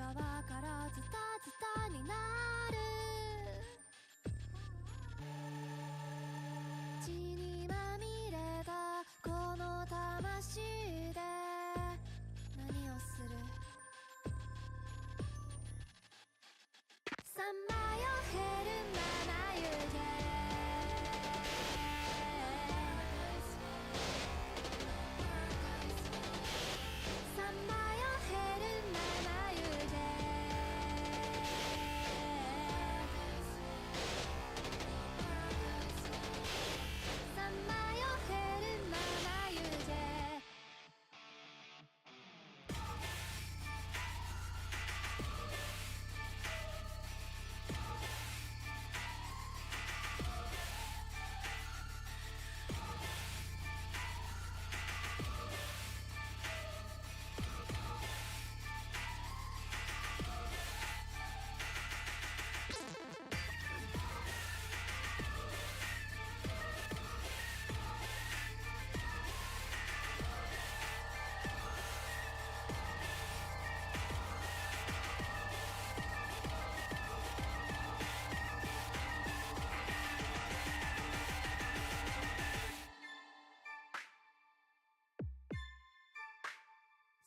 側からズタズタになる血にまみれたこの魂で何をするさまよ減るまま湯気さまよ減るまま湯気さまよ減るまま湯気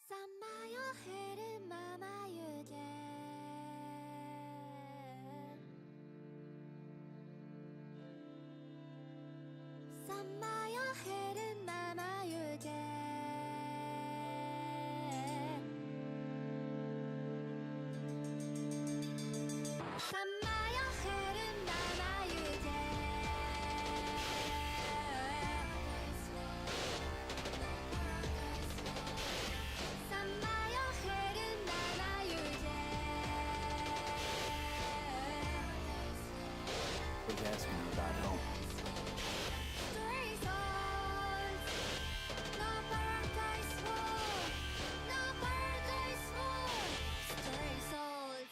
さまよ減るまま湯気さまよ減るまま湯気さまよ減るまま湯気さまよ減るまま湯気 was asking him about home. Stray souls, no paradise for, no paradise for stray souls.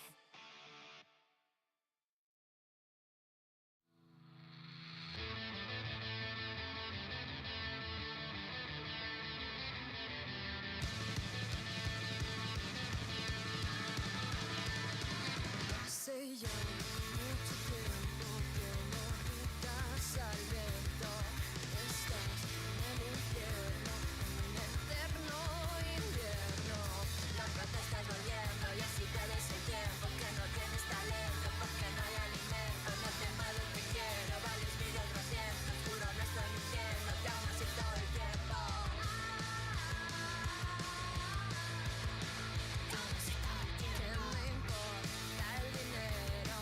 Hace ya mucho tiempo que no gritas al viento. Estás en el infierno, en un eterno invierno. Loco te estás volviendo y así pierdes el tiempo. Que no tienes talento porque no hay alimento. No te mueves, te quiero, vales 1.200.000. Juro no estoy mintiendo, te amo así todo el tiempo. ¿Qué me importa el dinero,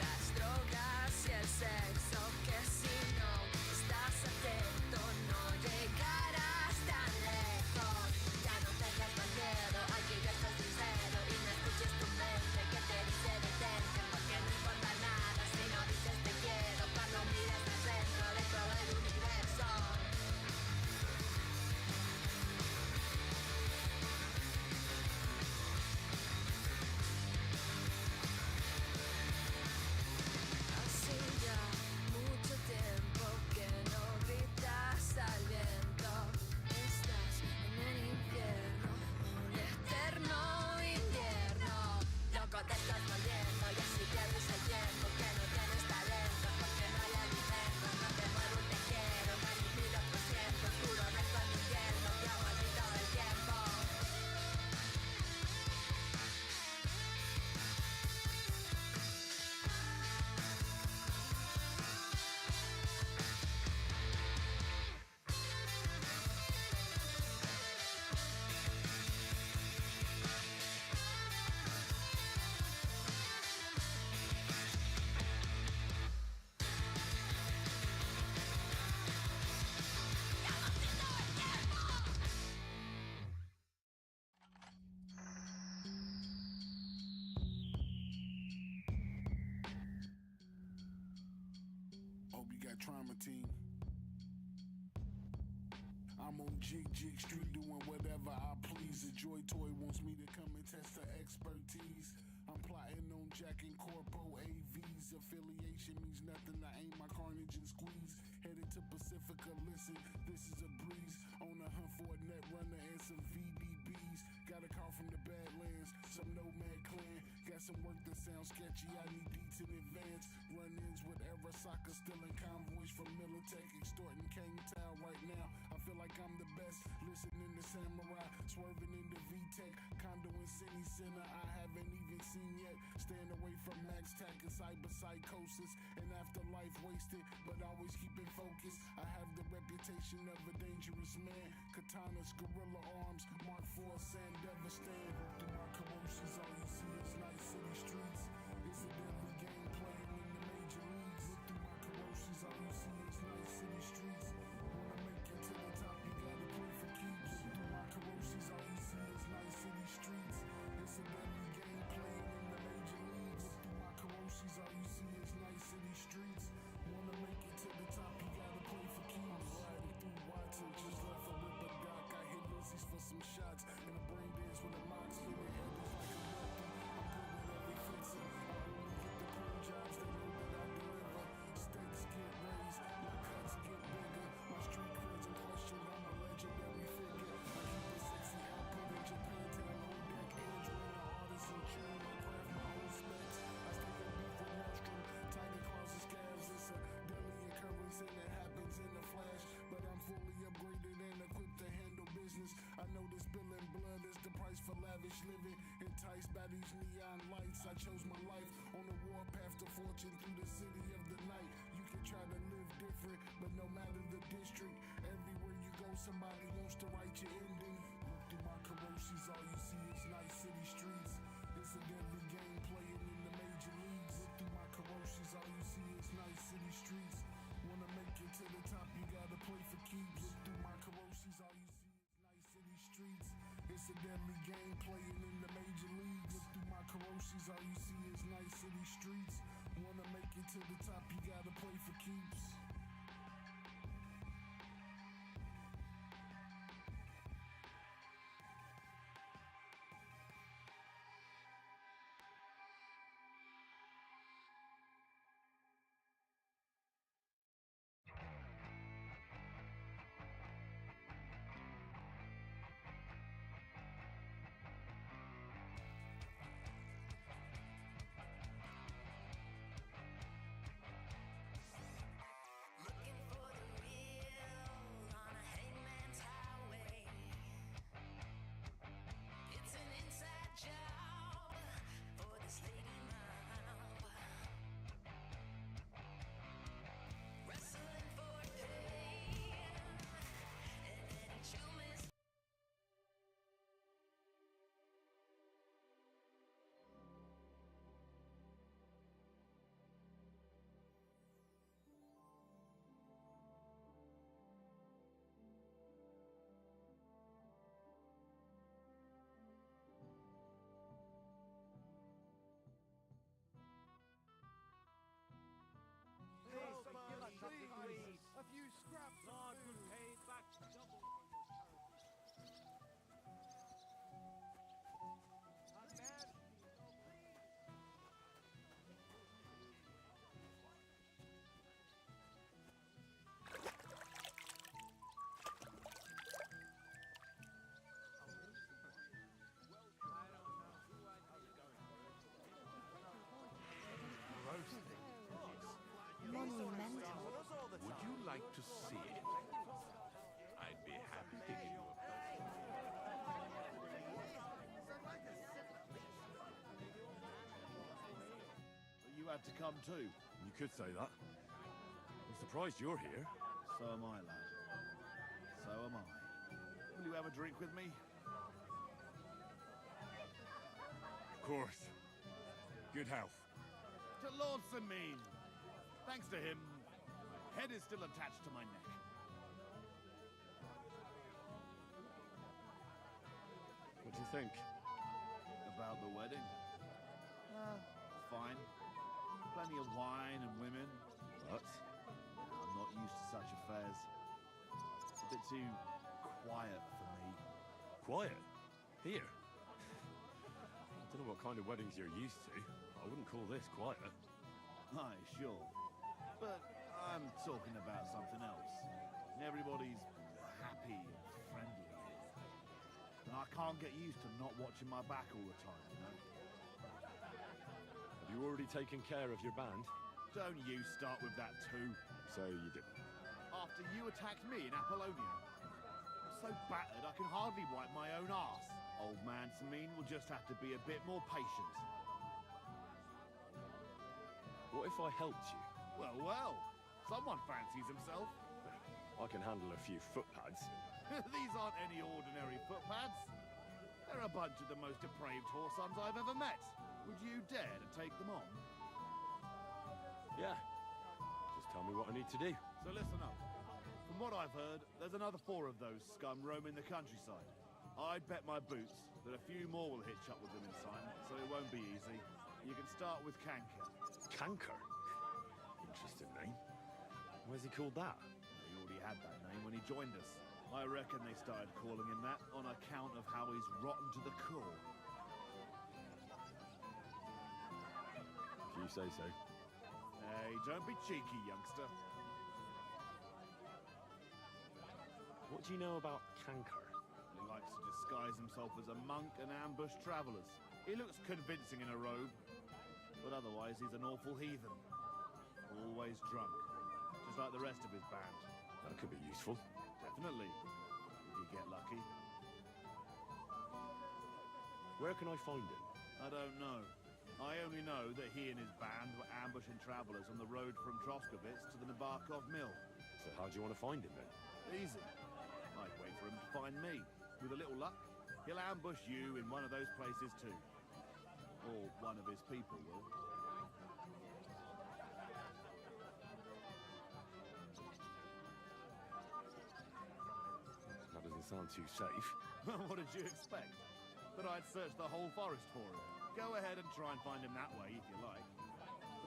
las drogas y el sexo? Que si no estás atento no llegarás tan lejos. Ya no tengas más miedo, aquí ya estás sincero. Y no escuches tu mente que te dice detente. Porque no importa nada si no dices te quiero. Cuando miras al centro de todo el universo. Hace ya mucho tiempo que no gritas al viento. Estás en el infierno, un eterno invierno. Loco te estás volviendo y así pierdes el tiempo. Que no tienes talento porque no hay alimento. No te muevo, te quiero, no hay 1.200.000. Juro no estoy mintiendo, te amo así todo el tiempo. Hope you got trauma, team. I'm on Jig Street doing whatever I please. The Joy Toy wants me to come and test her expertise. I'm plotting on Jack and Corpo AVs. Affiliation means nothing. I aim my carnage and squeeze. Headed to Pacifica, listen, this is a breeze. On a hunt for a net runner and some VDBs. Got a call from the Badlands, some nomad clan some work that sounds sketchy. I need deets in advance. Run-ins with Arasaka, stealing convoys from Militech, extorting Kang Tao right now. I feel like I'm the best. Listening to Samurai, swerving into VTech, condo in City Center. I haven't even seen yet. Staying away from Max Tack and cyberpsychosis and afterlife wasted, but always keeping focus. I have the reputation of a dangerous man. Katanas, gorilla arms, Mark 4, sand devastating. Through my corrosives, all you see is night city streets. It's a deadly game playing in the major leagues. Look through my corrosives, all you see is night city streets. Wanna make it to the top, you gotta play for keeps. Look through my corrosives, all you see is night city streets. It's a deadly game playing in the major leagues. Look through my corrosives, all you see is night city streets. Wanna make it to the top, you gotta play for keeps. I'm riding through Watson, just left a ripper dock. I hit Lizzie's for some shots, and a brain dance with a mock spinning head is like a weapon. I'm good with every fixing. I only get the perm jobs, they know that I deliver. Stakes get raised, my cuts get bigger. My street cred's in question, I'm a legendary figure. I keep a sexy output in Japantown on deck. Andrew and the artisan chill, I craft my own specs. I stay on beat for Nordstrom, Tiger crosses calves. It's a daily occurrence and it happens in a flash. But I'm fully upgraded and equipped to handle business. I know this spilling blood is the price for lavish living. Enticed by these neon lights, I chose my life on the warpath to fortune through the city of the night. You can try to live different, but no matter the district, everywhere you go, somebody wants to write your ending. Look through my corrosives, all you see is night city streets. It's a deadly game playing in the major leagues. Look through my corrosives, all you see is night city streets. Wanna make it to the top, you gotta play for keeps. Look through my corrosives, all you see is night city streets. It's a deadly game playing in the major leagues. Look through my corrosives, all you see is night city streets. Wanna make it to the top, you gotta play for keeps. Looking for the real on a hangman's highway. It's an inside job for this lady mob. Wrestling for pay, and any chew miss. Please, a few scraps of food. Paid back double for your Monumental. Would you like to see it? I'd be happy to give you a You had to come too. You could say that. I'm surprised you're here. So am I, lad. So am I. Will you have a drink with me? Of course. Good health. To Lord Samin. Thanks to him, my head is still attached to my neck. What do you think? About the wedding? Fine. Plenty of wine and women. But I'm not used to such affairs. It's a bit too quiet for me. quiet. Here. I don't know what kind of weddings you're used to. I wouldn't call this quiet. Aye, sure. But I'm talking about something else. Everybody's happy and friendly here. And I can't get used to not watching my back all the time, you know? You already taken care of your band? Don't you start with that too. So you did. After you attacked me in Apollonia. I'm so battered I can hardly wipe my own arse. Old man Samin will just have to be a bit more patient. What if I helped you? Well, well. Someone fancies himself. I can handle a few foot pads. These aren't any ordinary footpads. They're a bunch of the most depraved whoresons I've ever met. Would you dare to take them on? Yeah. Just tell me what I need to do. So listen up. From what I've heard, there's another 4 of those scum roaming the countryside. I'd bet my boots that a few more will hitch up with them in time, so it won't be easy. You can start with Canker. Canker? Interesting name. Why's he called that? He already had that name when he joined us. I reckon they started calling him that on account of how he's rotten to the core. If you say so. Hey, don't be cheeky, youngster. What do you know about Canker? He likes to disguise himself as a monk and ambush travelers. He looks convincing in a robe, but otherwise he's an awful heathen. Always drunk, just like the rest of his band. That could be useful. Definitely, if you get lucky. Where can I find him? I don't know. I only know that he and his band were ambushing travelers on the road from Troskovitz to the Nabarkov mill. So how do you want to find him then? Easy. I'd wait for him to find me. With a little luck, he'll ambush you in one of those places too. Or one of his people will. That doesn't sound too safe. What did you expect? That I'd search the whole forest for him? Go ahead and try and find him that way if you like.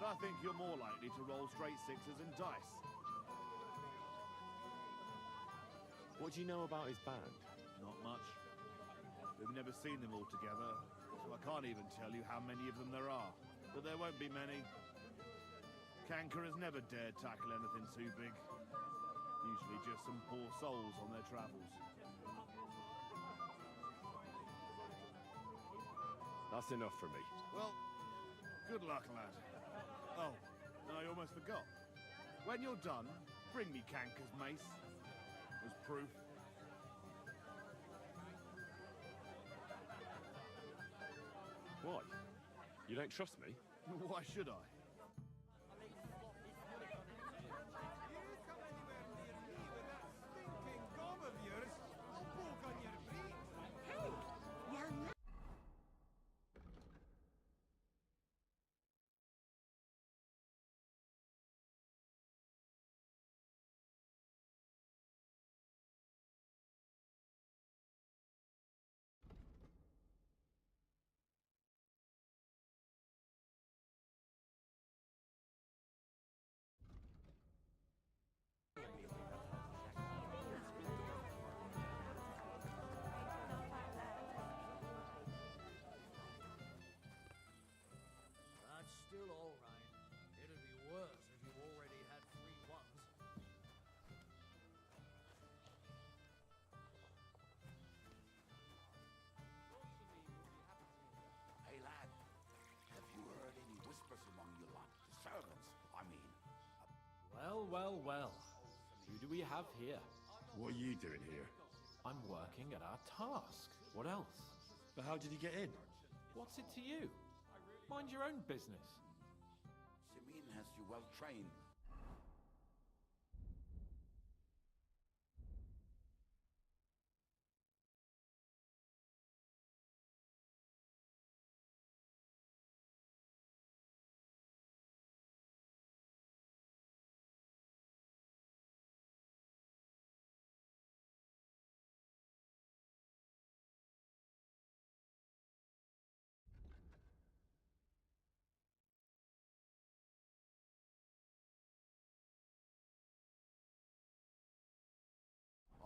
But I think you're more likely to roll straight 6s and dice. What do you know about his band? Not much. We've never seen them all together, so I can't even tell you how many of them there are. But there won't be many. Canker has never dared tackle anything too big. Usually just some poor souls on their travels. That's enough for me. Well, good luck, lad. Oh, and I almost forgot. When you're done, bring me Canker's mace. As proof. Why? You don't trust me? Why should I? Stinking gob of yours, I'll poke on your brain. That's still all right. It'd be worse if you already had 3 ones. Hey, lad. Have you heard any whispers among your lot? The servants, I mean. Well, well, well. Who do we have here? What are you doing here? I'm working at our task. What else? But how did he get in? What's it to you? Mind your own business. Simeon has you well trained.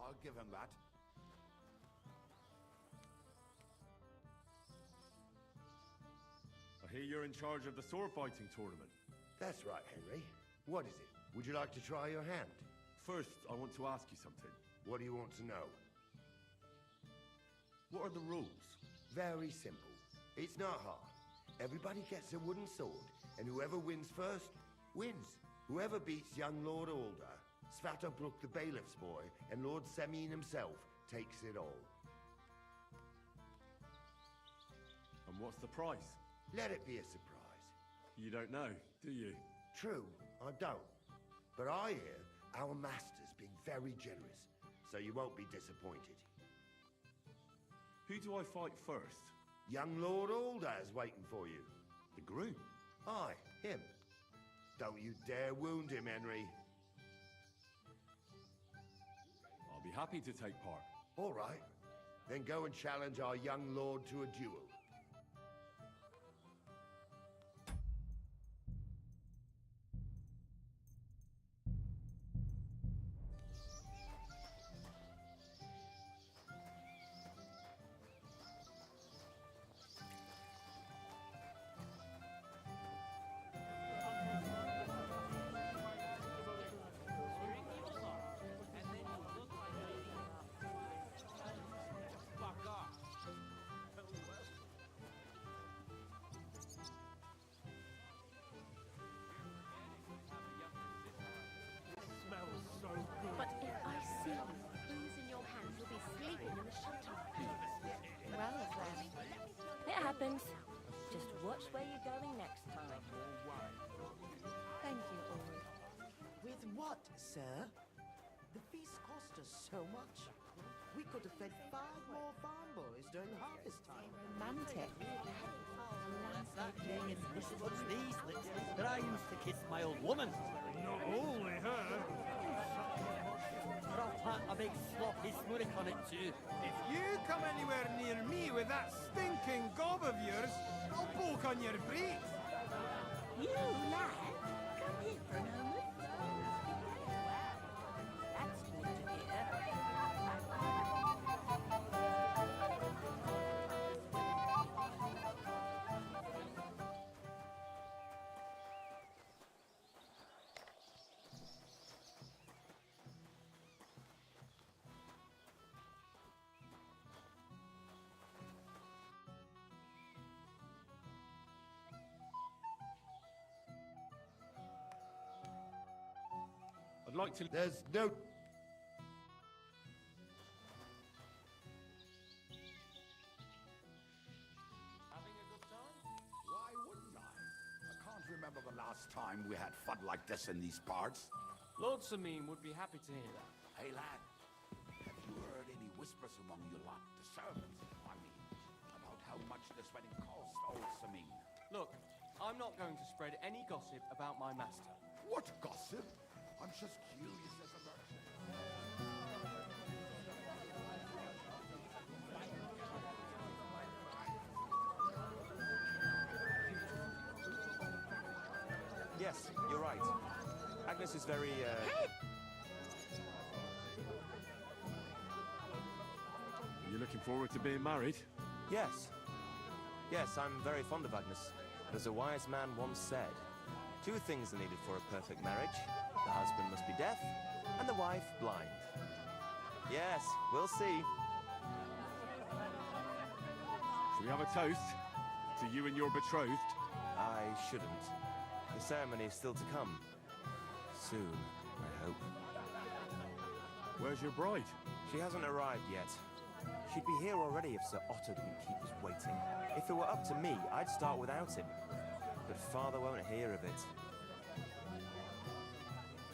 I'll give him that. I hear you're in charge of the sword fighting tournament. That's right, Henry. What is it? Would you like to try your hand? First, I want to ask you something. What do you want to know? What are the rules? Very simple. It's not hard. Everybody gets a wooden sword, and whoever wins first, wins. Whoever beats young Lord Alder, Svatobruk the bailiff's boy, and Lord Semyon himself takes it all. And what's the price? Let it be a surprise. You don't know, do you? True, I don't. But I hear our master's being very generous, so you won't be disappointed. Who do I fight first? Young Lord Alder's waiting for you. The groom? Aye, him. Don't you dare wound him, Henry. I'll be happy to take part. All right. Then go and challenge our young lord to a duel. But if I see things in your hands, you'll be sleeping in the shelter. Well, then. It happens. Just watch where you're going next time. Thank you, Lord. With what, sir? The feast cost us so much. We could have fed 5 more farm boys during harvest time. Romantic. What's these lips that I used to kiss my old woman? Not only her. But I'll plant a big sloppy smurrick on it too. If you come anywhere near me with that stinking gob of yours, I'll poke on your breech. You, lad, come here for a moment. That's good to hear. I'd like to... There's no... Why wouldn't I? I can't remember the last time we had fun like this in these parts. Lord Sameen would be happy to hear that. Hey, lad. Have you heard any whispers among your lot, the servants, I mean, about how much this wedding cost old Sameen? Look, I'm not going to spread any gossip about my master. What gossip? I'm just curious as a merchant. Yes, you're right. Agnes is very, Are you looking forward to being married? Yes. Yes, I'm very fond of Agnes. But as a wise man once said, 2 things are needed for a perfect marriage. The husband must be deaf, and the wife blind. Yes, we'll see. Shall we have a toast to you and your betrothed? I shouldn't. The ceremony is still to come. Soon, I hope. Where's your bride? She hasn't arrived yet. She'd be here already if Sir Otto didn't keep us waiting. If it were up to me, I'd start without him. But Father won't hear of it.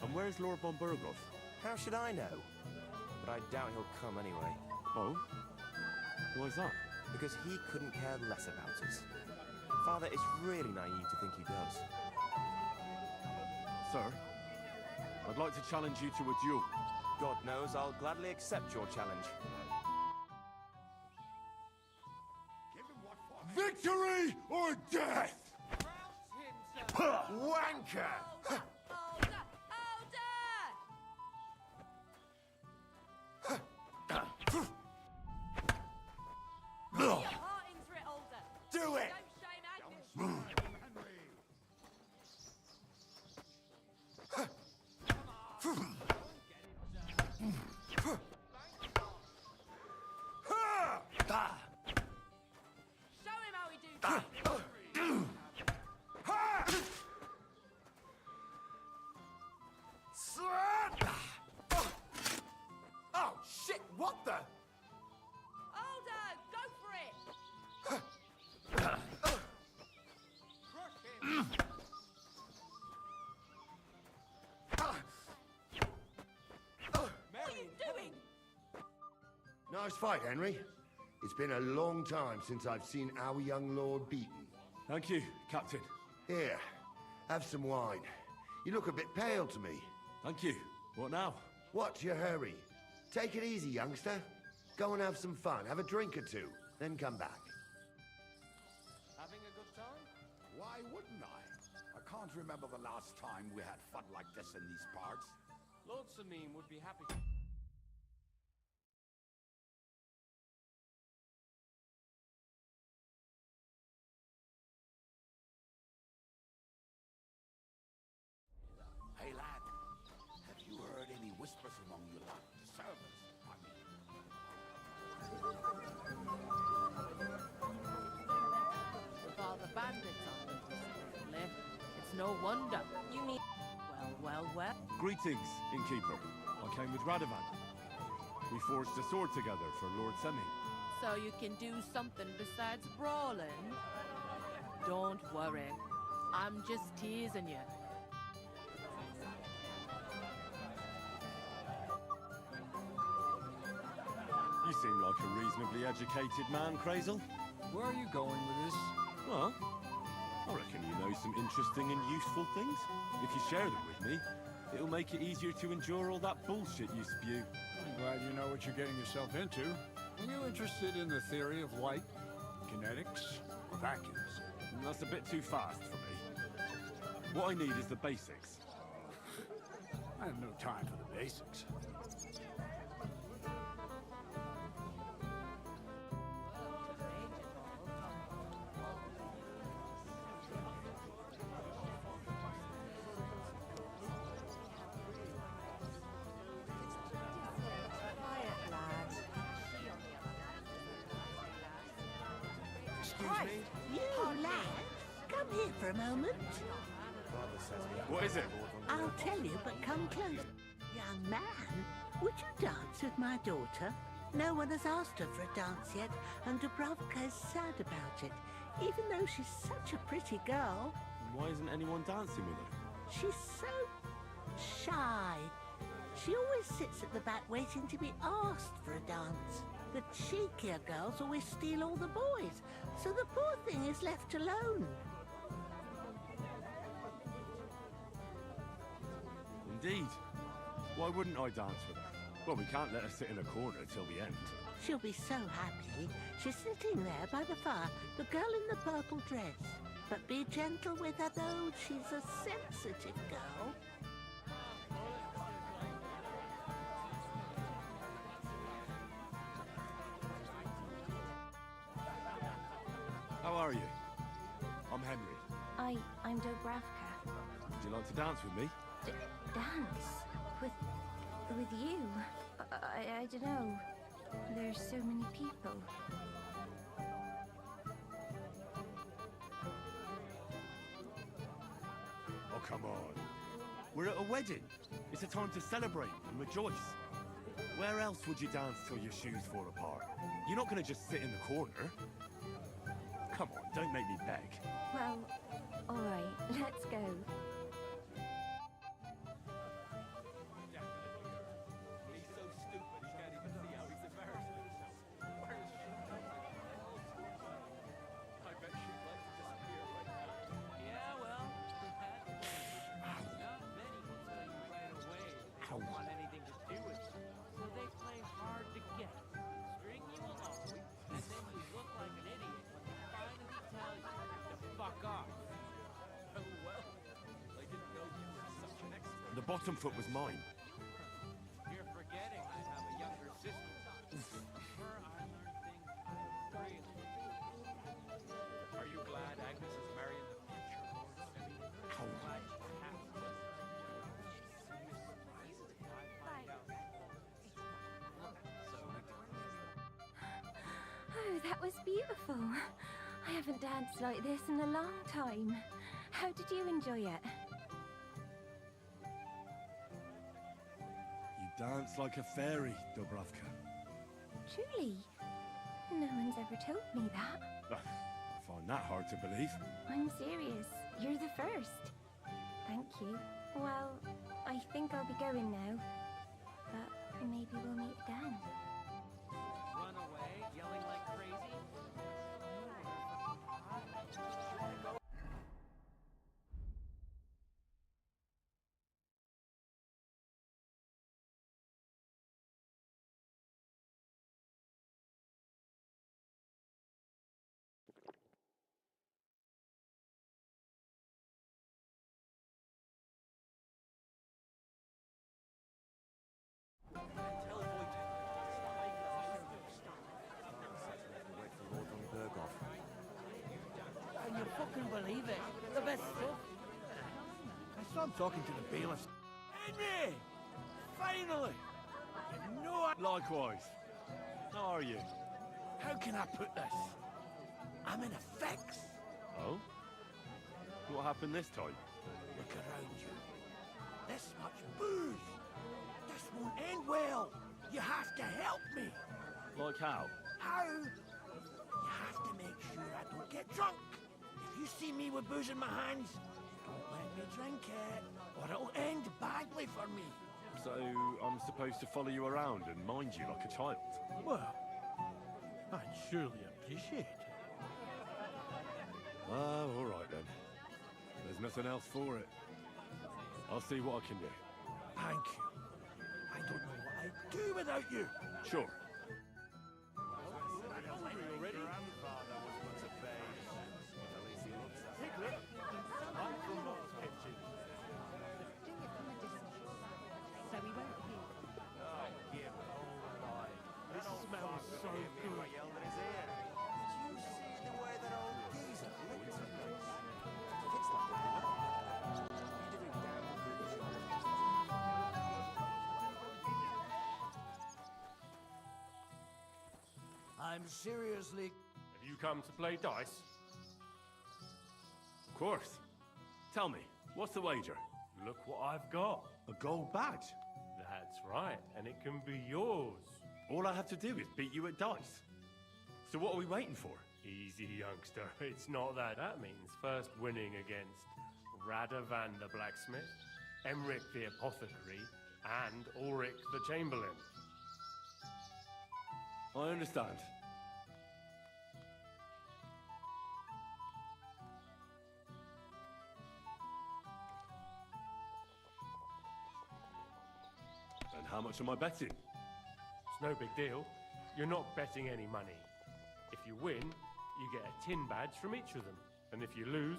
And where's Lord von Burgos? How should I know? But I doubt he'll come anyway. Oh? Why's that? Because he couldn't care less about us. Father is really naive to think he does. Sir, I'd like to challenge you to a duel. God knows I'll gladly accept your challenge. Give him what for? Victory or death? Wanker! Older! Put your heart into it, Older! Do it! Don't shame Agnes! Show him how we do things! shit! What the? Older, go for it! What are you doing? Nice fight, Henry. It's been a long time since I've seen our young lord beaten. Thank you, Captain. Here, have some wine. You look a bit pale to me. Thank you. What now? What's your hurry? Take it easy, youngster. Go and have some fun. Have a drink or two, then come back. Having a good time? Why wouldn't I? I can't remember the last time we had fun like this in these parts. Lord Samim would be happy. Hey, lad. Have you heard any whispers among your lot? The servants, I mean. With all the bandits on them, secretly, it's no wonder. You need... Well. Greetings, innkeeper. I came with Radovan. We forged a sword together for Lord Semi. So you can do something besides brawling? Don't worry. I'm just teasing you. You seem like a reasonably educated man, Crazel. Where are you going with this? Well, I reckon you know some interesting and useful things. If you share them with me, it'll make it easier to endure all that bullshit you spew. I'm glad you know what you're getting yourself into. Are you interested in the theory of light, kinetics, vacuums? That's a bit too fast for me. What I need is the basics. I have no time for the basics. Come here for a moment. What is it? I'll tell you, but come close. Young man, would you dance with my daughter? No one has asked her for a dance yet, and Dubravka is sad about it, even though she's such a pretty girl. Why isn't anyone dancing with her? She's so shy. She always sits at the back waiting to be asked for a dance. The cheekier girls always steal all the boys, so the poor thing is left alone. Indeed. Why wouldn't I dance with her? Well, we can't let her sit in a corner till the end. She'll be so happy. She's sitting there by the fire, the girl in the purple dress. But be gentle with her, though. She's a sensitive girl. How are you? I'm Henry. I'm Dubravka. Would you like to dance with me? Dance? With you? I don't know. There's so many people. Oh, come on. We're at a wedding. It's a time to celebrate and rejoice. Where else would you dance till your shoes fall apart? You're not going to just sit in the corner. Come on, don't make me beg. Well, all right, let's go. He's so stupid, he can't even see how he's embarrassing himself. Where is she? I bet she'd like to disappear right now. Yeah, well, not many will tell you right away they don't want anything to do with you. So they play hard to get. String you along, and then you look like an idiot when they finally tell you to fuck off. Oh well, I didn't know you were such an expert. The bottom foot was mine. You're forgetting I have a younger sister. Her, I learned things really. Are you glad Agnes is marrying the future Lord Semi? I'm glad you have to. I find out. So Oh, that was beautiful. I haven't danced like this in a long time. How did you enjoy it? You dance like a fairy, Dubravka. Truly. No one's ever told me that. I find that hard to believe. I'm serious. You're the first. Thank you. Well, I think I'll be going now. But maybe we'll meet again. Run away, yelling like crazy? Can you fucking believe it? The best stuff. I saw him talking to the bailiffs. Henry! Finally! You know Likewise. How are you? How can I put this? I'm in a fix. Oh? What happened this time? Look around you. This much booze. This won't end well. You have to help me. Like how? How? You have to make sure I don't get drunk. If you see me with booze in my hands, don't let me drink it, or it'll end badly for me. So I'm supposed to follow you around and mind you like a child? Well, I'd surely appreciate it. Oh, all right then. There's nothing else for it. I'll see what I can do. Thank you. I don't know what I'd do without you. Sure. So we won't hear. This smells so good. I'm seriously... Have you come to play dice? Of course. Tell me, what's the wager? Look what I've got. A gold badge? That's right, and it can be yours. All I have to do is beat you at dice. So what are we waiting for? Easy, youngster. It's not that. That means first winning against Radovan the blacksmith, Emric the apothecary, and Ulrich the chamberlain. I understand. And how much am I betting? It's no big deal. You're not betting any money. If you win, you get a tin badge from each of them. And if you lose,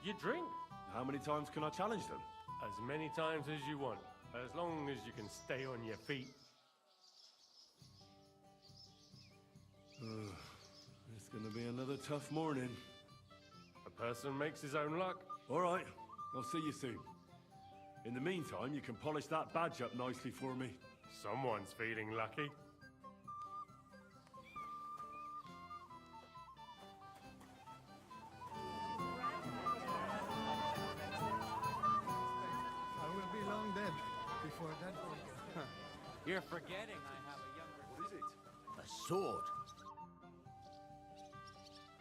you drink. How many times can I challenge them? As many times as you want, as long as you can stay on your feet. It's gonna be another tough morning. A person makes his own luck. All right, I'll see you soon. In the meantime, you can polish that badge up nicely for me. Someone's feeling lucky. I will be long dead before that one. You're forgetting I have a younger... What is it? A sword.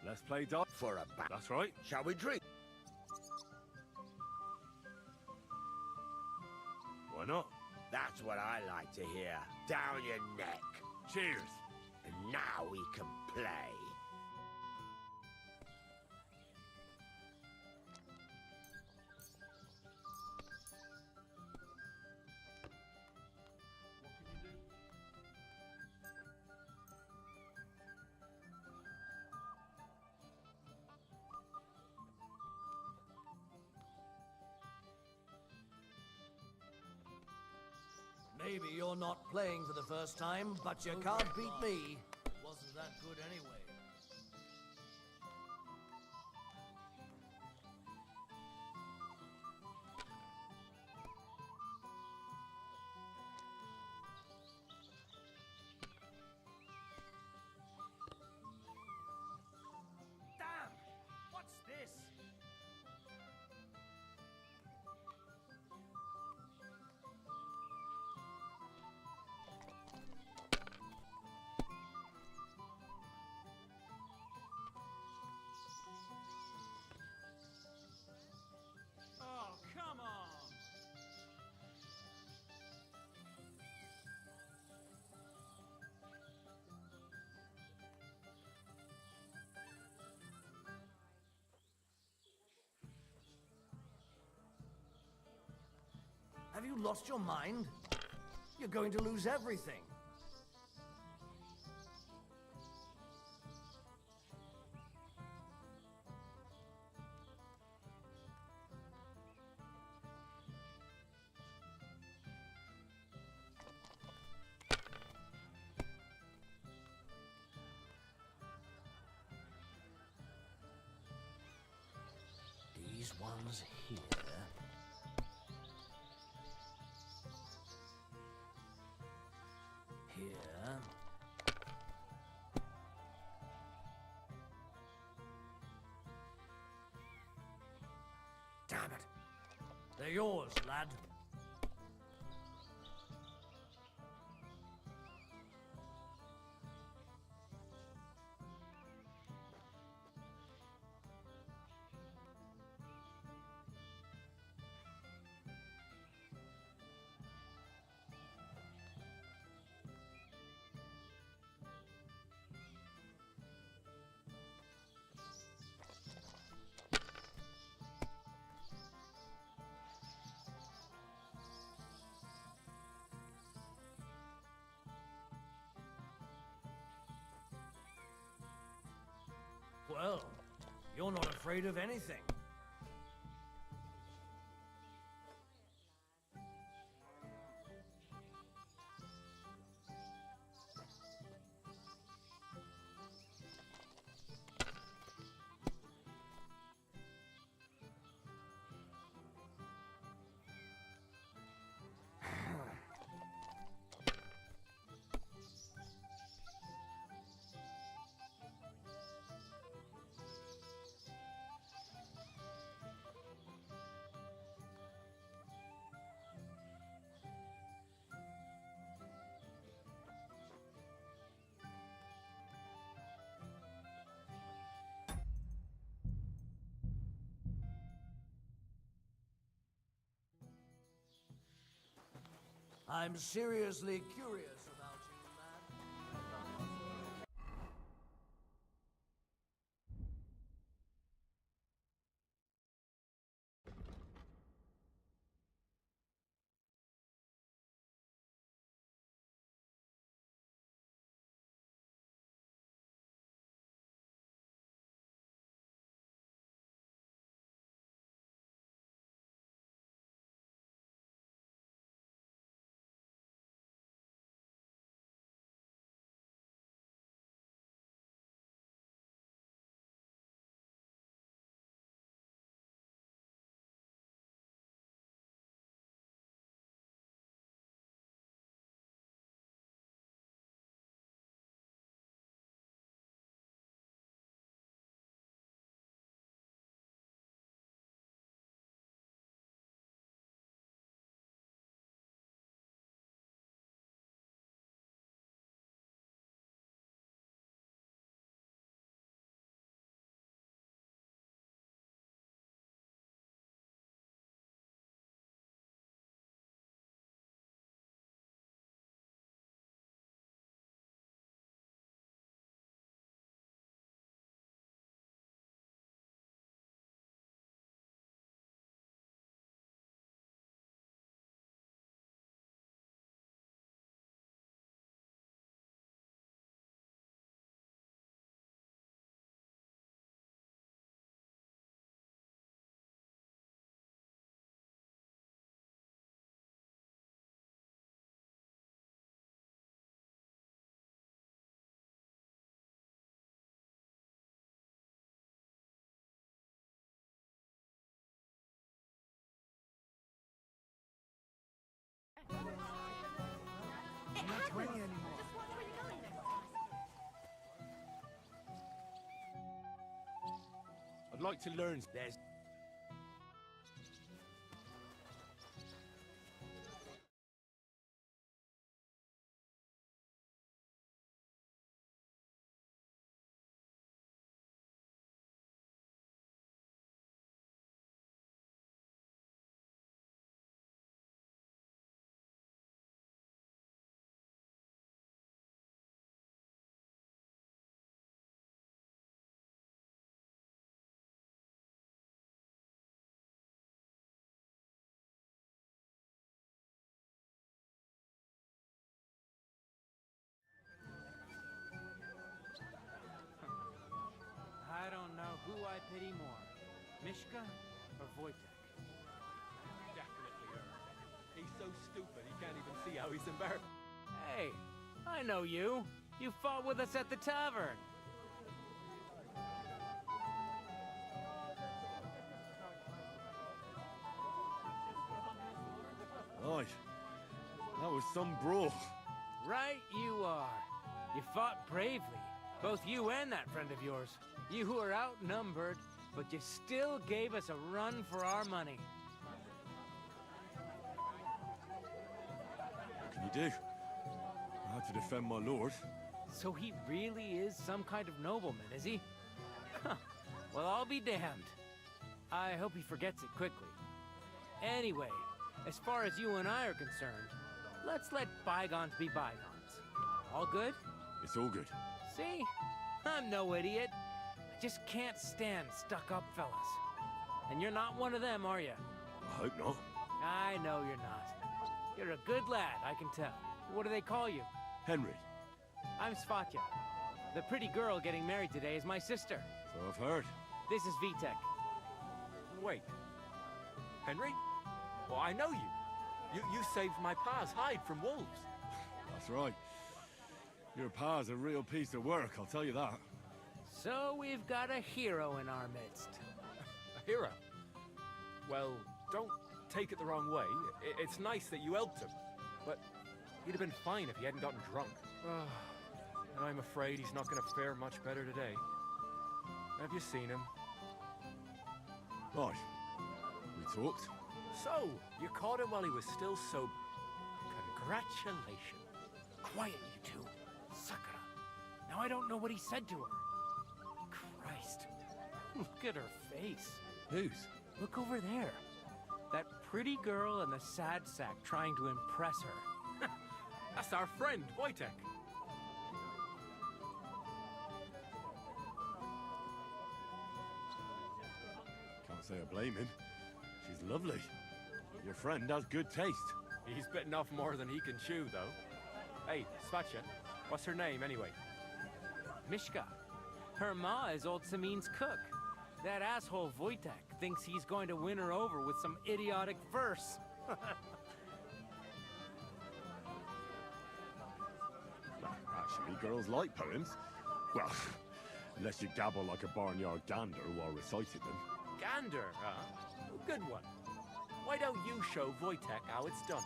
Let's play dice. For a bat. That's right. Shall we drink? Why not? That's what I like to hear. Down your neck. Cheers. And now we can play. Maybe you're not playing for the first time, but you can't beat me. Wasn't that good anyway. Damn! What's this? Have you lost your mind? You're going to lose everything. These ones here. Here. Damn it. They're yours, lad. Well, you're not afraid of anything. I'm seriously curious about you, lad. I'd like to learn. There's I pity more? Mishka or Wojtek? Definitely her. He's so stupid he can't even see how he's embarrassed. Hey, I know you. You fought with us at the tavern. Right. That was some brawl. Right you are. You fought bravely. Both you and that friend of yours. You were outnumbered, but you still gave us a run for our money. What can you do? I had to defend my lord. So he really is some kind of nobleman, is he? Huh. Well, I'll be damned. I hope he forgets it quickly. Anyway, as far as you and I are concerned, let's let bygones be bygones. All good? It's all good. See? I'm no idiot. I just can't stand stuck-up fellas. And you're not one of them, are you? I hope not. I know you're not. You're a good lad, I can tell. What do they call you? Henry. I'm Svatya. The pretty girl getting married today is my sister. So I've heard. This is Vitek. Wait. Henry? Well, I know you. You saved my pa's hide from wolves. That's right. Your pa's a real piece of work, I'll tell you that. So we've got a hero in our midst. A hero? Well, don't take it the wrong way. It's nice that you helped him. But he'd have been fine if he hadn't gotten drunk. And I'm afraid he's not going to fare much better today. Have you seen him? Right. We talked. So, you caught him while he was still sober. Congratulations. Quiet, you two. Sakura. Now I don't know what he said to her. Christ. Look at her face. Whose? Look over there. That pretty girl and the sad sack trying to impress her. That's our friend, Wojtek. Can't say I blame him. She's lovely. Your friend has good taste. He's bitten off more than he can chew, though. Hey, Svatya, what's her name, anyway? Mishka. Her ma is old Samin's cook. That asshole Wojtek thinks he's going to win her over with some idiotic verse. Actually, girls like poems. Well, unless you gabble like a barnyard gander while reciting them. Gander, huh? Good one. Why don't you show Wojtek how it's done?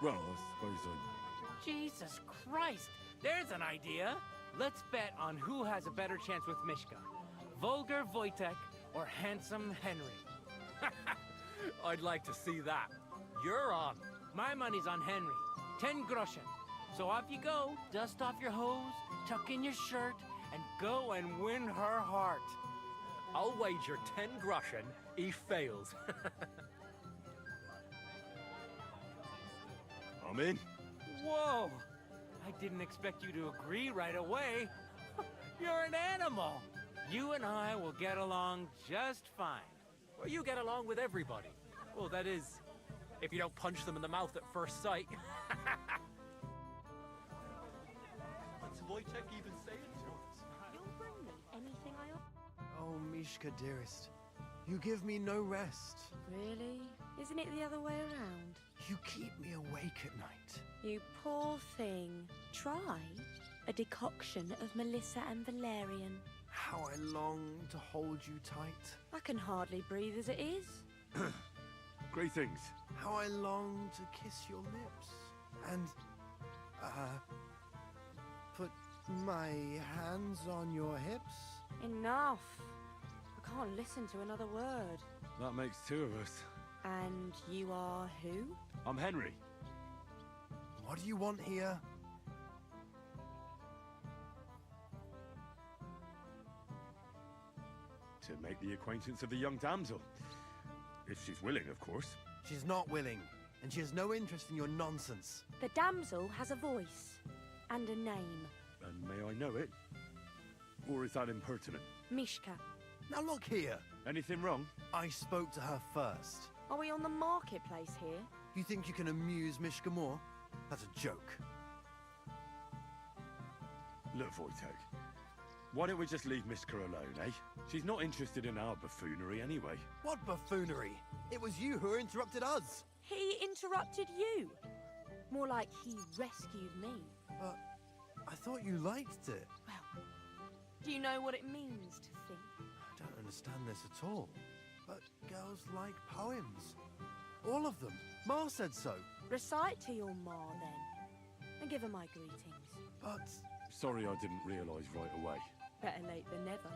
Well, I suppose I... Jesus Christ! There's an idea! Let's bet on who has a better chance with Mishka. Vulgar Wojtek or handsome Henry. I'd like to see that. You're on. My money's on Henry. 10 groschen. So off you go, dust off your hose, tuck in your shirt, and go and win her heart. I'll wager 10 groschen he fails. I'm in. Whoa! I didn't expect you to agree right away. You're an animal. You and I will get along just fine. Well, you get along with everybody. Well, that is, if you don't punch them in the mouth at first sight. What's Wojtek even saying to us? You'll bring me anything I want. Oh, Mishka, dearest. You give me no rest. Really? Isn't it the other way around? You keep me awake at night. You poor thing. Try a decoction of Melissa and Valerian. How I long to hold you tight. I can hardly breathe as it is. Great things. How I long to kiss your lips. And, put my hands on your hips. Enough. I can't listen to another word. That makes two of us. And you are who? I'm Henry. What do you want here? To make the acquaintance of the young damsel. If she's willing, of course. She's not willing, and she has no interest in your nonsense. The damsel has a voice and a name. And may I know it? Or is that impertinent? Mishka. Now look here. Anything wrong? I spoke to her first. Are we on the marketplace here? You think you can amuse Mishka more? That's a joke. Look, Wojtek. Why don't we just leave Mishka alone, eh? She's not interested in our buffoonery anyway. What buffoonery? It was you who interrupted us. He interrupted you. More like he rescued me. But I thought you liked it. Well, do you know what it means to think? I don't understand this at all. But girls like poems. All of them. Ma said so. Recite to your ma, then. And give her my greetings. But... Sorry I didn't realise right away. Better late than never.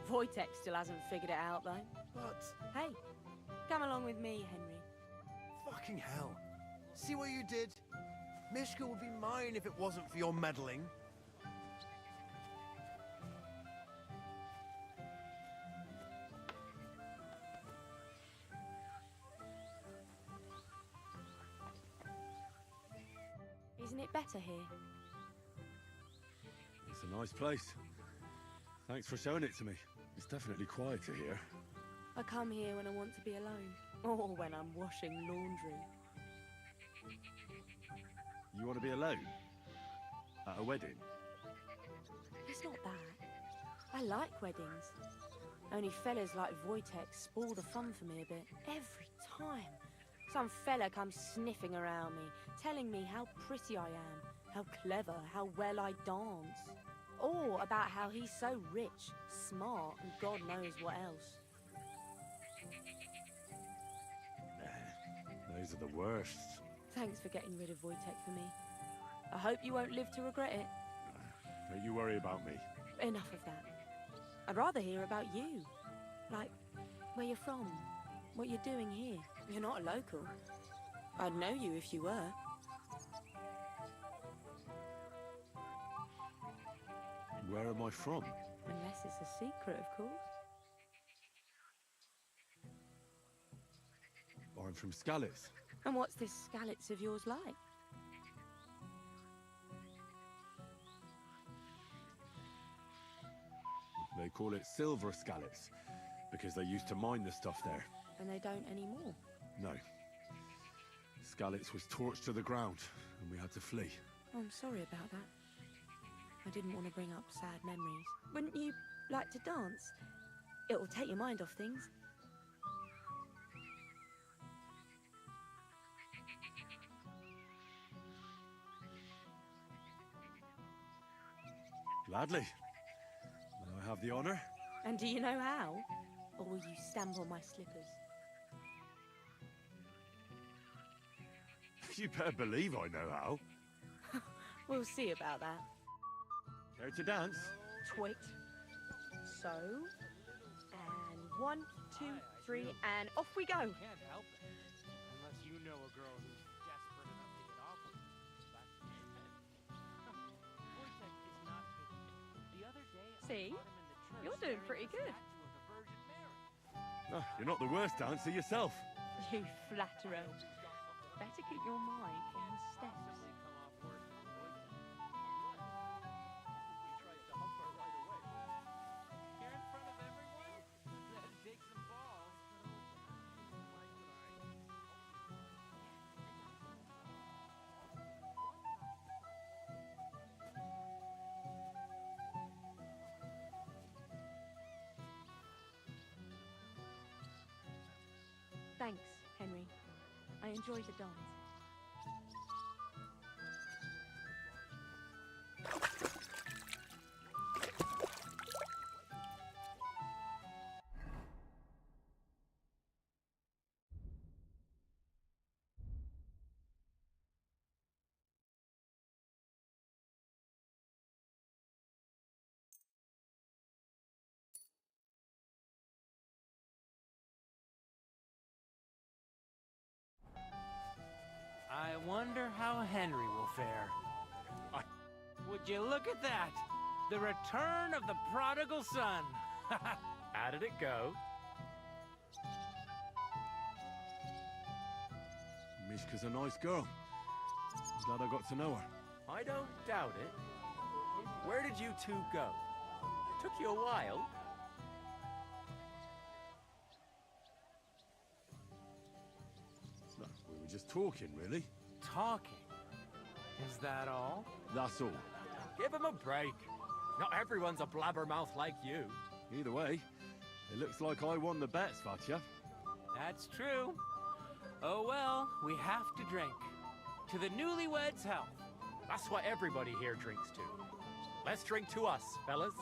Wojtek still hasn't figured it out, though. But... Hey, come along with me, Henry. Fucking hell. See what you did? Mishka would be mine if it wasn't for your meddling. Isn't it better here? It's a nice place. Thanks for showing it to me. It's definitely quieter here. I come here when I want to be alone. Or when I'm washing laundry. You want to be alone? At a wedding? It's not that. I like weddings. Only fellas like Wojtek spoil the fun for me a bit. Every time. Some fella comes sniffing around me, telling me how pretty I am, how clever, how well I dance. Or about how he's so rich, smart, and God knows what else. Those are the worst. Thanks for getting rid of Wojtek for me. I hope you won't live to regret it. Don't you worry about me. Enough of that. I'd rather hear about you. Like, where you're from, what you're doing here. You're not a local. I'd know you if you were. Where am I from? Unless it's a secret, of course. I'm from Skalitz. And what's this Skalitz of yours like? They call it Silver Skalitz, because they used to mine the stuff there. And they don't anymore. No. Skalitz was torched to the ground, and we had to flee. Oh, I'm sorry about that. I didn't want to bring up sad memories. Wouldn't you like to dance? It'll take your mind off things. Gladly. May I have the honor? And do you know how? Or will you stamp on my slippers? You better believe I know how. We'll see about that. Care to dance? Twit. So. And 1, 2, 3, and off we go. Can't help it. Unless you know a girl who's desperate enough to get off with you. Wojtek is not kidding. The other day, See? I saw him in the church You're doing staring pretty at the good. statue of the Virgin Mary. Oh, you're not the worst dancer yourself. You flatterer. Better keep your mind on the steps. Here in front of everyone? That'd take some balls. Thanks, Henry. I enjoyed the dance. I wonder how Henry will fare. Would you look at that? The return of the prodigal son. How did it go? Mishka's a nice girl. I'm glad I got to know her. I don't doubt it. Where did you two go? It took you a while. No, we were just talking, really. Talking? Is that all? That's all. Give him a break. Not everyone's a blabbermouth like you. Either way, it looks like I won the bet, Svatya. That's true. Oh well, we have to drink. To the newlyweds' health. That's what everybody here drinks to. Let's drink to us, fellas.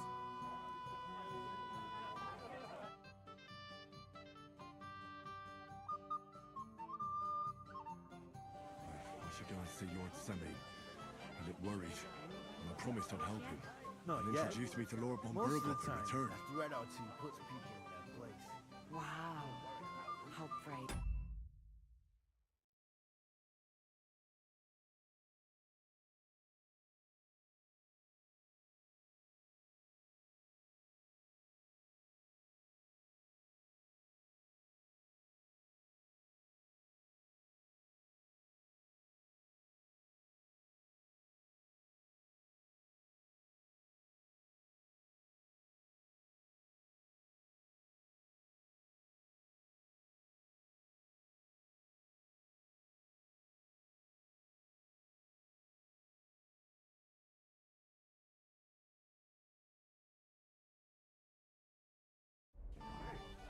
I should go and see Lord Semi. I look worried, and I promised I'd help him. Not and yet. introduce me to Lord von Most of Burgle the in time, return. a threat or two puts people in their place. Wow. How brave.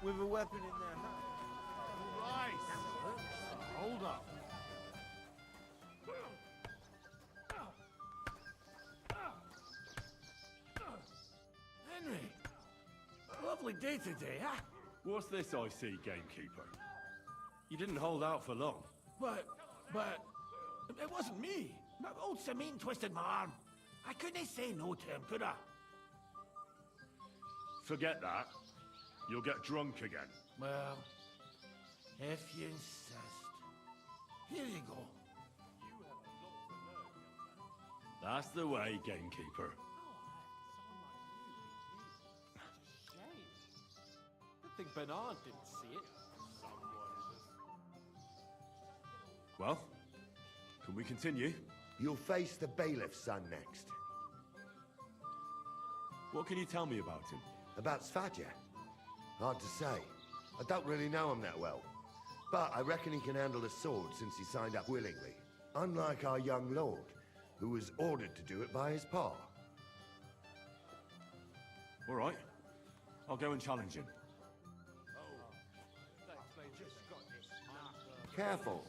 With a weapon in their hand. Right. Hold up. Henry, a lovely day today, huh? What's this I see, gamekeeper? You didn't hold out for long. But, it wasn't me. Old Samin twisted my arm. I couldn't say no to him, could I? Forget that. You'll get drunk again. Well, if you insist. Here you go. That's the way, gamekeeper. I think Bernard didn't see it. Well, can we continue? You'll face the bailiff's son next. What can you tell me about him? About Svatja? Hard to say. I don't really know him that well. But I reckon he can handle a sword since he signed up willingly. Unlike our young lord, who was ordered to do it by his pa. All right. I'll go and challenge him. Careful.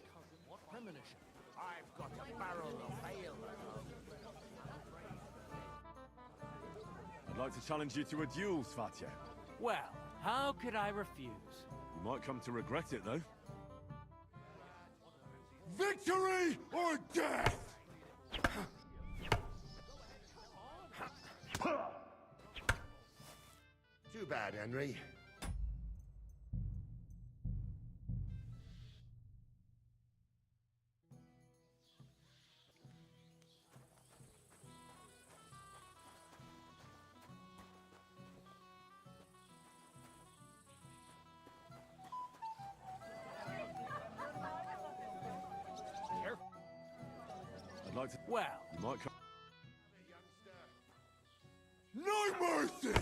I've got a barrel of ale. I'd like to challenge you to a duel, Svatya. Well, how could I refuse? You might come to regret it, though. Victory or death! Too bad, Henry. I'd like to... Well... You might come... No mercy!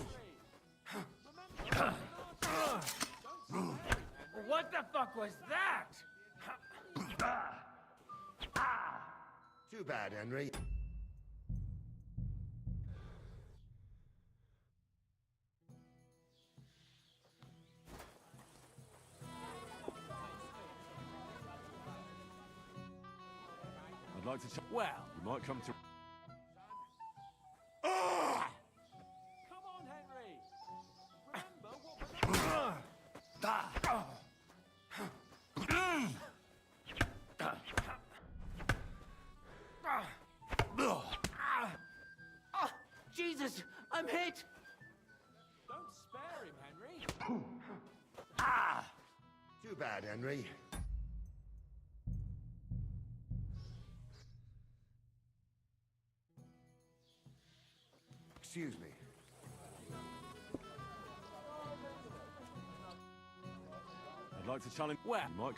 What the fuck was that? Too bad, Henry. I'd like to... Well... You might come to... Come on, Henry! Remember what Jesus! I'm hit! Don't spare him, Henry! Too bad, Henry. Excuse me. I'd like to challenge... Well... You might...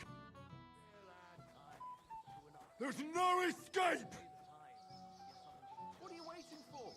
There's no escape! What are you waiting for?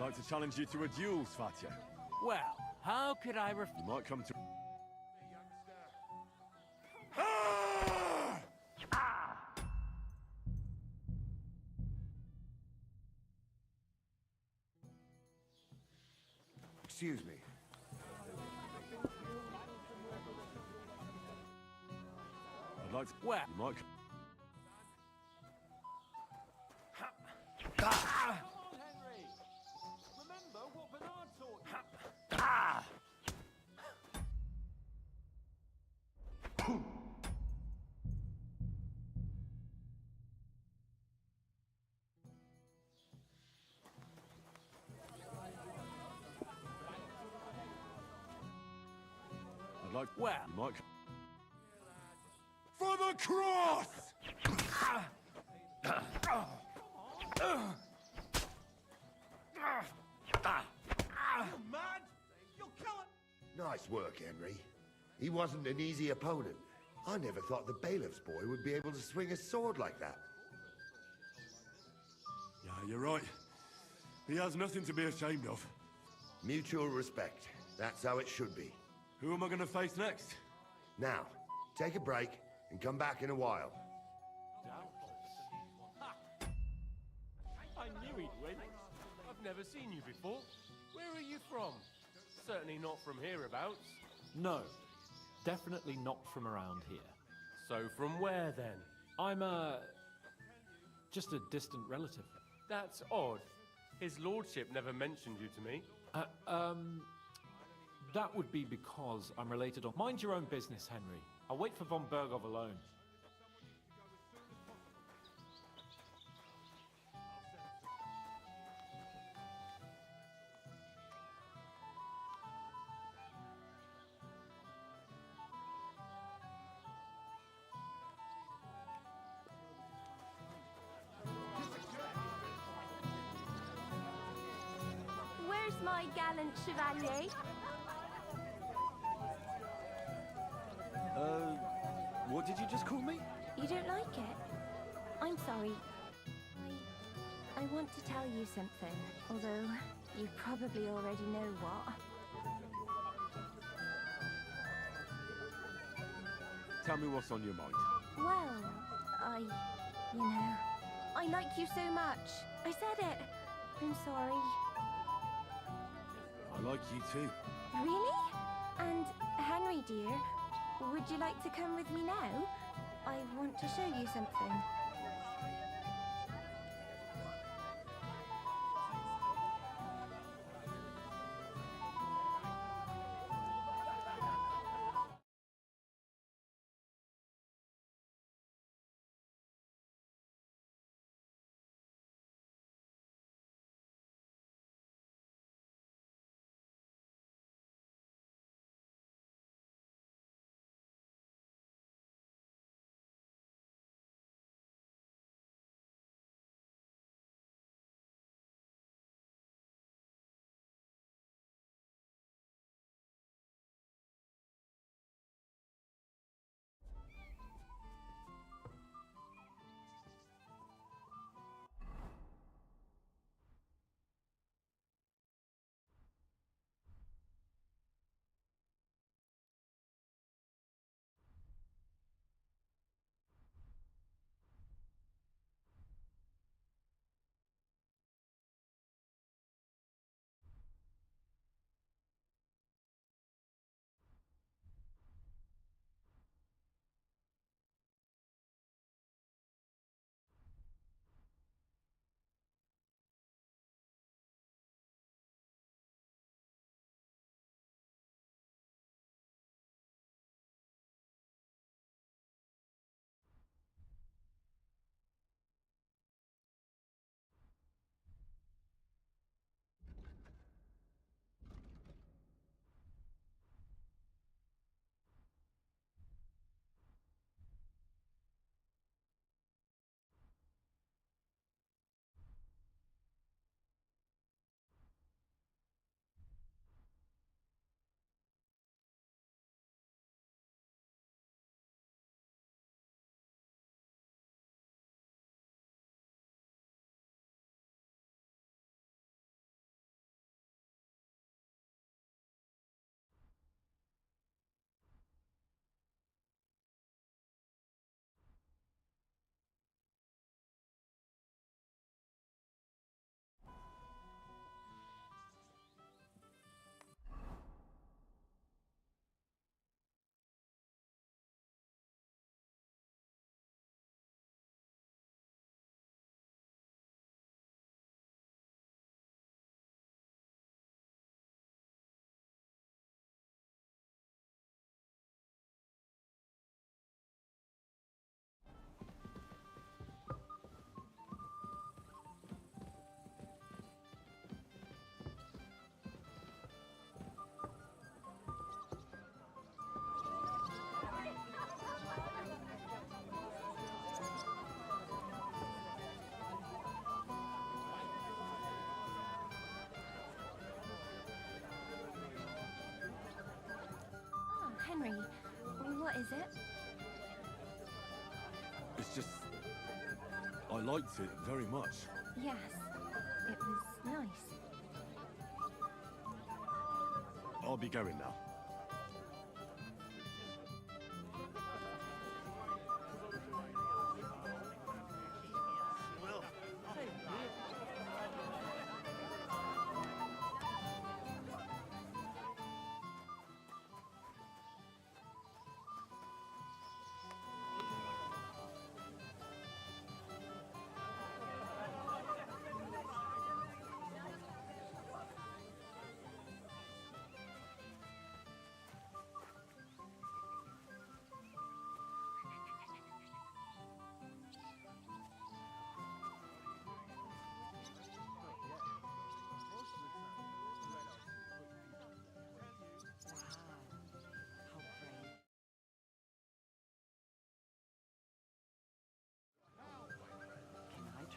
like to challenge you to a duel, Svatya? Well, how could I You might come to... Excuse me. I'd like to... Well... You might... Remember what Bernard taught you. I'd like... Well... You might... For the cross! Mad? You'll kill it! Nice work, Henry. He wasn't an easy opponent. I never thought the bailiff's boy would be able to swing a sword like that. Yeah, you're right. He has nothing to be ashamed of. Mutual respect. That's how it should be. Who am I going to face next? Now, take a break and come back in a while. I knew he'd win. I've never seen you before. Where are you from? Certainly not from hereabouts. No, definitely not from around here. So from where then? I'm just a distant relative. That's odd. His lordship never mentioned you to me. That would be because I'm related on... Mind your own business, Henry. I'll wait for von Bergov alone. Where's my gallant chevalier? What did you just call me? You don't like it? I'm sorry. I want to tell you something, although you probably already know what. Tell me what's on your mind. Well, I like you so much. I said it. I'm sorry. I like you too. Really? And Henry, dear, would you like to come with me now? I want to show you something. Henry, what is it? It's just... I liked it very much. Yes, it was nice. I'll be going now.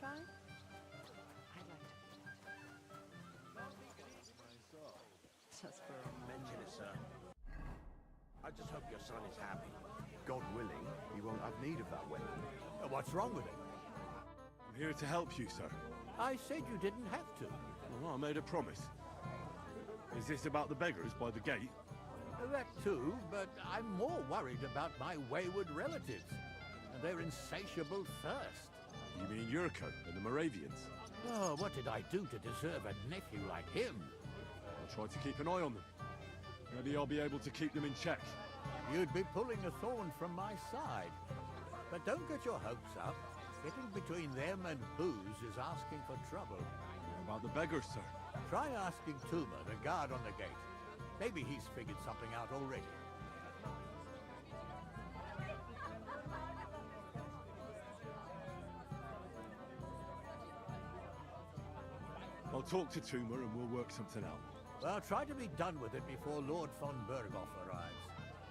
Try? Just for a Mention it, sir. I just hope your son is happy. God willing, he won't have need of that weapon. What's wrong with it? I'm here to help you, sir. I said you didn't have to. Well, I made a promise. Is this about the beggars by the gate? That too, but I'm more worried about my wayward relatives and their insatiable thirst. You mean Yurko and the Moravians? Oh, what did I do to deserve a nephew like him? I'll try to keep an eye on them. Maybe I'll be able to keep them in check. You'd be pulling a thorn from my side. But don't get your hopes up. Getting between them and booze is asking for trouble. What about the beggars, sir? Try asking Tuma, the guard on the gate. Maybe he's figured something out already. I'll talk to Tuma and we'll work something out. Well, try to be done with it before Lord von Berghoff arrives.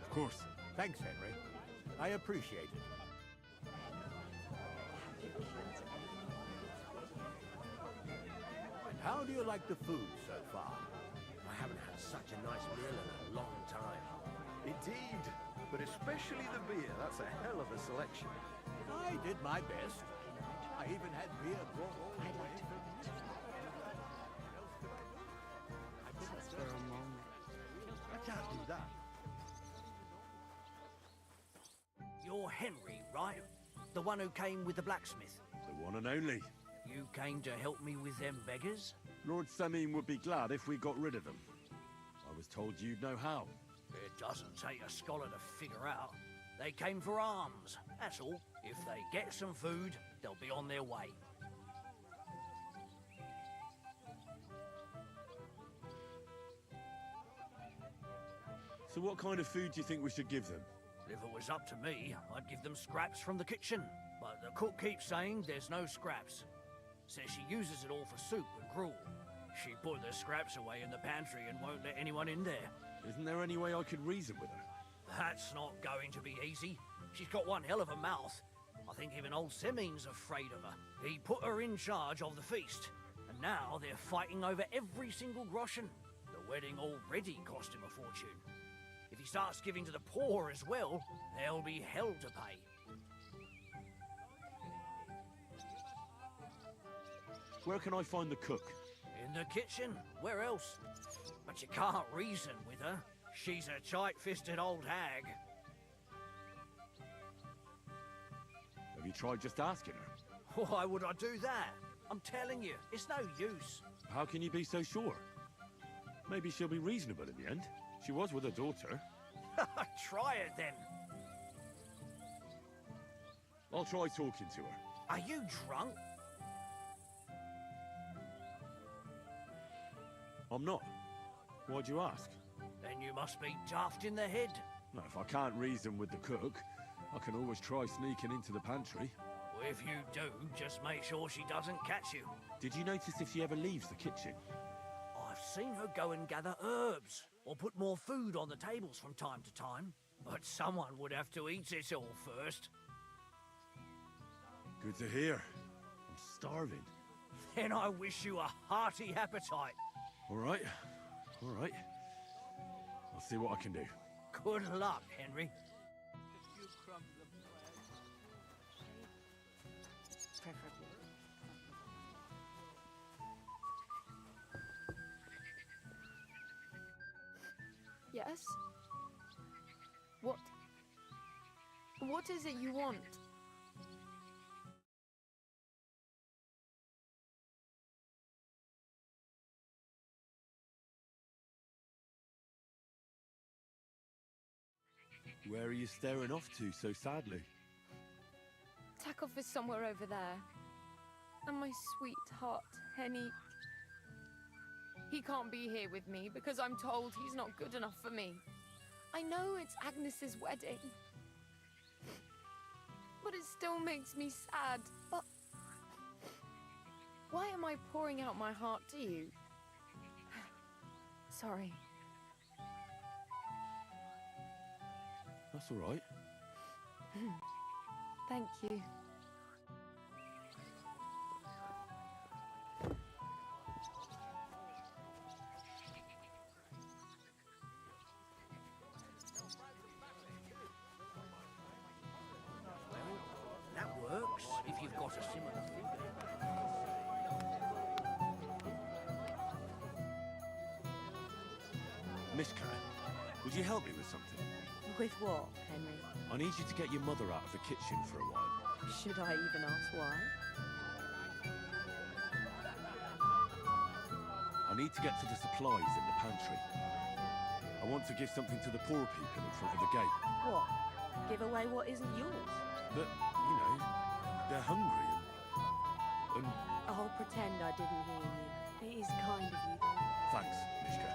Of course. Thanks, Henry. I appreciate it. And how do you like the food so far? I haven't had such a nice meal in a long time. Indeed, but especially the beer. That's a hell of a selection. I did my best. I even had beer brought all the way from... Just for a moment. I can't do that. You're Henry, right? The one who came with the blacksmith. The one and only. You came to help me with them beggars? Lord Samim would be glad if we got rid of them. I was told you'd know how. It doesn't take a scholar to figure out. They came for alms, that's all. If they get some food, they'll be on their way. So what kind of food do you think we should give them? If it was up to me, I'd give them scraps from the kitchen. But the cook keeps saying there's no scraps. Says she uses it all for soup and gruel. She put the scraps away in the pantry and won't let anyone in there. Isn't there any way I could reason with her? That's not going to be easy. She's got one hell of a mouth. I think even old Semin's afraid of her. He put her in charge of the feast, and now they're fighting over every single groschen. The wedding already cost him a fortune. If he starts giving to the poor as well, there'll be hell to pay. Where can I find the cook? In the kitchen. Where else? But you can't reason with her. She's a tight-fisted old hag. Have you tried just asking her? Why would I do that? I'm telling you, it's no use. How can you be so sure? Maybe she'll be reasonable in the end. She was with her daughter. Try it then. I'll try talking to her. Are you drunk? I'm not. Why'd you ask? Then you must be daft in the head. No, if I can't reason with the cook, I can always try sneaking into the pantry. If you do, just make sure she doesn't catch you. Did you notice if she ever leaves the kitchen? I've seen her go and gather herbs, or put more food on the tables from time to time. But someone would have to eat it all first. Good to hear. I'm starving. Then I wish you a hearty appetite. All right. All right. I'll see what I can do. Good luck, Henry. Preferably. Yes? What? What is it you want? Where are you staring off to so sadly? Takeoff is somewhere over there. And my sweetheart, Henny. He can't be here with me because I'm told he's not good enough for me. I know it's Agnes's wedding. But it still makes me sad. But why am I pouring out my heart to you? Sorry. That's all right. Thank you. That works if you've got a similar figure. Mishka, would you help me with something? With what, Henry? I need you to get your mother out of the kitchen for a while. Should I even ask why? I need to get to the supplies in the pantry. I want to give something to the poor people in front of the gate. What? Give away what isn't yours? But, you know, they're hungry and... I'll pretend I didn't hear you. It is kind of you, though. Thanks, Mishka.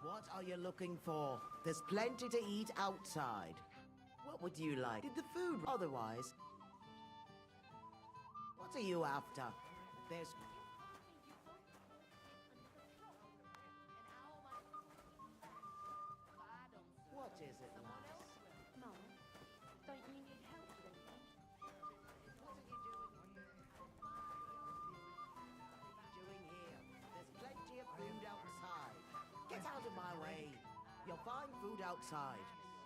What are you looking for? There's plenty to eat outside. What would you like? Did the food otherwise? What are you after? There's... What is it, lass? Mum, don't you need help then? What are you doing here? There's plenty of food outside. Get out of my way. You'll find food outside.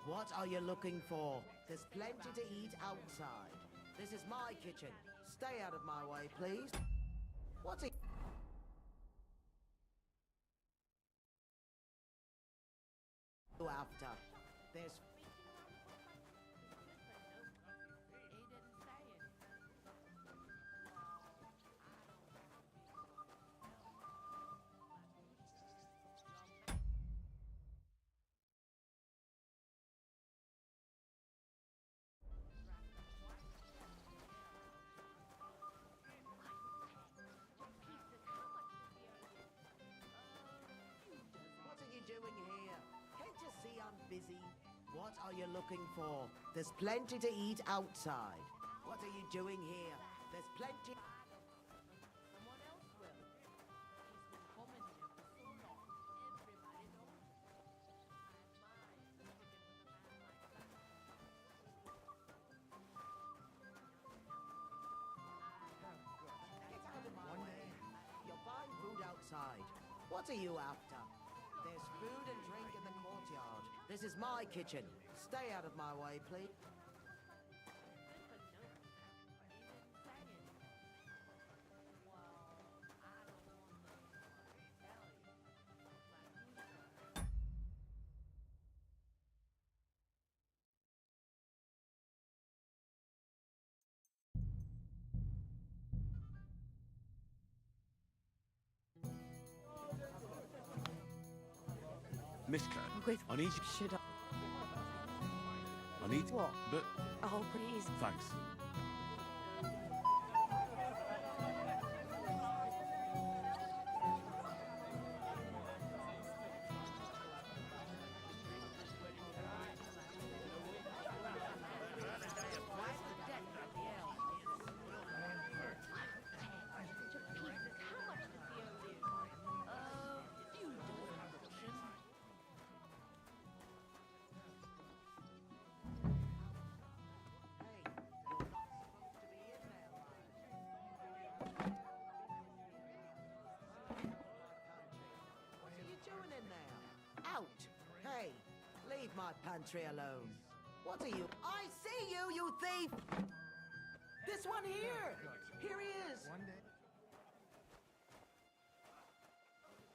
What are you looking for? There's plenty to eat outside. This is my kitchen. Stay out of my way, please. What's it? You after? There's... What are you doing here? Can't you see I'm busy? What are you looking for? There's plenty to eat outside. What are you doing here? There's plenty... Someone else will. He's been coming here for so long. Everybody knows. Get out of my way. You'll find food outside. What are you after? There's food and drink in the courtyard. This is my kitchen. Stay out of my way, please. Mishka, I need you... Should I... I need... What? But... Oh, please. Thanks. my pantry alone. What are you? I see you, you thief! This one here! Here he is! One day.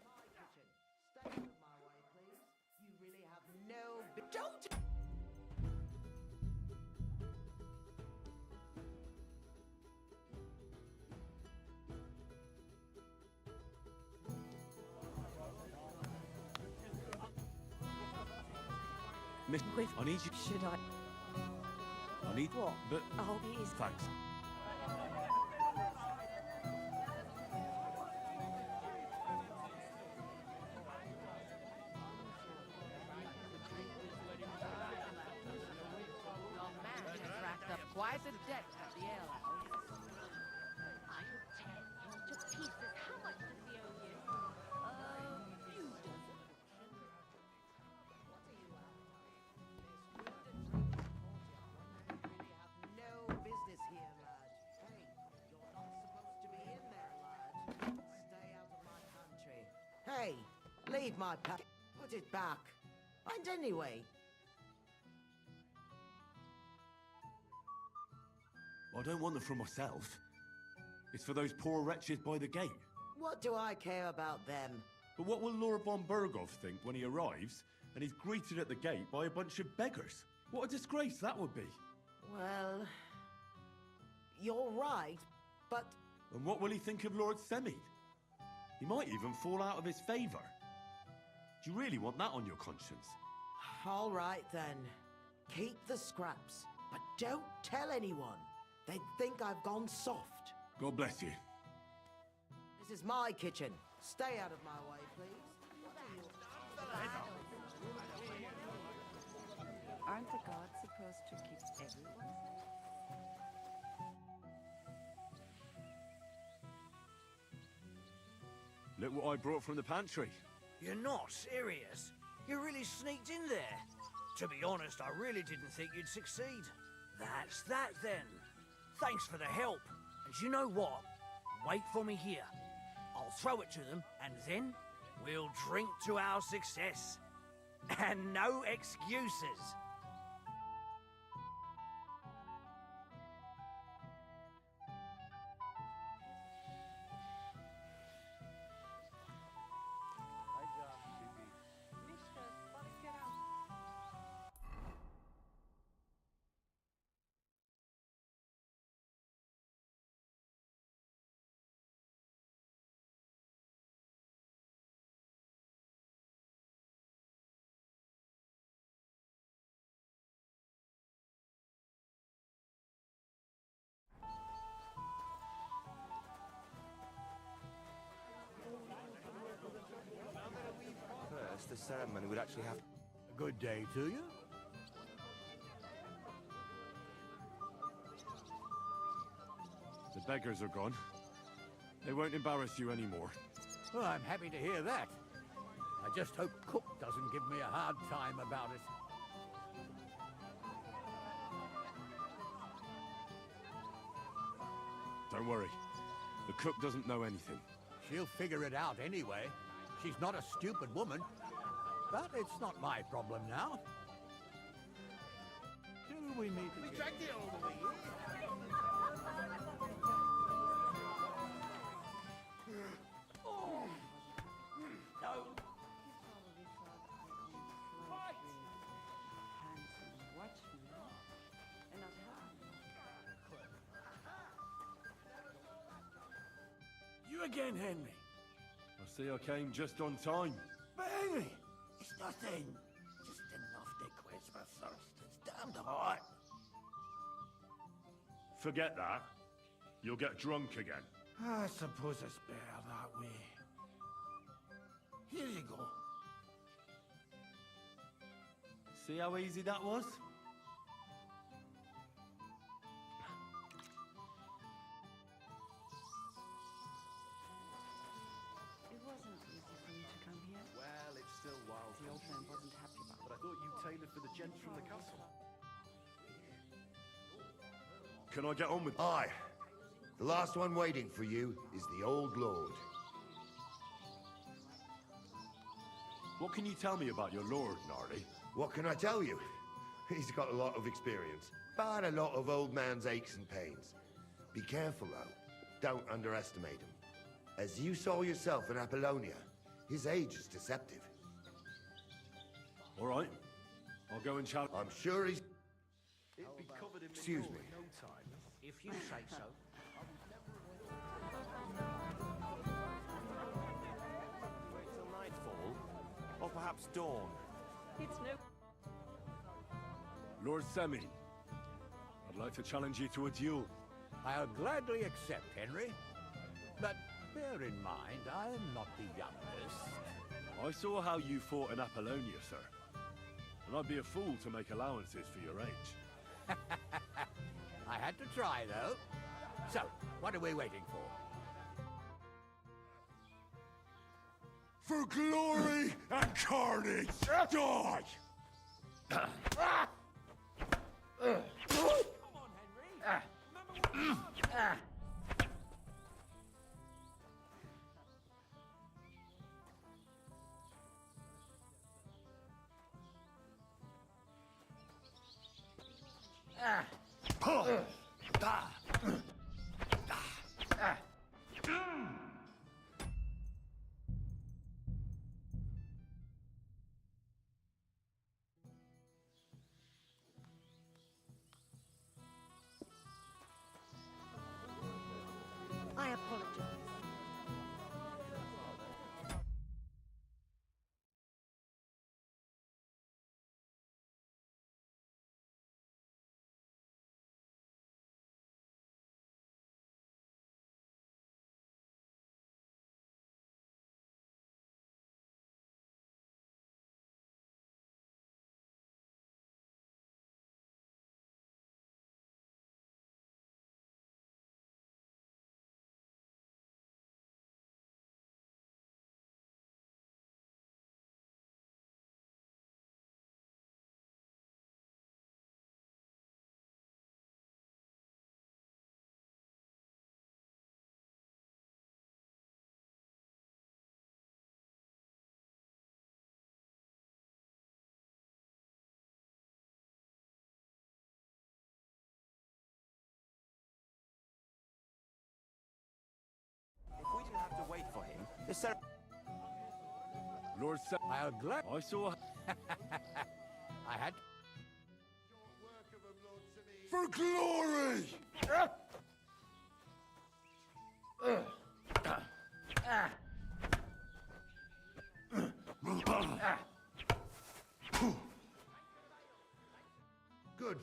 My kitchen. Stay out of my way, please. You really have no... Don't... Miss, I need you. Should I? I need What? But Oh, it is. thanks. Your man has racked up quite a debt at the alehouse. I'll tear him to pieces. How much does he owe you? Few dozen. No business here, lad. Hey, you're not supposed to be in there, lad. Stay out of my pantry. Hey, leave my Put it back. And anyway, I don't want them for myself. It's for those poor wretches by the gate. what do I care about them? But what will Lord von Burgov think when he arrives and he's greeted at the gate by a bunch of beggars? What a disgrace that would be. Well, you're right, but And what will he think of Lord Semid? He might even fall out of his favour. Do you really want that on your conscience? all right then. Keep the scraps, but don't tell anyone. They'd think I've gone soft. God bless you. This is my kitchen. Stay out of my way, please. What are you? Aren't the gods supposed to keep everyone safe? Look what I brought from the pantry. You're not serious? You really sneaked in there? To be honest, I really didn't think you'd succeed. That's that then. Thanks for the help. And you know what? Wait for me here. I'll throw it to them, and then we'll drink to our success. And no excuses. First, the ceremony would actually have... A good day to you. The beggars are gone. They won't embarrass you anymore. Well, I'm happy to hear that. I just hope Cook doesn't give me a hard time about it. Don't worry. The cook doesn't know anything. She'll figure it out anyway. She's not a stupid woman. But it's not my problem now. Till we meet again. Drag the old way. You again, Henry. I see I came just on time. But Henry, it's nothing. Just enough to quench my thirst. It's damned hot. Forget that. You'll get drunk again. I suppose it's better that way. Here you go. See how easy that was? It wasn't easy for you to come here. Well, it's still wild. The old man wasn't happy about it. But I thought you tailored for the gents from the castle. Can I get on with... Aye. The last one waiting for you is the Old Lord. What can you tell me about your lord, Gnarly? What can I tell you? He's got a lot of experience, but a lot of old man's aches and pains. Be careful, though. Don't underestimate him. As you saw yourself in Apollonia, his age is deceptive. All right. I'll go and challenge... I'm sure he's... It'd be covered in Excuse manure me. in no time. If you say so. Wait till nightfall? Or perhaps dawn? It's no... Lord Semin, I'd like to challenge you to a duel. I'll gladly accept, Henry. But bear in mind, I am not the youngest. I saw how you fought in Apollonia, sir. And I'd be a fool to make allowances for your age. I had to try, though. So, what are we waiting for? For glory and carnage, die! I apologize. If we didn't have to wait for him, the ceremony... Lord Semin, I'll glad... I saw... I had... For glory! Good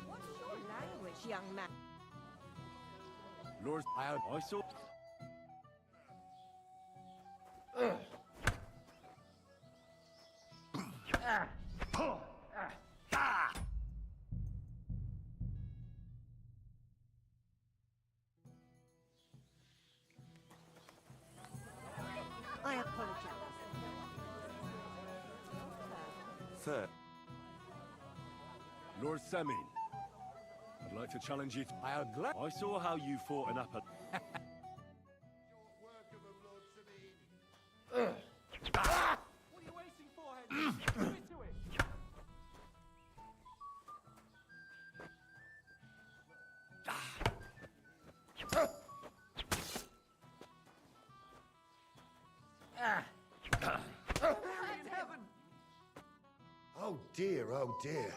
What's your language, young man? Lord, I saw... I apologize. Sir. Lord Semin, I'd like to challenge you... I'll glad... I saw how you fought in Apollonia. What are you waiting for, Henry? Get into it! Oh dear, oh dear.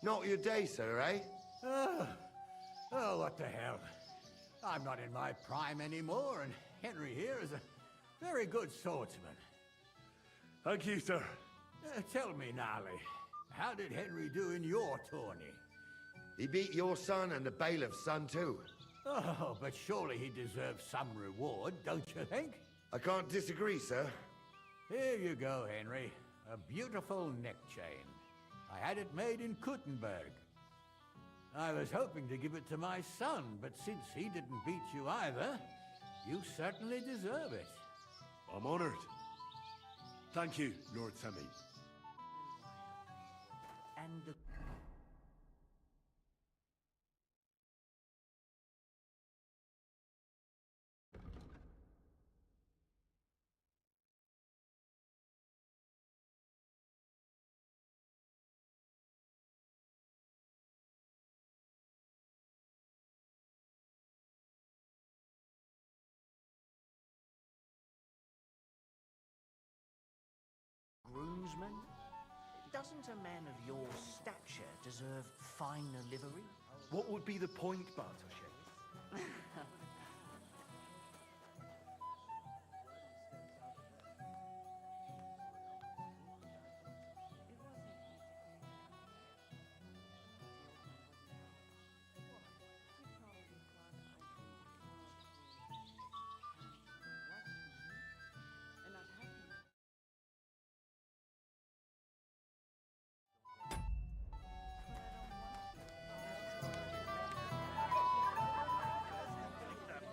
Not your day, sir, eh? Oh, what the hell. I'm not in my prime anymore, and Henry here is a very good swordsman. Thank you, sir. Tell me, Gnarly, how did Henry do in your tourney? He beat your son and the bailiff's son, too. Oh, but surely he deserves some reward, don't you think? I can't disagree, sir. Here you go, Henry. A beautiful neck chain. I had it made in Kuttenberg. I was hoping to give it to my son, but since he didn't beat you either, you certainly deserve it. I'm honored. Thank you, Lord Semin. and the... groomsman? Doesn't a man of your stature deserve finer livery? What would be the point, Bartoszek?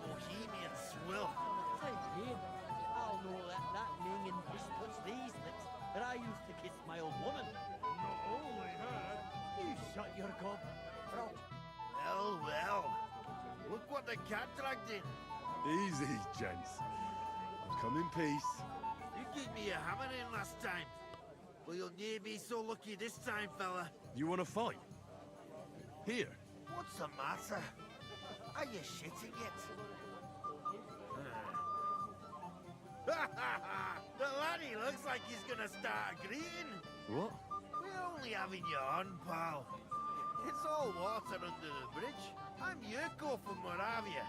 Bohemian swill. Same here. I'll know that ning and fish puts these lips, but I used to kiss my old woman. Not only her. You shut your gob. Well, well. Look what the cat dragged in. Easy, gents. I've come in peace. You gave me a hammering last time. Well, you'll near be so lucky this time, fella. You want to fight? Here. What's the matter? Are you shitting it? The laddie looks like he's gonna start agreeing. What? We're only having you on, pal. It's all water under the bridge. I'm Yurko from Moravia,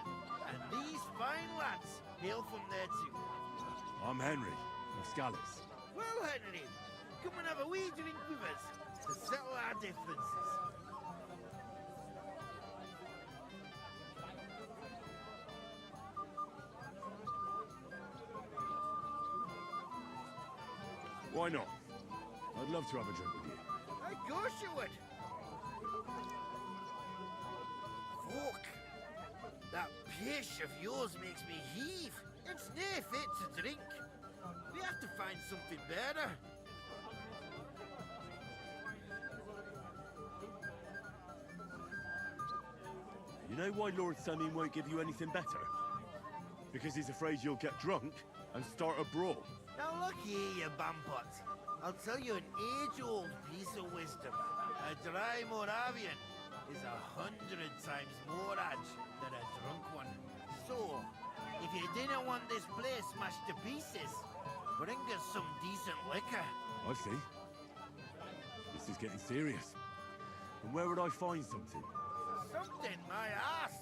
and these fine lads hail from there too. I'm Henry, from Scallis. Well, Henry, come and have a wee drink with us to settle our differences. Why not? I'd love to have a drink with you. Of course you would. Fuck. That pish of yours makes me heave. It's nae fit to drink. We have to find something better. You know why Lord Samin won't give you anything better? Because he's afraid you'll get drunk and start a brawl. Now look here, you bampot. I'll tell you an age-old piece of wisdom. A dry Moravian is 100 times more edge than a drunk one. So, if you didn't want this place smashed to pieces, bring us some decent liquor. I see. This is getting serious. And where would I find something? Something, my ass.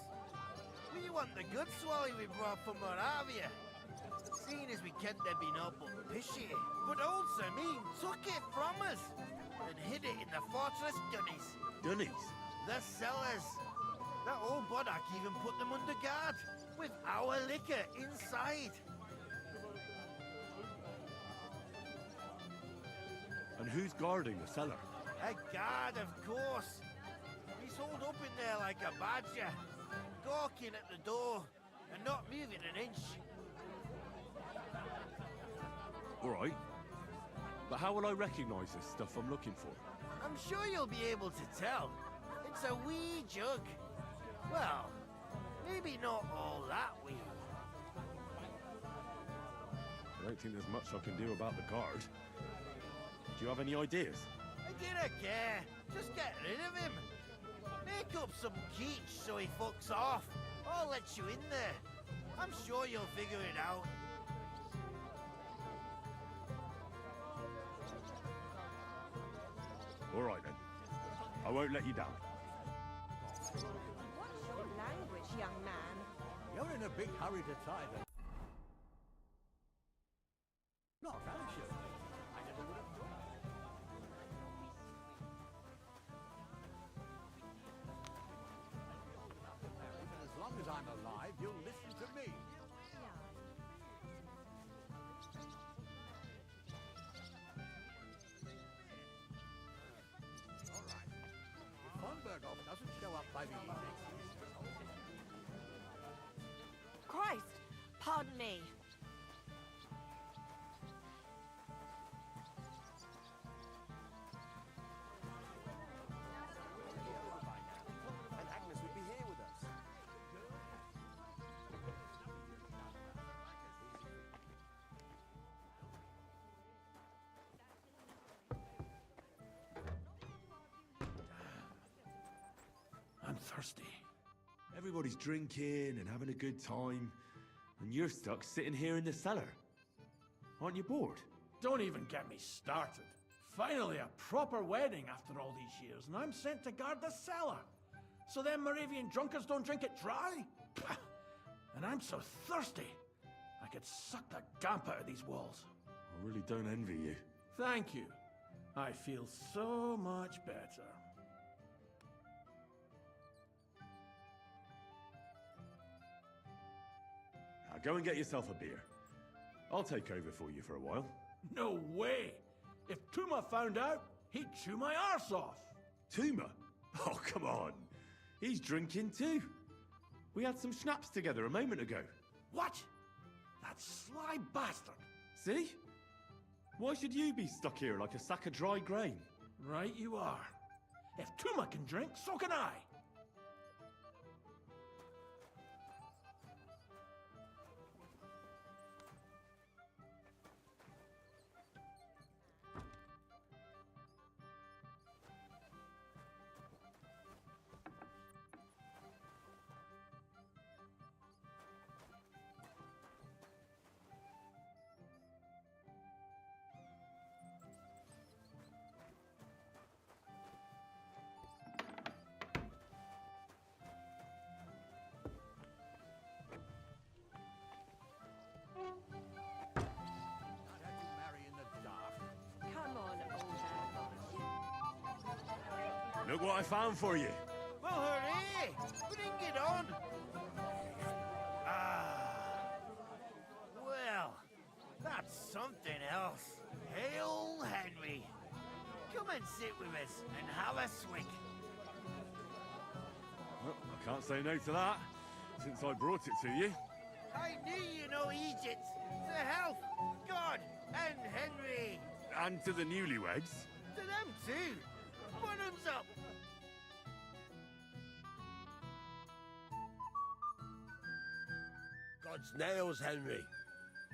We want the good swally we brought from Moravia. Seeing as we can't there be no but fishy. But old Samin took it from us and hid it in the fortress dunnies. Dunnies? The cellars. That old Boddock even put them under guard with our liquor inside. And who's guarding the cellar? A guard, of course. He's holed up in there like a badger, gawking at the door and not moving an inch. All right. But how will I recognize this stuff I'm looking for? I'm sure you'll be able to tell. It's a wee jug. Well, maybe not all that wee. I don't think there's much I can do about the guard. Do you have any ideas? I dinna care. Just get rid of him. Make up some keech so he fucks off. I'll let you in there. I'm sure you'll figure it out. All right, then. I won't let you down. What's your language, young man? You're in a big hurry to tie them. Not, aren't you? I never would have thought. And as long as I'm alive, you'll listen to me. All right. If von Berghoff doesn't show up by the evening, Christ! Pardon me. I'm thirsty. Everybody's drinking and having a good time, and you're stuck sitting here in the cellar. Aren't you bored? Don't even get me started. Finally, a proper wedding after all these years, and I'm sent to guard the cellar. So them Moravian drunkards don't drink it dry? Pah! And I'm so thirsty, I could suck the damp out of these walls. I really don't envy you. Thank you. I feel so much better. Now go and get yourself a beer. I'll take over for you for a while. No way! If Tuma found out, he'd chew my arse off. Tuma? Oh, come on. He's drinking too. We had some schnapps together a moment ago. What? That sly bastard. See? Why should you be stuck here like a sack of dry grain? Right you are. If Tuma can drink, so can I. Come on, older. Look what I found for you. Well, hooray! Bring it on! Ah. Well, that's something else. Hail Henry. Come and sit with us and have a swig. Well, I can't say no to that, since I brought it to you. I knew you know Egypt. To health, God, and Henry. And to the newlyweds. To them too. Bottoms up. God's nails, Henry.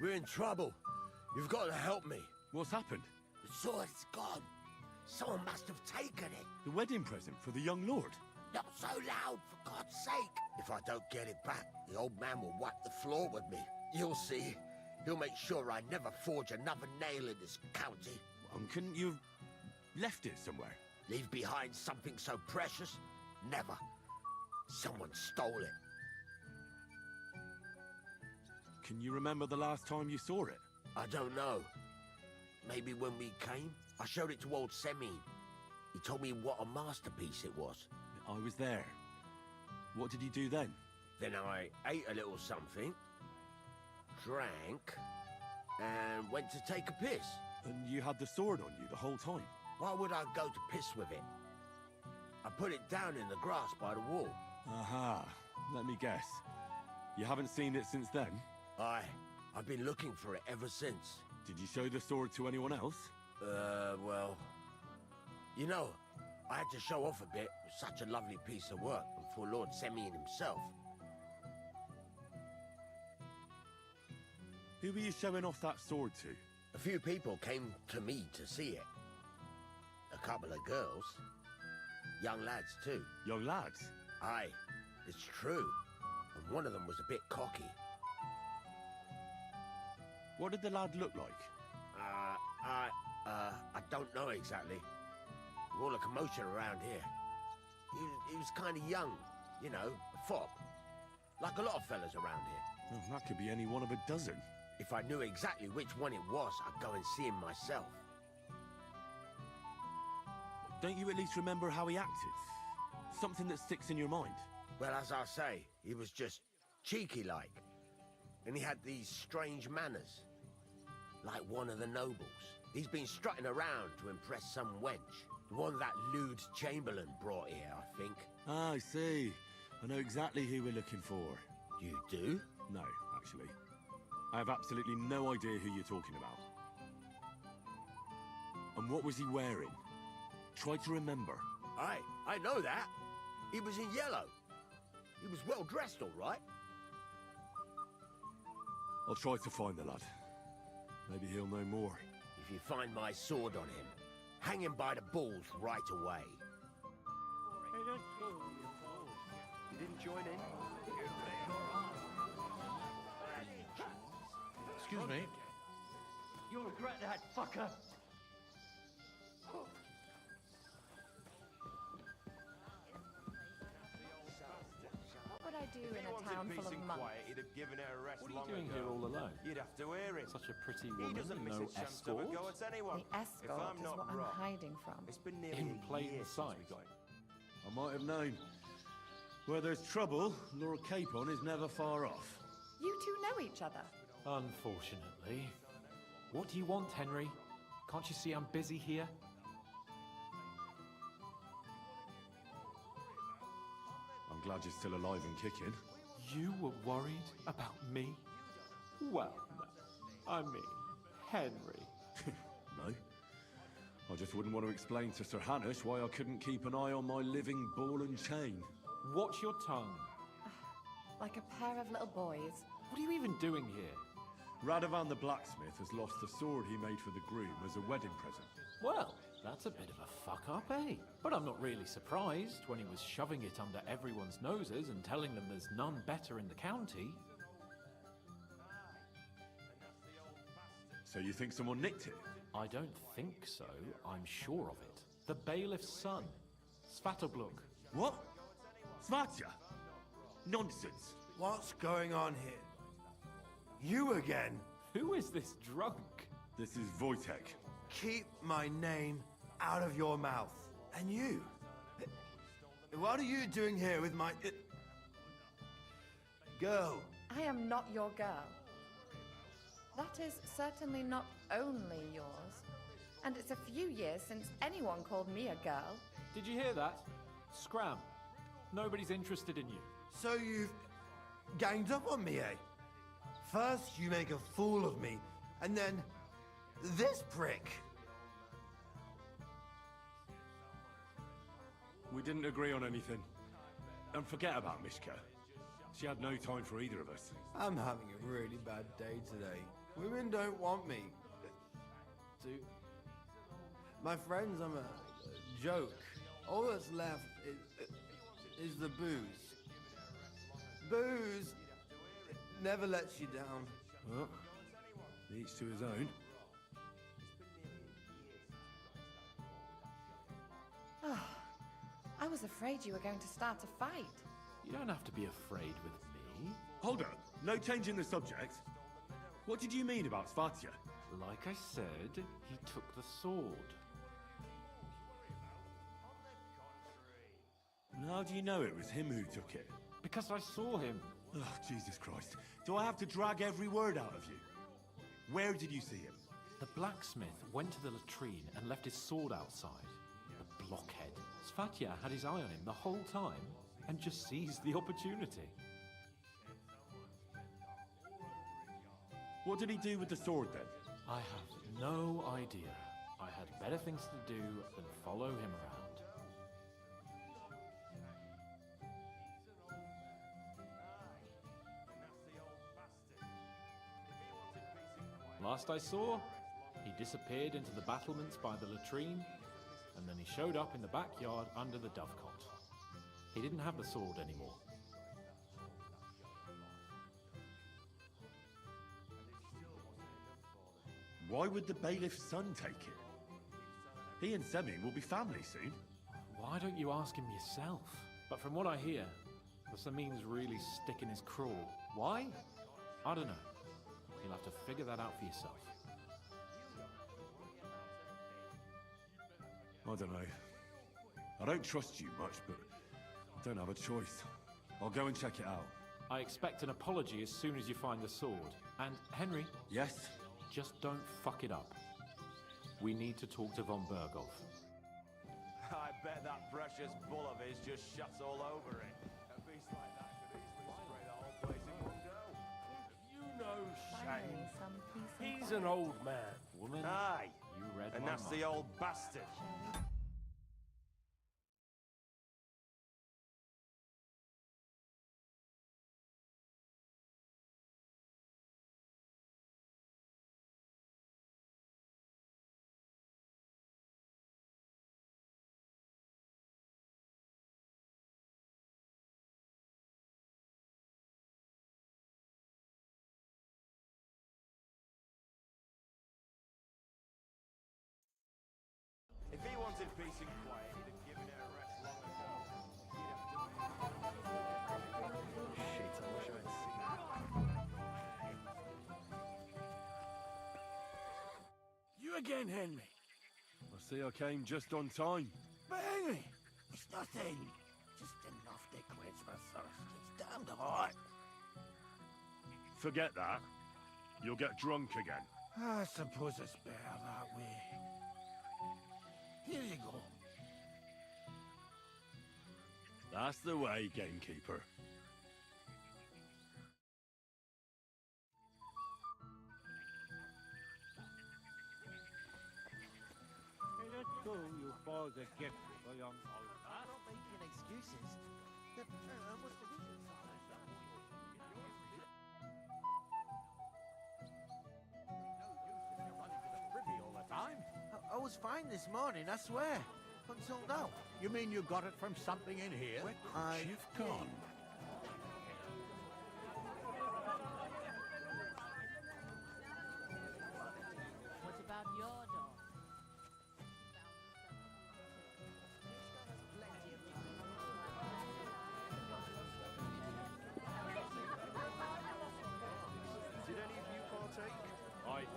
We're in trouble. You've got to help me. What's happened? The sword's gone. Someone must have taken it. The wedding present for the young lord. Not so loud, for God's sake. If I don't get it back, the old man will wipe the floor with me. You'll see. He'll make sure I never forge another nail in this county. Couldn't you have left it somewhere? Leave behind something so precious? Never. Someone stole it. Can you remember the last time you saw it? I don't know. Maybe when we came? I showed it to old Semin. He told me what a masterpiece it was. I was there. What did you do then? Then I ate a little something, drank, and went to take a piss. And you had the sword on you the whole time? Why would I go to piss with it? I put it down in the grass by the wall. Aha. Let me guess. You haven't seen it since then? Aye. I've been looking for it ever since. Did you show the sword to anyone else? Well... You know, I had to show off a bit. It was such a lovely piece of work, and for Lord Semin himself. Who were you showing off that sword to? A few people came to me to see it. A couple of girls. Young lads, too. Young lads? Aye, it's true. And one of them was a bit cocky. What did the lad look like? I don't know exactly. All the commotion around here. He was kind of young, you know, a fop. Like a lot of fellas around here. Well, that could be any one of a dozen. If I knew exactly which one it was, I'd go and see him myself. Don't you at least remember how he acted? Something that sticks in your mind? Well, as I say, he was just cheeky-like. And he had these strange manners. Like one of the nobles. He's been strutting around to impress some wench. The one that lewd Chamberlain brought here, I think. Ah, I see. I know exactly who we're looking for. You do? No, actually. I have absolutely no idea who you're talking about. And what was he wearing? Try to remember. Aye, I know that. He was in yellow. He was well dressed, all right. I'll try to find the lad. Maybe he'll know more. If you find my sword on him, hang him by the balls right away. join in? Excuse me. You'll regret that, fucker. What would I do in a town full of monks? He'd have given her a rest What are long you doing ago. here all alone? You'd have to hear him. Such a pretty He woman, doesn't miss no a chance to have escort. a go at anyone. The escort if I'm is not what I'm wrong, hiding from. it's been nearly In a plain year since sight. we got him. I might have known. Where there's trouble, Lord Capon is never far off. You two know each other. Unfortunately. What do you want, Henry? Can't you see I'm busy here? I'm glad you're still alive and kicking. You were worried about me? Well, no. I mean, Henry. No. I just wouldn't want to explain to Sir Hanush why I couldn't keep an eye on my living ball and chain. Watch your tongue. Like a pair of little boys. What are you even doing here? Radovan the blacksmith has lost the sword he made for the groom as a wedding present. Well, that's a bit of a fuck-up, eh? But I'm not really surprised when he was shoving it under everyone's noses and telling them there's none better in the county. So you think someone nicked it? I don't think so. I'm sure of it. The bailiff's son, Svatobluk. What? Svatya? Nonsense. What's going on here? You again? Who is this drunk? This is Wojtek. Keep my name out of your mouth. And you? What are you doing here with my... girl? I am not your girl. That is certainly not only yours. And it's a few years since anyone called me a girl. Did you hear that? Scram. Nobody's interested in you. So you've ganged up on me, eh? First you make a fool of me, and then this prick. We didn't agree on anything. And forget about Mishka. She had no time for either of us. I'm having a really bad day today. Women don't want me. My friends, I'm a joke. All that's left is the booze. Booze never lets you down. Well, each to his own. I was afraid you were going to start a fight. You don't have to be afraid with me. Hold up. No change in the subject. What did you mean about Svatya? Like I said, he took the sword. And how do you know it was him who took it? Because I saw him. Oh, Jesus Christ. Do I have to drag every word out of you? Where did you see him? The blacksmith went to the latrine and left his sword outside. The blockhead. Svatya had his eye on him the whole time and just seized the opportunity. What did he do with the sword then? I have no idea. I had better things to do than follow him around. Last I saw, he disappeared into the battlements by the latrine, and then he showed up in the backyard under the dovecot. He didn't have the sword anymore. Why would the bailiff's son take it? He and Semi will be family soon. Why don't you ask him yourself? But from what I hear, the Samin's really sticking his craw. Why? I don't know. You'll have to figure that out for yourself. I don't know. I don't trust you much, but I don't have a choice. I'll go and check it out. I expect an apology as soon as you find the sword. And, Henry... Yes? Just don't fuck it up. We need to talk to von Berghoff. I bet that precious bull of his just shuts all over it. A beast like that could easily spray the whole place in one go. You know Finally, Shane. some peace and He's quiet. an old man. Woman, Aye. you read And my that's mind. the old bastard. in peace and quiet, he'd have given her a rest long ago. Shit, I wish I'd seen that. You again, Henry? I see I came just on time. But Henry, it's nothing. Just enough to quench my thirst. It's damned hot. Forget that. You'll get drunk again. I suppose it's better that way. Here you go. That's the way, gamekeeper. Hey, that's cool. You bought the gift for young I don't make any excuses. What's the reason? All the time? I was fine this morning, I swear. Until now. You mean you got it from something in here? Where could she have gone? What about your dog? Did any of you partake? I did.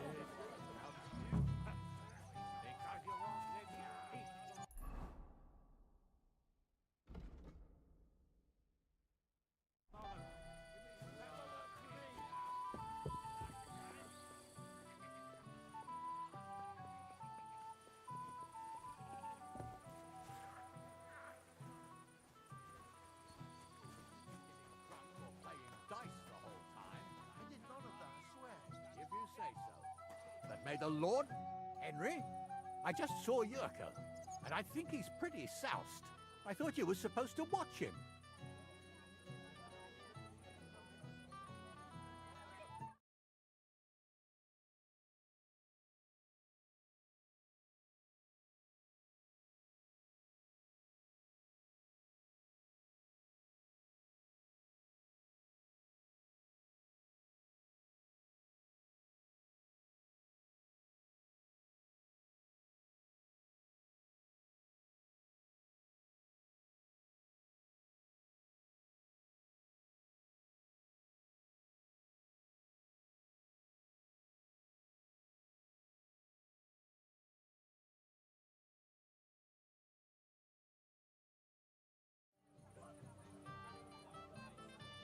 If you say so. But may the Lord... Henry? I just saw Yurko, and I think he's pretty soused. I thought you were supposed to watch him.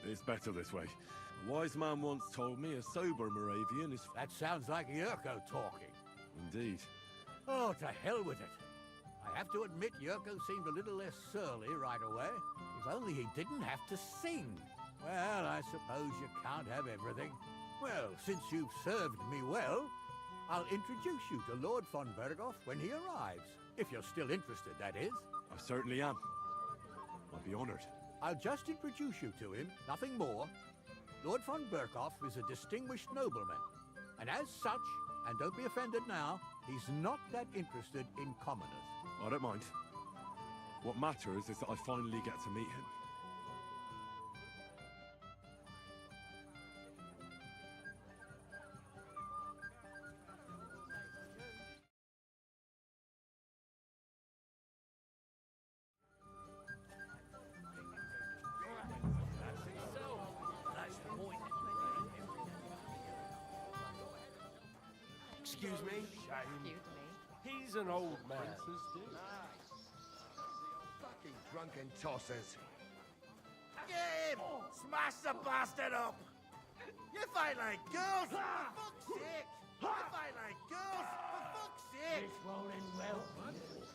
It's better this way. A wise man once told me a sober Moravian is... That sounds like Yurko talking. Indeed. Oh, to hell with it. I have to admit Yurko seemed a little less surly right away. If only he didn't have to sing. Well, I suppose you can't have everything. Well, since you've served me well, I'll introduce you to Lord von Berghoff when he arrives. If you're still interested, that is. I certainly am. I'll be honored. I'll just introduce you to him, nothing more. Lord von Berghoff is a distinguished nobleman, and as such, and don't be offended now, he's not that interested in commoners. I don't mind. What matters is that I finally get to meet him. Excuse me? Excuse me. He's an old man. Fucking drunken tossers. Get him! Smash the bastard up! You fight like girls! For fuck's sake! You fight like girls! For fuck's sake! This won't end well.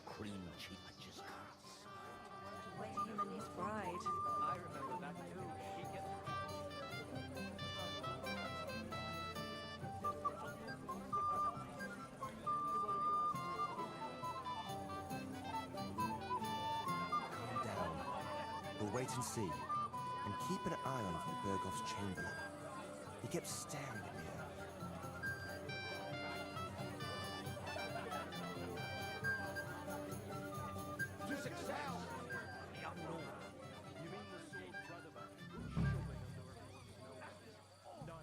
Cream cheap, I just can't. Wed him and his bride. I remember that too. She gets... Calm down. We'll wait and see. And keep an eye on von Berghoff's chamberlain. He kept staring at me. To success! The unknown. You mean the sword brother back? Shoving under everyone's nose. Nice piece of work.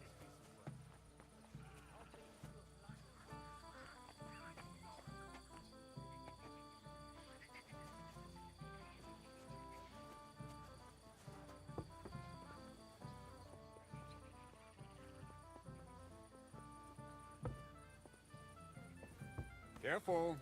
Careful.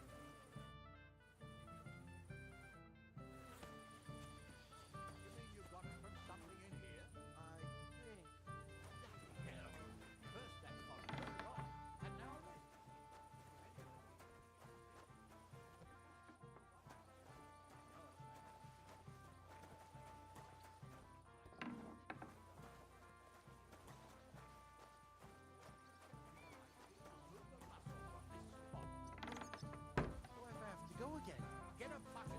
Go again. Get a bucket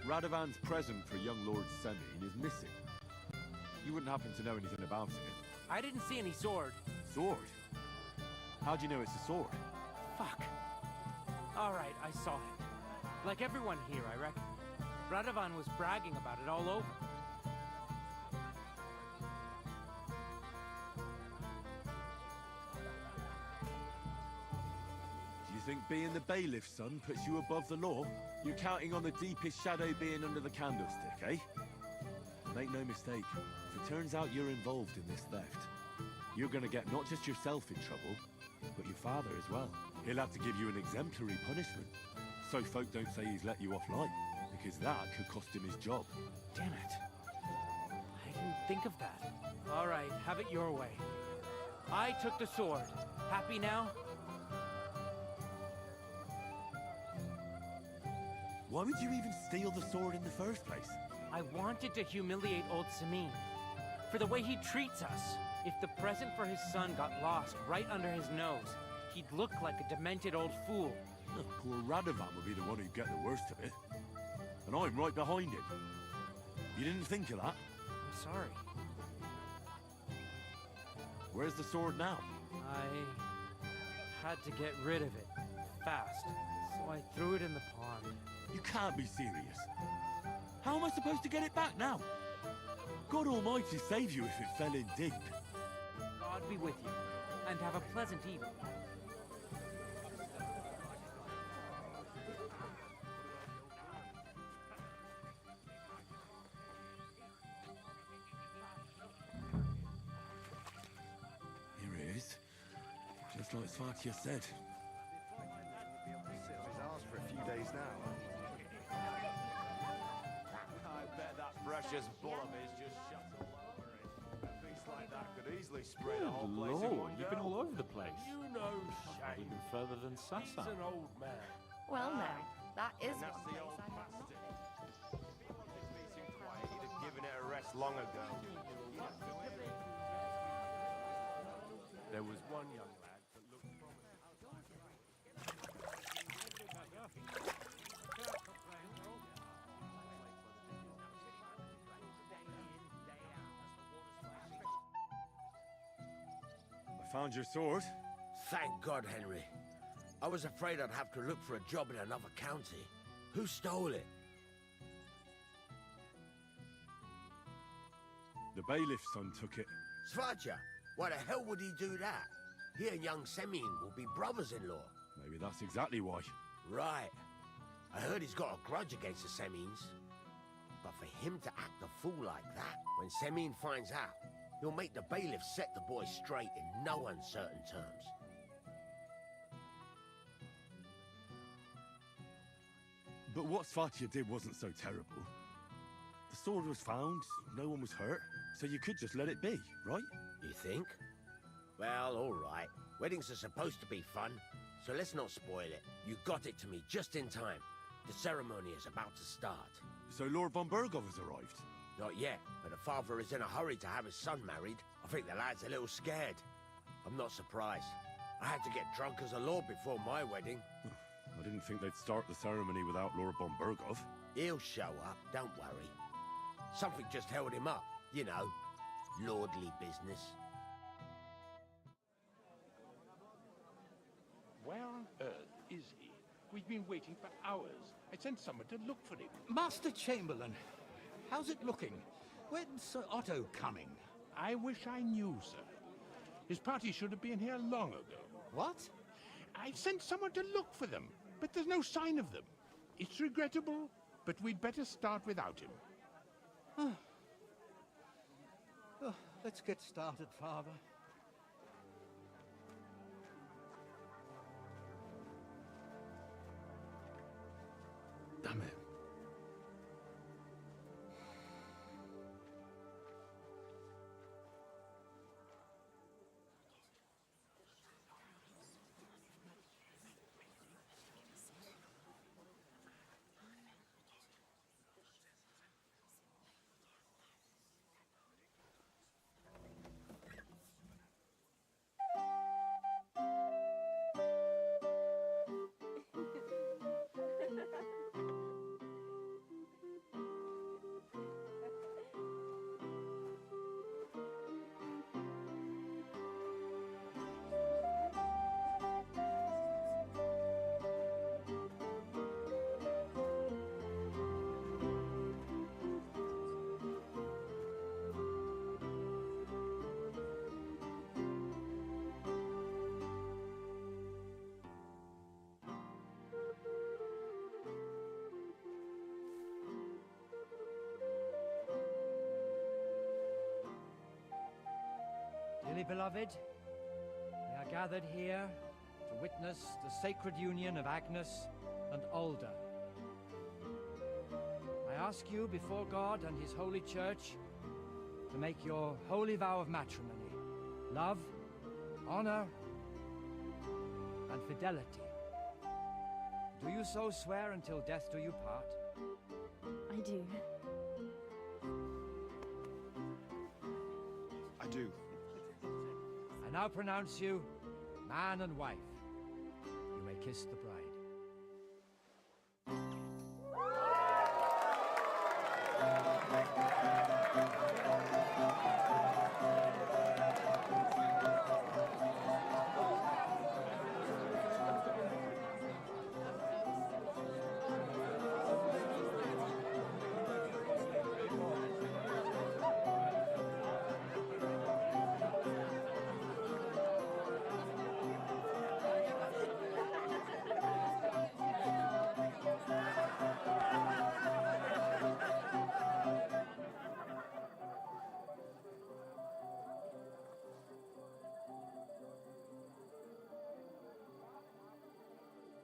Radovan's present for young Lord Semine is missing. You wouldn't happen to know anything about it? I didn't see any sword. Sword? How do you know it's a sword? Fuck. All right, I saw it. Like everyone here, I reckon. Radovan was bragging about it all over. Do you think being the bailiff's son puts you above the law? You're counting on the deepest shadow being under the candlestick, eh? Make no mistake, if it turns out you're involved in this theft, you're gonna get not just yourself in trouble, but your father as well. He'll have to give you an exemplary punishment, so folk don't say he's let you off light, because that could cost him his job. Damn it. I didn't think of that. All right, have it your way. I took the sword. Happy now? Why would you even steal the sword in the first place? I wanted to humiliate old Semine. For the way he treats us. If the present for his son got lost right under his nose, he'd look like a demented old fool. Oh, poor Radovan would be the one who'd get the worst of it. And I'm right behind him. You didn't think of that? I'm sorry. Where's the sword now? I had to get rid of it. Fast. So I threw it in the pond. You can't be serious. How am I supposed to get it back now? God Almighty save you if it fell in deep. God be with you, and have a pleasant evening. Here it is. Just like Svatia said. Sit on his arse for a few days now. I bet that precious bull of his just shuts all over it. A beast like that could easily spray the whole place in Lord, one you've been go. all over the place. You know, Shane. Even further than He's Sasa. an old man. Well, now, that is And that's one the place old I have not bastard. been. If he wanted peace and quiet, he'd have given it a rest long ago. There was one young lad that looked promising. I found your sword. Thank God, Henry. I was afraid I'd have to look for a job in another county. Who stole it? The bailiff's son took it. Svaja? Why the hell would he do that? He and young Semine will be brothers-in-law. Maybe that's exactly why. Right. I heard he's got a grudge against the Semines. But for him to act a fool like that, when Semine finds out, he'll make the bailiff set the boy straight in no uncertain terms. But what Svatia did wasn't so terrible. The sword was found, no one was hurt, so you could just let it be, right? You think? Well, all right. Weddings are supposed to be fun, so let's not spoil it. You got it to me just in time. The ceremony is about to start. So Lord von Bergov has arrived? Not yet, but the father is in a hurry to have his son married. I think the lad's a little scared. I'm not surprised. I had to get drunk as a lord before my wedding. I didn't think they'd start the ceremony without Lord von Bergov. He'll show up, don't worry. Something just held him up, you know. Lordly business. Where on earth is he? We've been waiting for hours. I sent someone to look for him. Master Chamberlain, how's it looking? When's Sir Otto coming? I wish I knew, sir. His party should have been here long ago. What? I sent someone to look for them, but there's no sign of them. It's regrettable, but we'd better start without him. Let's get started, Father. Damn it. Dearly beloved, we are gathered here to witness the sacred union of Agnes and Alda. I ask you before God and His holy church to make your holy vow of matrimony, love, honor, and fidelity. Do you so swear until death do you part? I do. I do. I now pronounce you man and wife. You may kiss the bride.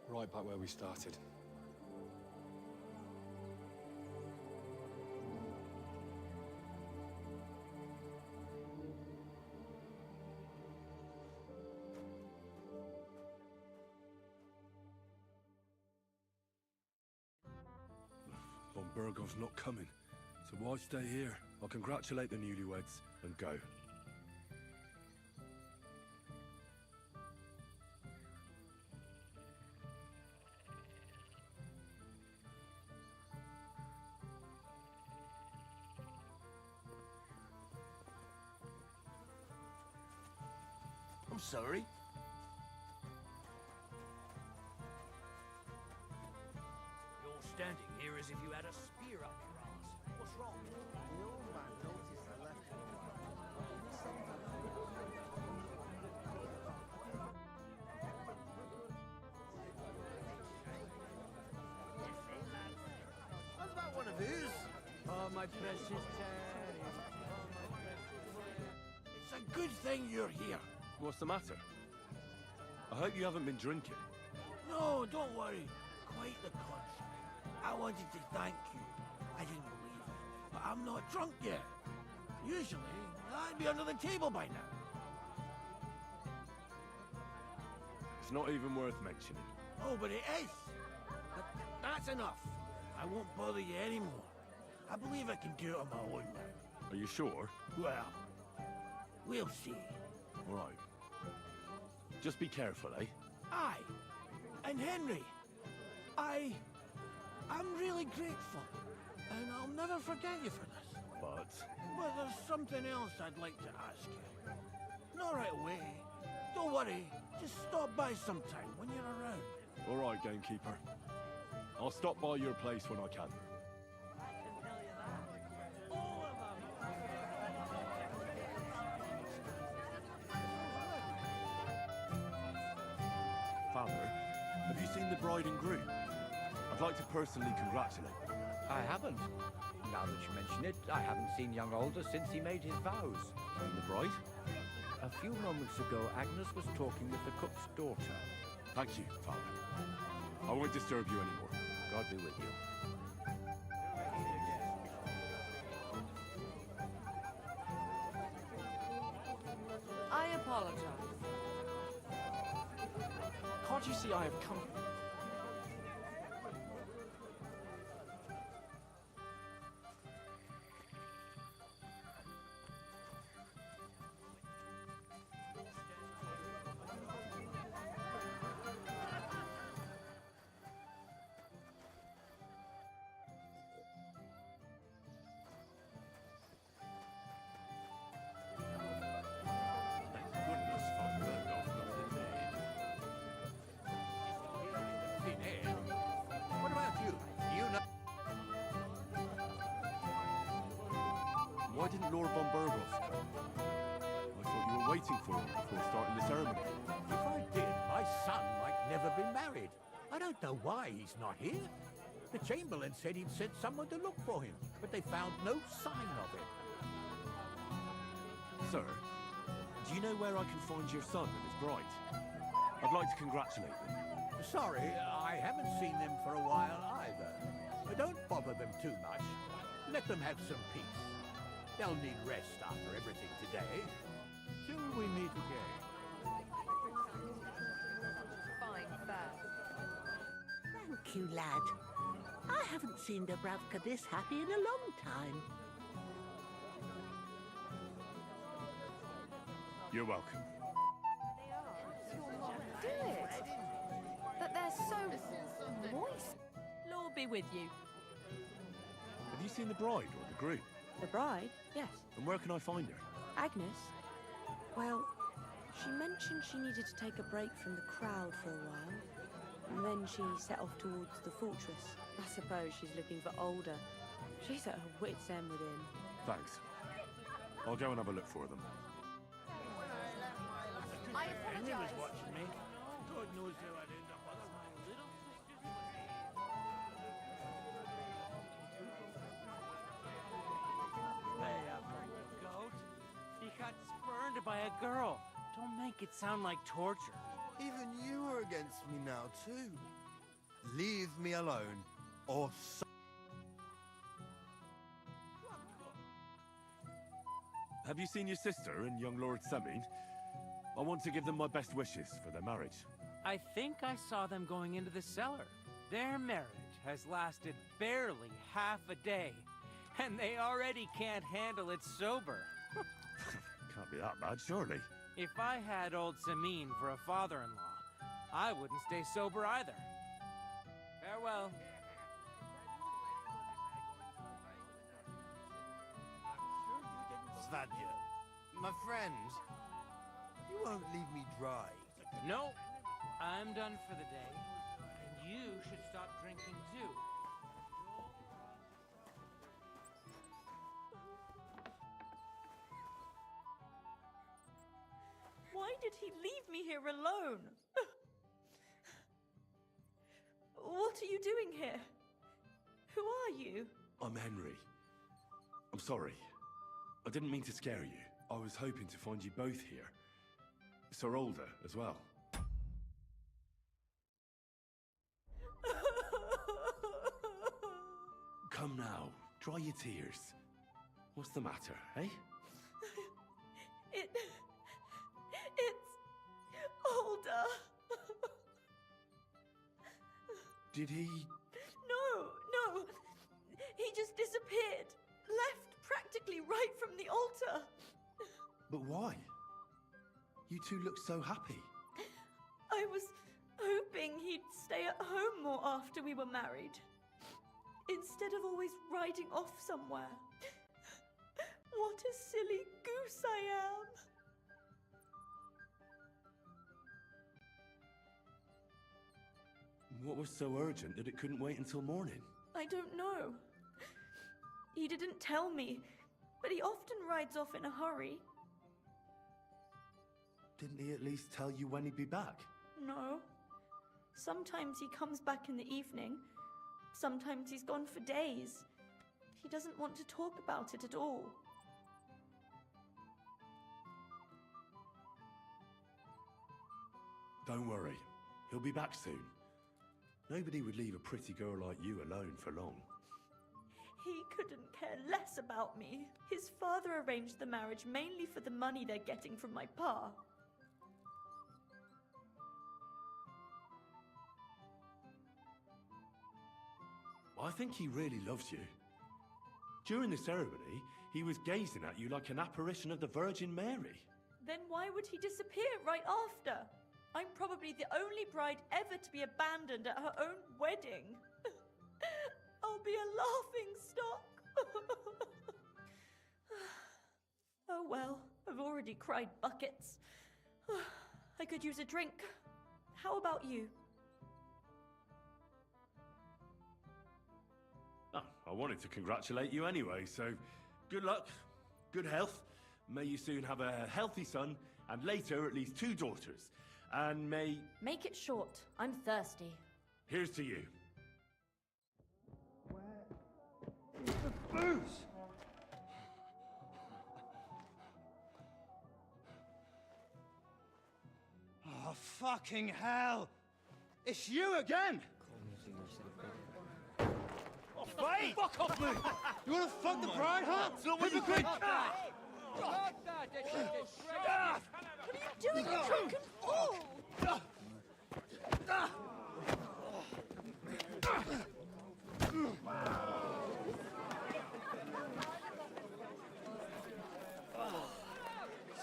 Right back where we started. Von Burgov's not coming, so why stay here? I'll congratulate the newlyweds and go. I'm sorry. You're standing here as if you had a spear up your ass. What's wrong? The old man noticed I left him. What about one of his? Oh, my precious Teddy. It's a good thing you're here. What's the matter? I hope you haven't been drinking. No, don't worry. Quite the contrary. I wanted to thank you. I didn't believe it, but I'm not drunk yet. Usually, I'd be under the table by now. It's not even worth mentioning. Oh, but it is. But that's enough. I won't bother you anymore. I believe I can do it on my own now. Are you sure? Well, we'll see. All right. Just be careful, eh? Aye. And Henry, I'm really grateful. And I'll never forget you for this. But... But there's something else I'd like to ask you. Not right away. Don't worry. Just stop by sometime when you're around. All right, gamekeeper. I'll stop by your place when I can. Father, have you seen the bride and groom? Have like to personally congratulate them. I haven't. Now that you mention it, I haven't seen young Alder since he made his vows. And the bride? A few moments ago, Agnes was talking with the cook's daughter. Thank you, Father. I won't disturb you anymore. God be with you. I apologize. Can't you see I have come... What about you? You know... Why didn't Lord von Burgos come? I thought you were waiting for him before starting the ceremony. If I did, my son might never be married. I don't know why he's not here. The Chamberlain said he'd sent someone to look for him, but they found no sign of him. Sir, do you know where I can find your son and his bride? I'd like to congratulate them. Sorry, I haven't seen them for a while either. But don't bother them too much. Let them have some peace. They'll need rest after everything today. Till we meet again. Fine, fair. Thank you, lad. I haven't seen Dubravka this happy in a long time. You're welcome. Do it. But they're so moist. Lord be with you. Have you seen the bride or the groom? The bride? Yes. And where can I find her? Agnes? Well, she mentioned she needed to take a break from the crowd for a while. And then she set off towards the fortress. I suppose she's looking for Older. She's at her wit's end with him. Thanks. I'll go and have a look for them. I Henry was apologize. watching me. God knows how I'd end up otherwise. Hey, goat. He got spurned by a girl. Don't make it sound like torture. Even you are against me now, too. Leave me alone, or so... Have you seen your sister and young Lord Semin? I want to give them my best wishes for their marriage. I think I saw them going into the cellar. Their marriage has lasted barely half a day, and they already can't handle it sober. Can't be that bad, surely. If I had old Samin for a father-in-law, I wouldn't stay sober either. Farewell. Svadja, my friend, you won't leave me dry. No, I'm done for the day, and you should stop drinking too. Why did he leave me here alone? What are you doing here? Who are you? I'm Henry. I'm sorry. I didn't mean to scare you. I was hoping to find you both here. Sir Older as well. Come now, dry your tears. What's the matter, eh? It's Older. Did he... No. He just disappeared. Left practically right from the altar. But why? You two look so happy. I was hoping he'd stay at home more after we were married. Instead of always riding off somewhere. What a silly goose I am. What was so urgent that it couldn't wait until morning? I don't know. He didn't tell me, but he often rides off in a hurry. Didn't he at least tell you when he'd be back? No. Sometimes he comes back in the evening, Sometimes he's gone for days. He doesn't want to talk about it at all. Don't worry. He'll be back soon. Nobody would leave a pretty girl like you alone for long. He couldn't care less about me. His father arranged the marriage mainly for the money they're getting from my pa. I think he really loves you. During the ceremony, he was gazing at you like an apparition of the Virgin Mary. Then why would he disappear right after? I'm probably the only bride ever to be abandoned at her own wedding. I'll be a laughing stock. Oh well, I've already cried buckets. I could use a drink. How about you? Oh, I wanted to congratulate you anyway, so good luck, good health. May you soon have a healthy son, and later at least 2 daughters. And may... Make it short. I'm thirsty. Here's to you. Booze! Oh, fucking hell! It's you again! Oh, Faye! Fuck off me! You wanna fuck the bride, huh? Hypocrite! What are you doing, you drunken fool?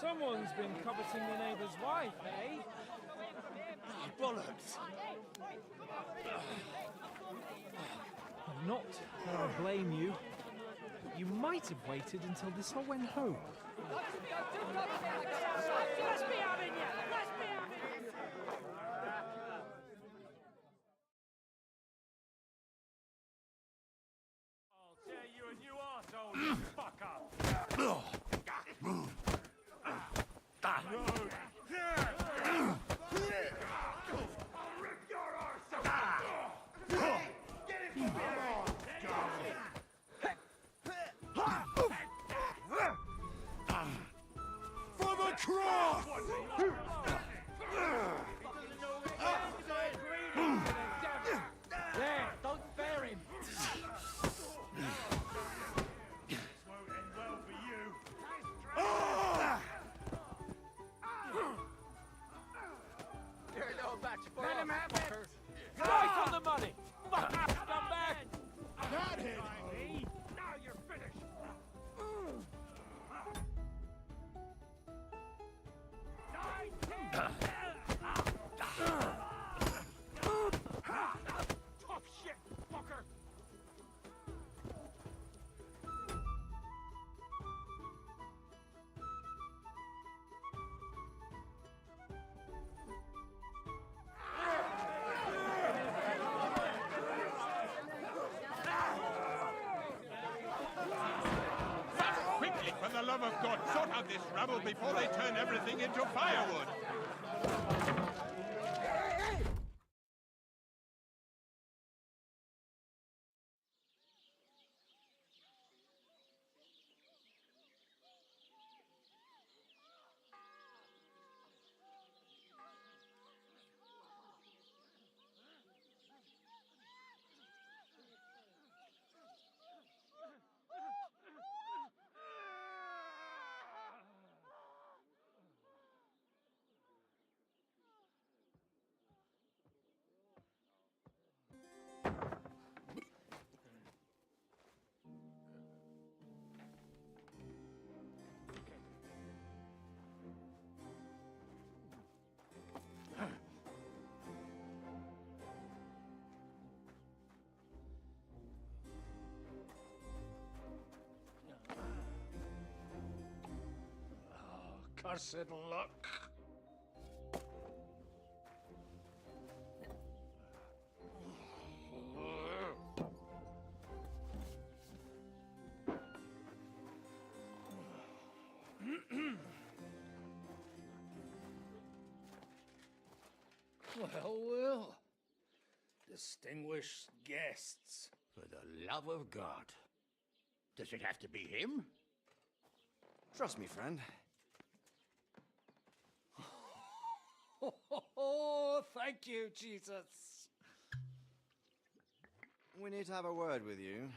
Someone's been coveting the neighbour's wife, eh? Oh, bollocks! Not that I blame you. But you might have waited until this all went home. Let's be having you! Let's be having you! I'll tear you a new arsehole, you fucker! For the cross! There, don't spare him! Let him have it! Right on the money! Fuck, come back! That hit! Now you're finished! Tough shit, fucker! Quickly, for the love of God, sort out this rabble before they turn everything into firewood! Cursed luck. Well, well. Distinguished guests. For the love of God. Does it have to be him? Trust me, friend. Oh, thank you, Jesus. We need to have a word with you.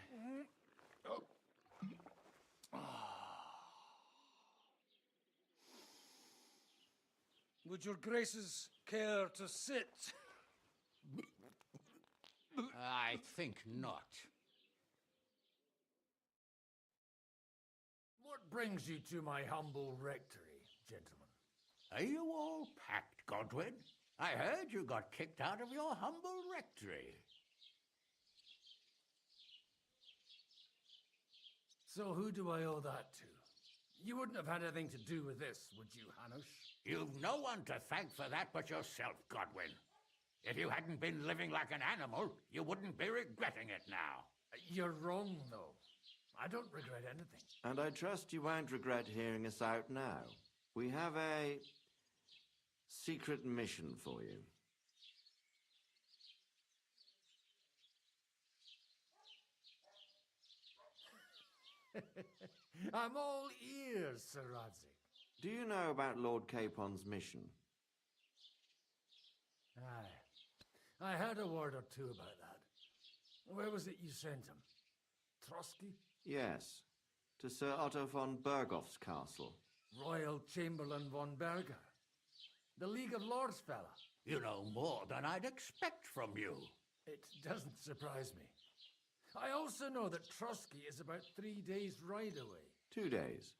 Would your graces care to sit? I think not. What brings you to my humble rectory, gentlemen? Are you all packed, Godwin? I heard you got kicked out of your humble rectory. So who do I owe that to? You wouldn't have had anything to do with this, would you, Hanush? You've no one to thank for that but yourself, Godwin. If you hadn't been living like an animal, you wouldn't be regretting it now. You're wrong, though. I don't regret anything. And I trust you won't regret hearing us out now. We have a secret mission for you. I'm all ears, Sir Radzik. Do you know about Lord Capon's mission? Aye. I heard a word or two about that. Where was it you sent him? Trotsky? Yes, to Sir Otto von Bergoff's castle. Royal Chamberlain von Berger. The League of Lords fella. You know more than I'd expect from you. It doesn't surprise me. I also know that Trotsky is about 3 days' ride away. 2 days,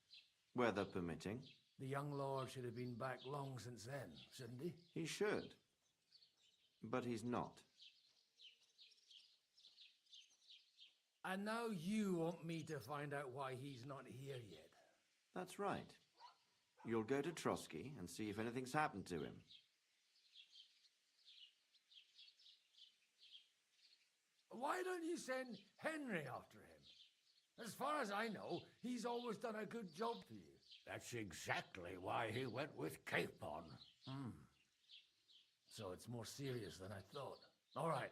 weather permitting. The young lord should have been back long since then, shouldn't he? He should. But he's not. And now you want me to find out why he's not here yet. That's right. You'll go to Trotsky and see if anything's happened to him. Why don't you send Henry after him? As far as I know, he's always done a good job for you. That's exactly why he went with Capon. So it's more serious than I thought. All right.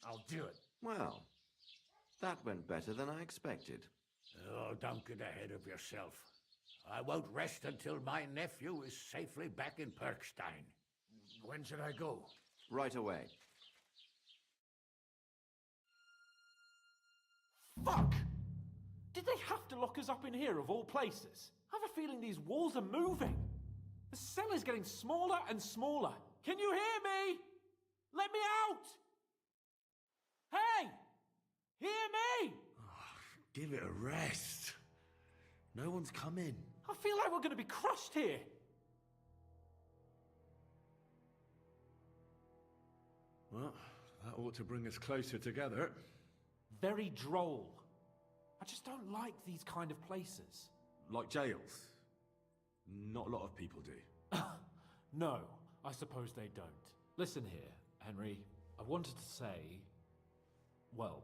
I'll do it. Well, that went better than I expected. Oh, don't get ahead of yourself. I won't rest until my nephew is safely back in Perkstein. When should I go? Right away. Fuck! Did they have to lock us up in here of all places? I have a feeling these walls are moving. The cell is getting smaller and smaller. Can you hear me? Let me out! Hey! Hear me! Give it a rest. No one's come in. I feel like we're going to be crushed here. Well, that ought to bring us closer together. Very droll. I just don't like these kind of places. Like jails. Not a lot of people do. No, I suppose they don't. Listen here, Henry. I wanted to say, well,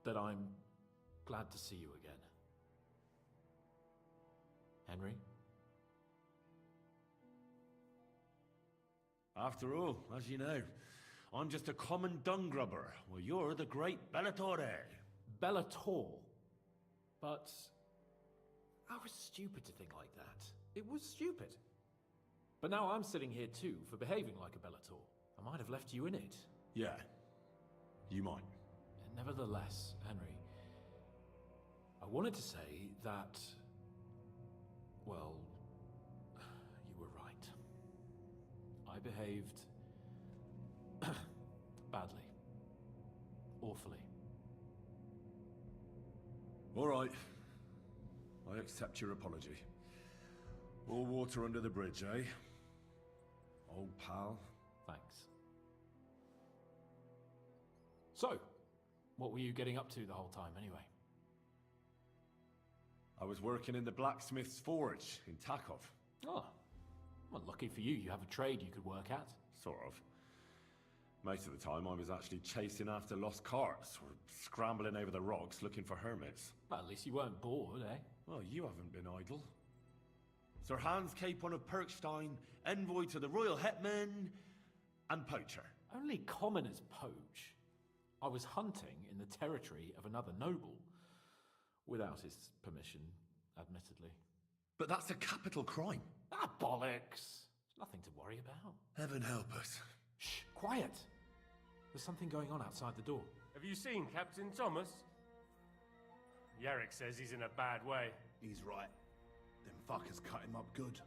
that I'm glad to see you again. Henry? After all, as you know, I'm just a common dung grubber, while you're the great Bellatore. Bellator? But I was stupid to think like that. It was stupid. But now I'm sitting here too for behaving like a Bellator. I might have left you in it. Yeah, you might. And nevertheless, Henry, I wanted to say that, well, you were right. I behaved badly. Awfully. All right. I accept your apology. All water under the bridge, eh? Old pal. Thanks. So, what were you getting up to the whole time, anyway? I was working in the blacksmith's forge in Takov. Oh, well, lucky for you, you have a trade you could work at. Sort of. Most of the time I was actually chasing after lost carts, or scrambling over the rocks looking for hermits. Well, at least you weren't bored, eh? Well, you haven't been idle. Sir Hans Capon of Perkstein, envoy to the royal hetman, and poacher. Only commoners poach. I was hunting in the territory of another noble. Without his permission, admittedly. But that's a capital crime. Ah, bollocks! Nothing to worry about. Heaven help us. Shh, quiet! There's something going on outside the door. Have you seen Captain Thomas? Yarrick says he's in a bad way. He's right. Them fuckers cut him up good.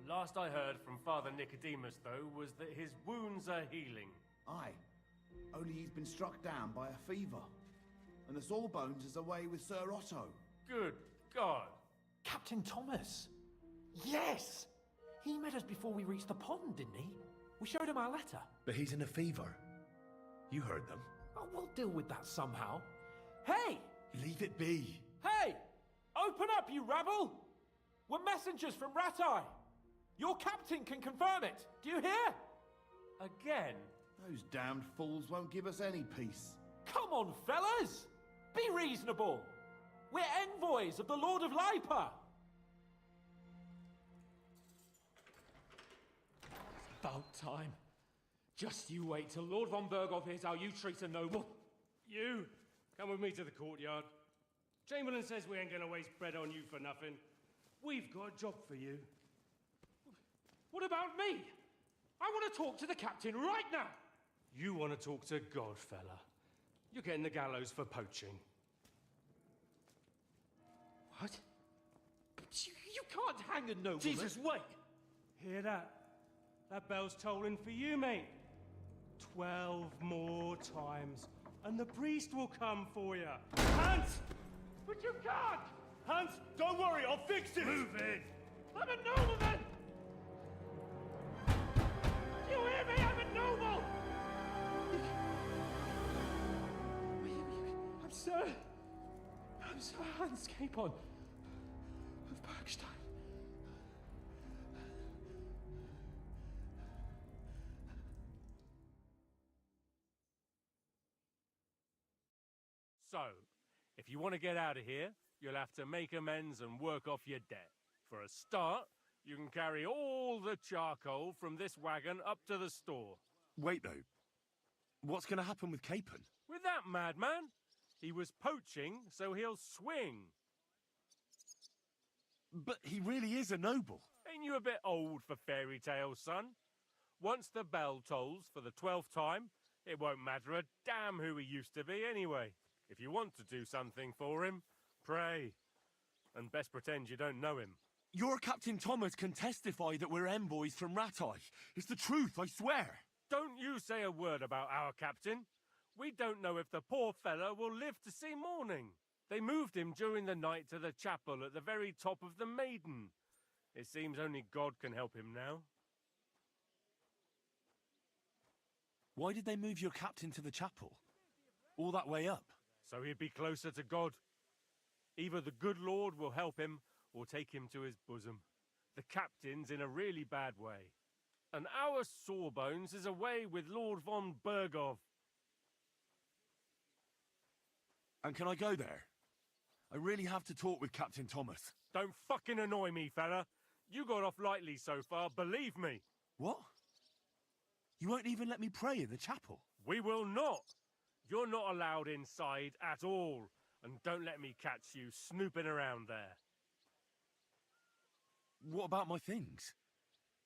Last I heard from Father Nicodemus, though, was that his wounds are healing. Aye. Only he's been struck down by a fever. And the Sawbones is away with Sir Otto. Good God. Captain Thomas! Yes! He met us before we reached the pond, didn't he? We showed him our letter. But he's in a fever. You heard them. Oh, we'll deal with that somehow. Hey! Leave it be. Hey! Open up, you rabble! We're messengers from Ratai. Your captain can confirm it. Do you hear? Again? Those damned fools won't give us any peace. Come on, fellas! Be reasonable. We're envoys of the Lord of Lipa. About time. Just you wait till Lord von Berghoff hears how you treat a noble. You, come with me to the courtyard. Chamberlain says we ain't gonna waste bread on you for nothing. We've got a job for you. What about me? I want to talk to the captain right now. You want to talk to God, fella. You're getting the gallows for poaching. What? But you can't hang a nobleman. Jesus, wait! Hear that? That bell's tolling for you, mate. 12 more times, and the priest will come for you. Hans! But you can't! Hans, don't worry, I'll fix it! Move in! I'm a nobleman! You hear me? I'm a noble! I'm Sir Hans Capon of Bergstein. So, if you want to get out of here, you'll have to make amends and work off your debt. For a start, you can carry all the charcoal from this wagon up to the store. Wait, though. What's going to happen with Capon? With that madman? He was poaching, so he'll swing. But he really is a noble. Ain't you a bit old for fairy tales, son? Once the bell tolls for the 12th time, it won't matter a damn who he used to be anyway. If you want to do something for him, pray. And best pretend you don't know him. Your Captain Thomas can testify that we're envoys from Ratai. It's the truth, I swear. Don't you say a word about our captain. We don't know if the poor fellow will live to see morning. They moved him during the night to the chapel at the very top of the Maiden. It seems only God can help him now. Why did they move your captain to the chapel? All that way up? So he'd be closer to God. Either the good Lord will help him, or take him to his bosom. The captain's in a really bad way. And our Sawbones is away with Lord von Berghoff. And can I go there? I really have to talk with Captain Thomas. Don't fucking annoy me, fella. You got off lightly so far, believe me. What? You won't even let me pray in the chapel? We will not. You're not allowed inside at all. And don't let me catch you snooping around there. What about my things?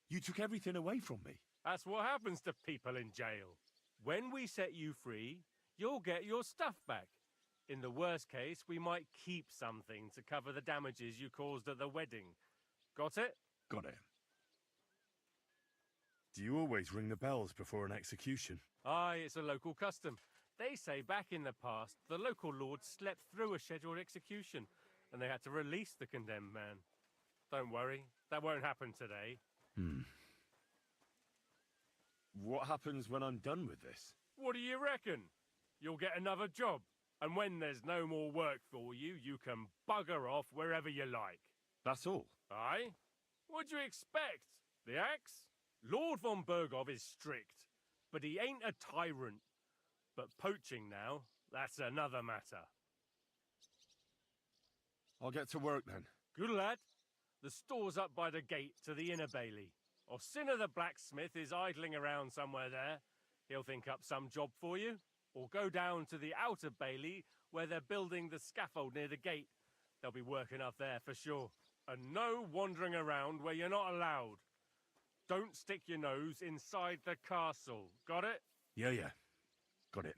You took everything away from me. That's what happens to people in jail. When we set you free, you'll get your stuff back. In the worst case, we might keep something to cover the damages you caused at the wedding. Got it? Got it. Do you always ring the bells before an execution? Aye, it's a local custom. They say back in the past, the local lord slept through a scheduled execution, and they had to release the condemned man. Don't worry, that won't happen today. What happens when I'm done with this? What do you reckon? You'll get another job, and when there's no more work for you, you can bugger off wherever you like. That's all? Aye? What'd you expect? The axe? Lord von Berghoff is strict, but he ain't a tyrant. But poaching now, that's another matter. I'll get to work then. Good lad. The store's up by the gate to the inner bailey. Orsina the blacksmith is idling around somewhere there. He'll think up some job for you, or go down to the outer bailey where they're building the scaffold near the gate. They'll be working up there for sure. And no wandering around where you're not allowed. Don't stick your nose inside the castle. Got it? Yeah. Got it.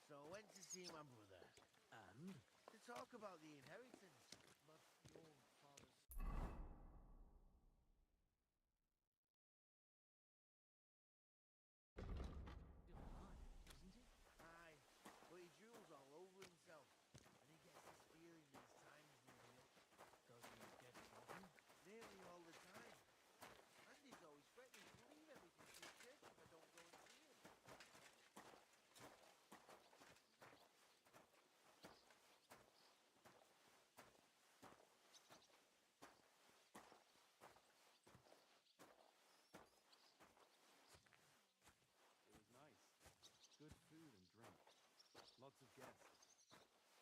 So I went to see my brother. And? To talk about the inheritance. But your father's... Aye, but he drools all over himself. And he gets this feeling that his time is nearly up. Does he get it often? Nearly all the time. And he's always threatening to leave everything to the church if I don't go and see him. It was nice. Good food and drink. Lots of guests.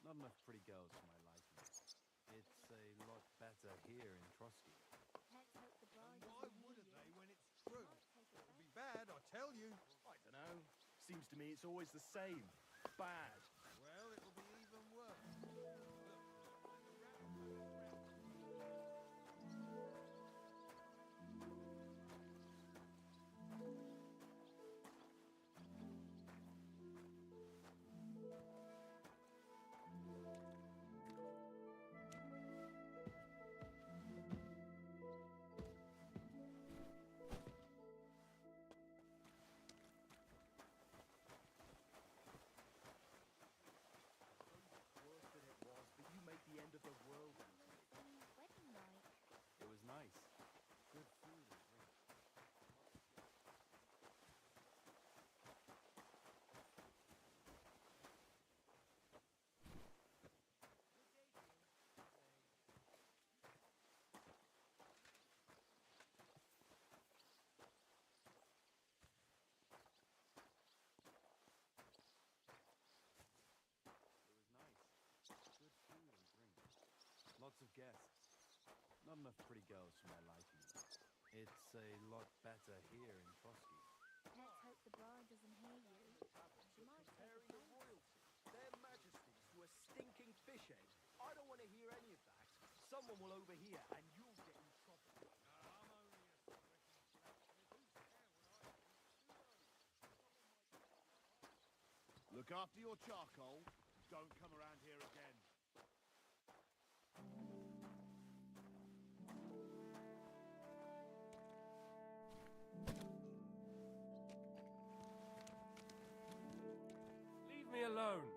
Not enough pretty girls for my liking. It's a lot better here in Trotsky. Why wouldn't they when it's true? It'll be bad, I tell you. I don't know. Seems to me it's always the same. Bad. Well, it'll be even worse. Worse than it was, but you make the end of the world out of it. Wedding night. It was nice. Good food and drink. Lots of guests. Not enough pretty girls for my liking. It's a lot better here in Trotsky. Let's hope the bride doesn't hear you. She might take Comparing the offense. royalty, their majesties, to a stinking fish head. I don't want to hear any of that. Someone will overhear and you'll get in trouble. Look after your charcoal. Don't come around here again. Leave me alone.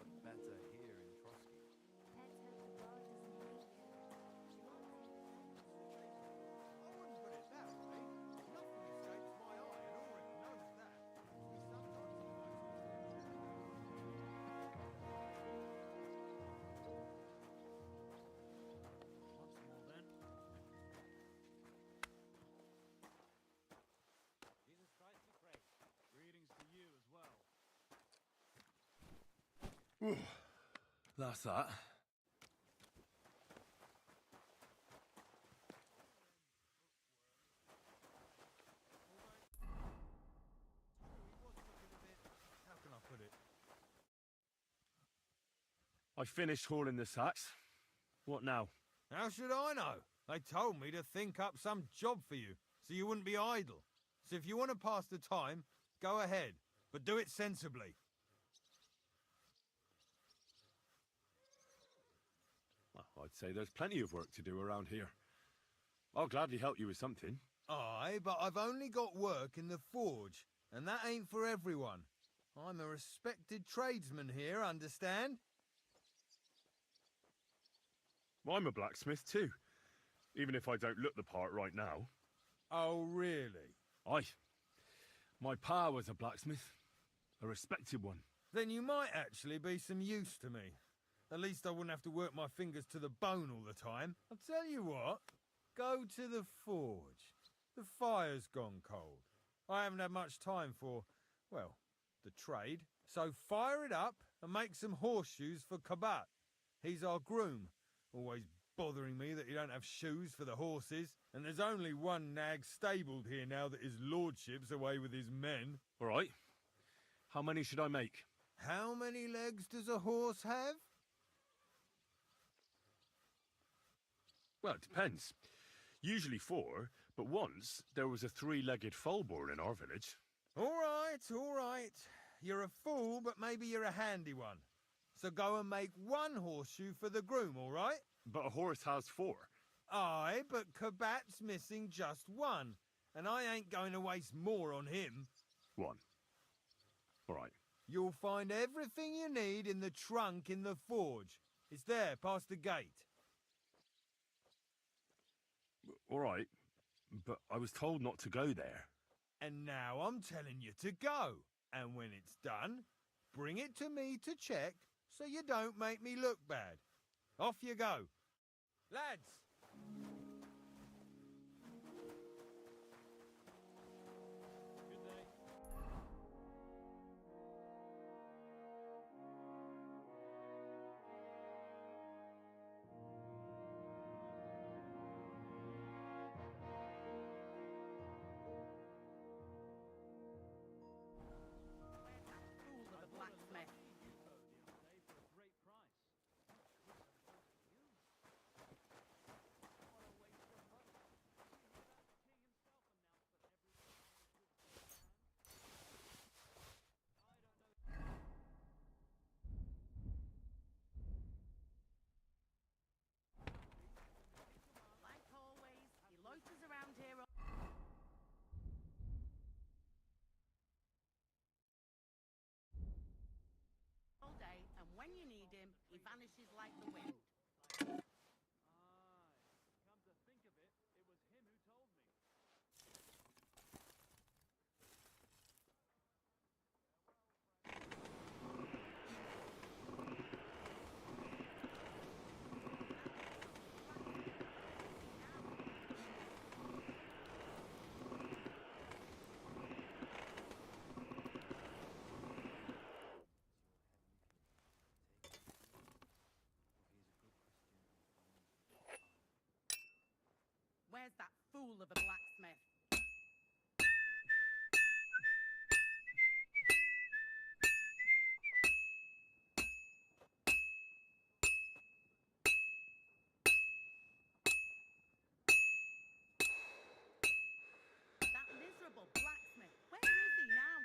lot better here in Trotsky. Let's hope the bar doesn't hate you. I wouldn't put it that way. Nothing escapes my eye, and Ulrich knows that. Sometimes he Once more then. Jesus Christ be praised. Greetings to you as well. That's that. How can I put it? I finished hauling the sacks. What now? How should I know? They told me to think up some job for you, so you wouldn't be idle. So if you want to pass the time, go ahead, but do it sensibly. Well, I'd say there's plenty of work to do around here. I'll gladly help you with something. Aye, but I've only got work in the forge, and that ain't for everyone. I'm a respected tradesman here, understand? I'm a blacksmith too, even if I don't look the part right now. Oh, really? Aye. My pa was a blacksmith, a respected one. Then you might actually be some use to me. At least I wouldn't have to work my fingers to the bone all the time. I'll tell you what, go to the forge. The fire's gone cold. I haven't had much time for, well, the trade. So fire it up and make some horseshoes for Kabat. He's our groom, always bothering me that he don't have shoes for the horses. And there's only one nag stabled here now that his lordship's away with his men. All right. How many should I make? How many legs does a horse have? Well, it depends. Usually 4, but once there was a 3-legged foal born in our village. All right, all right. You're a fool, but maybe you're a handy one. So go and make 1 horseshoe for the groom, all right? But a horse has 4. Aye, but Kabat's missing just 1, and I ain't going to waste more on him. 1. All right. You'll find everything you need in the trunk in the forge. It's there, past the gate. All right, but I was told not to go there. And now I'm telling you to go. And when it's done, bring it to me to check so you don't make me look bad. Off you go. Lads! Like always, he loiters around here all day, and when you need him, he vanishes like the wind. Where's that fool of a blacksmith? That miserable blacksmith. Where is he now?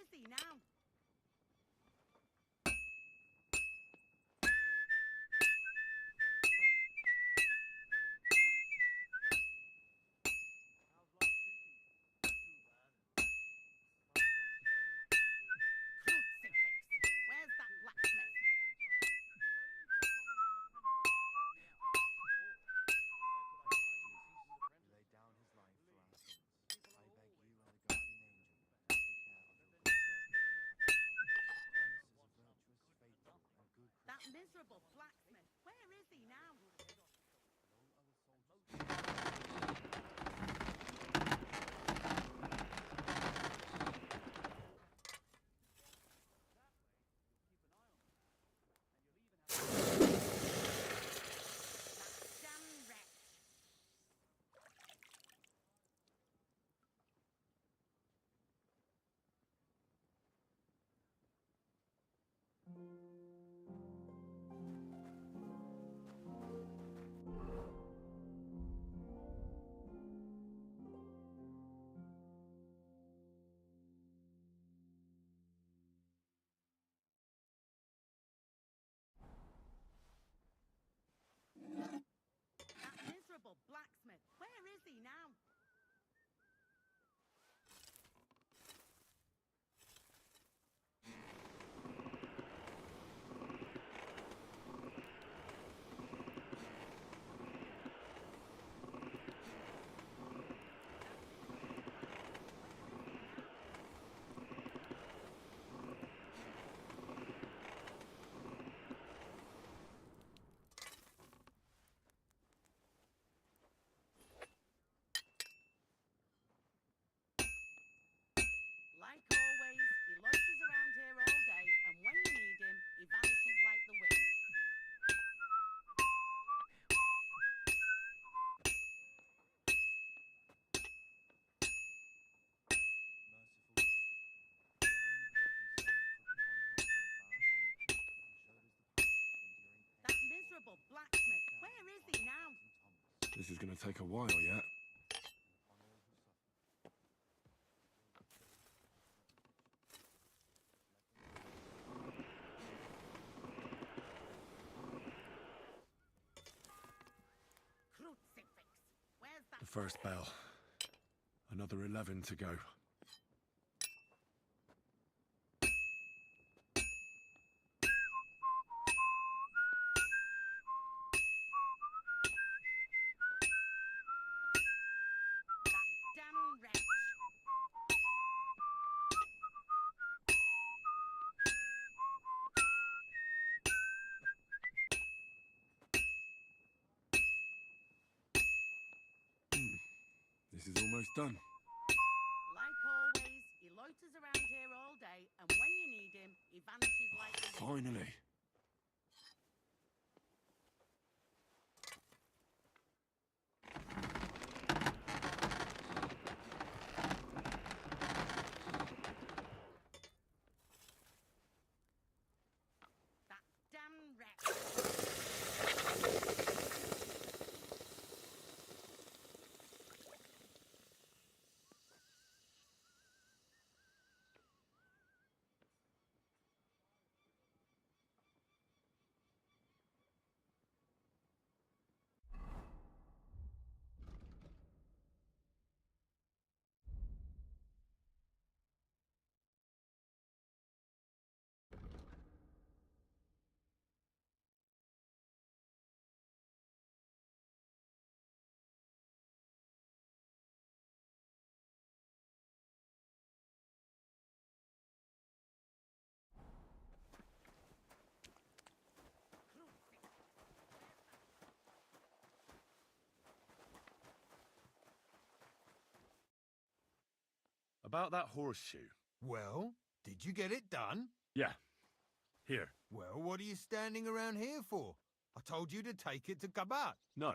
is he now? Crucifix! Where's that blacksmith? That miserable blacksmith. Where is he now? That damn wretch. That miserable blacksmith. Where is he now? Like always, he loiters around here all day, and when you need him, he vanishes like the wind. That miserable blacksmith. Where is he now? This is going to take a while yet. Crucifix. Where's that? The first bell. Another 11 to go. That damn wretch. This is almost done. Like always, he loiters around here all day, and when you need him, he vanishes like the wind. Finally. That damn wretch. About that horseshoe. Well, did you get it done? Yeah. Here. Well, what are you standing around here for? I told you to take it to Kabat. No.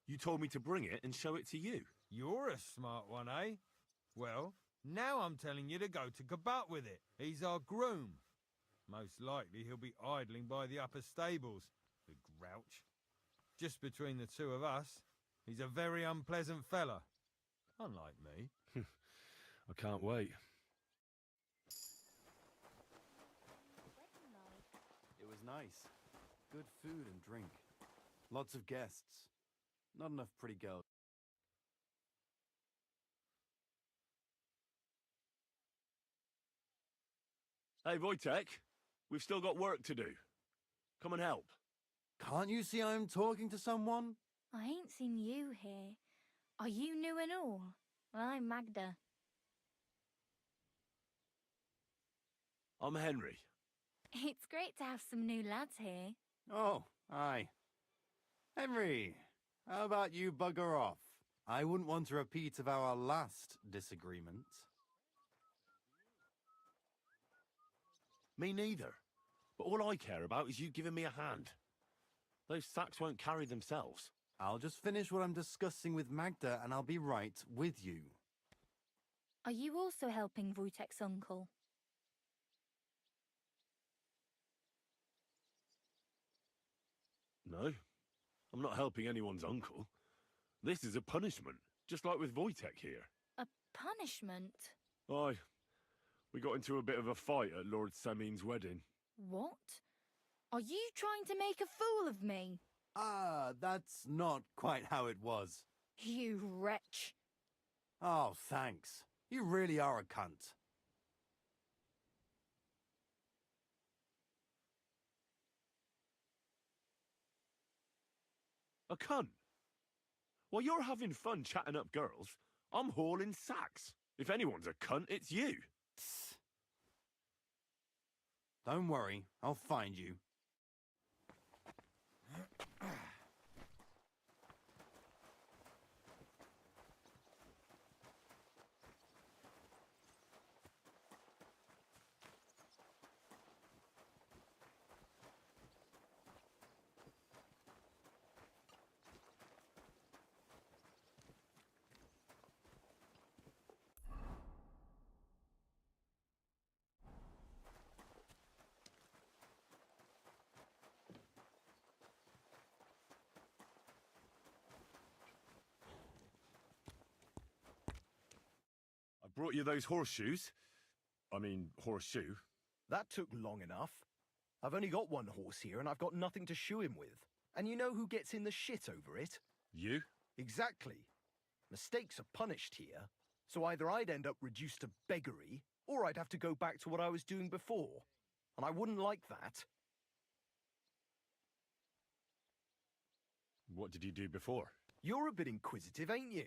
You told me to bring it and show it to you. You're a smart one, eh? Well, now I'm telling you to go to Kabat with it. He's our groom. Most likely he'll be idling by the upper stables, the grouch. Just between the two of us, he's a very unpleasant fella. Unlike me. I can't wait. Nice. Good food and drink. Lots of guests. Not enough pretty girls. Hey, Wojtek, we've still got work to do. Come and help. Can't you see I'm talking to someone? I ain't seen you here. Are you new and all? Well, I'm Magda. I'm Henry. It's great to have some new lads here. Oh, aye. Henry, how about you bugger off? I wouldn't want a repeat of our last disagreement. Me neither. But all I care about is you giving me a hand. Those sacks won't carry themselves. I'll just finish what I'm discussing with Magda and I'll be right with you. Are you also helping Wojtek's uncle? No, I'm not helping anyone's uncle. This is a punishment, just like with Wojtek here. A punishment? Aye. We got into a bit of a fight at Lord Semin's wedding. What? Are you trying to make a fool of me? Ah, that's not quite how it was. You wretch. Oh, thanks. You really are a cunt. A cunt? While you're having fun chatting up girls, I'm hauling sacks. If anyone's a cunt, it's you. Don't worry, I'll find you. I brought you those horseshoes. I mean, horseshoe. That took long enough. I've only got one horse here and I've got nothing to shoe him with. And you know who gets in the shit over it? You? Exactly. Mistakes are punished here, so either I'd end up reduced to beggary, or I'd have to go back to what I was doing before. And I wouldn't like that. What did you do before? You're a bit inquisitive, ain't you?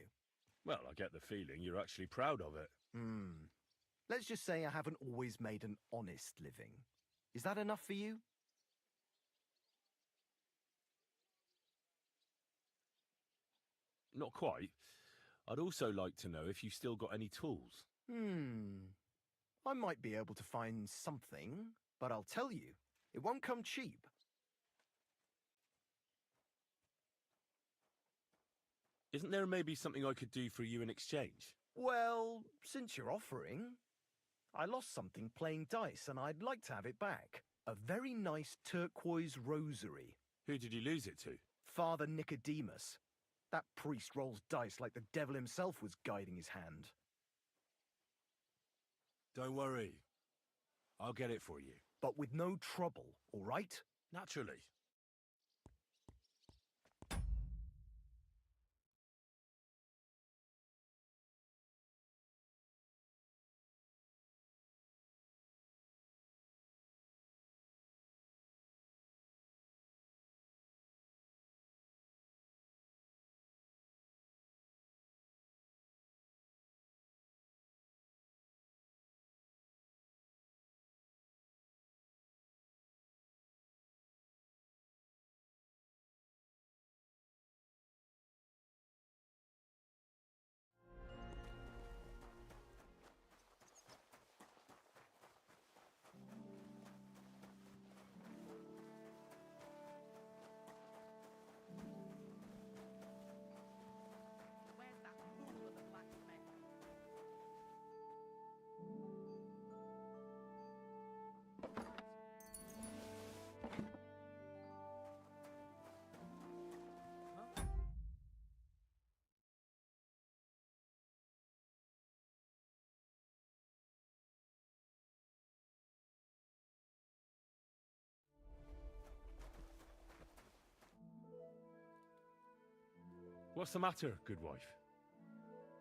Well, I get the feeling you're actually proud of it. Let's just say I haven't always made an honest living. Is that enough for you? Not quite. I'd also like to know if you've still got any tools. I might be able to find something, but I'll tell you, it won't come cheap. Isn't there maybe something I could do for you in exchange? Well, since you're offering, I lost something playing dice and I'd like to have it back. A very nice turquoise rosary. Who did you lose it to? Father Nicodemus. That priest rolls dice like the devil himself was guiding his hand. Don't worry. I'll get it for you. But with no trouble, all right? Naturally. What's the matter, good wife?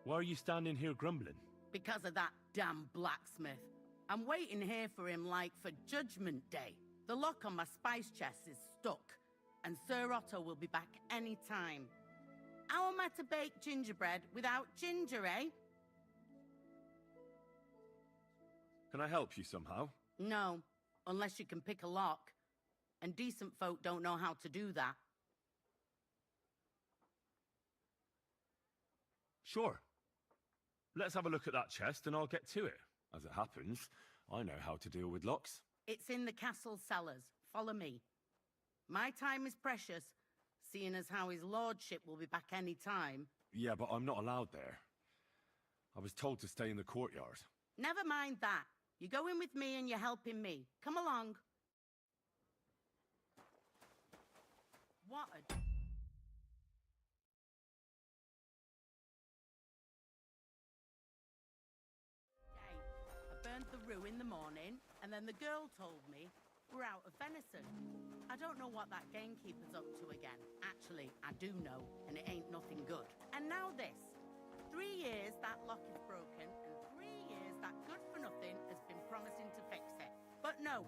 Why are you standing here grumbling? Because of that damn blacksmith. I'm waiting here for him like for Judgment Day. The lock on my spice chest is stuck, and Sir Otto will be back any time. How am I to bake gingerbread without ginger, eh? Can I help you somehow? No, unless you can pick a lock. And decent folk don't know how to do that. Sure. Let's have a look at that chest and I'll get to it. As it happens, I know how to deal with locks. It's in the castle cellars. Follow me. My time is precious, seeing as how his lordship will be back any time. Yeah, but I'm not allowed there. I was told to stay in the courtyard. Never mind that. You go in with me and you're helping me. Come along. What a... I burnt the roux in the morning, and then the girl told me we're out of venison. I don't know what that gamekeeper's up to again. Actually, I do know, and it ain't nothing good. And now this. 3 years that lock is broken, and 3 years that good-for-nothing has been promising to fix it. But no.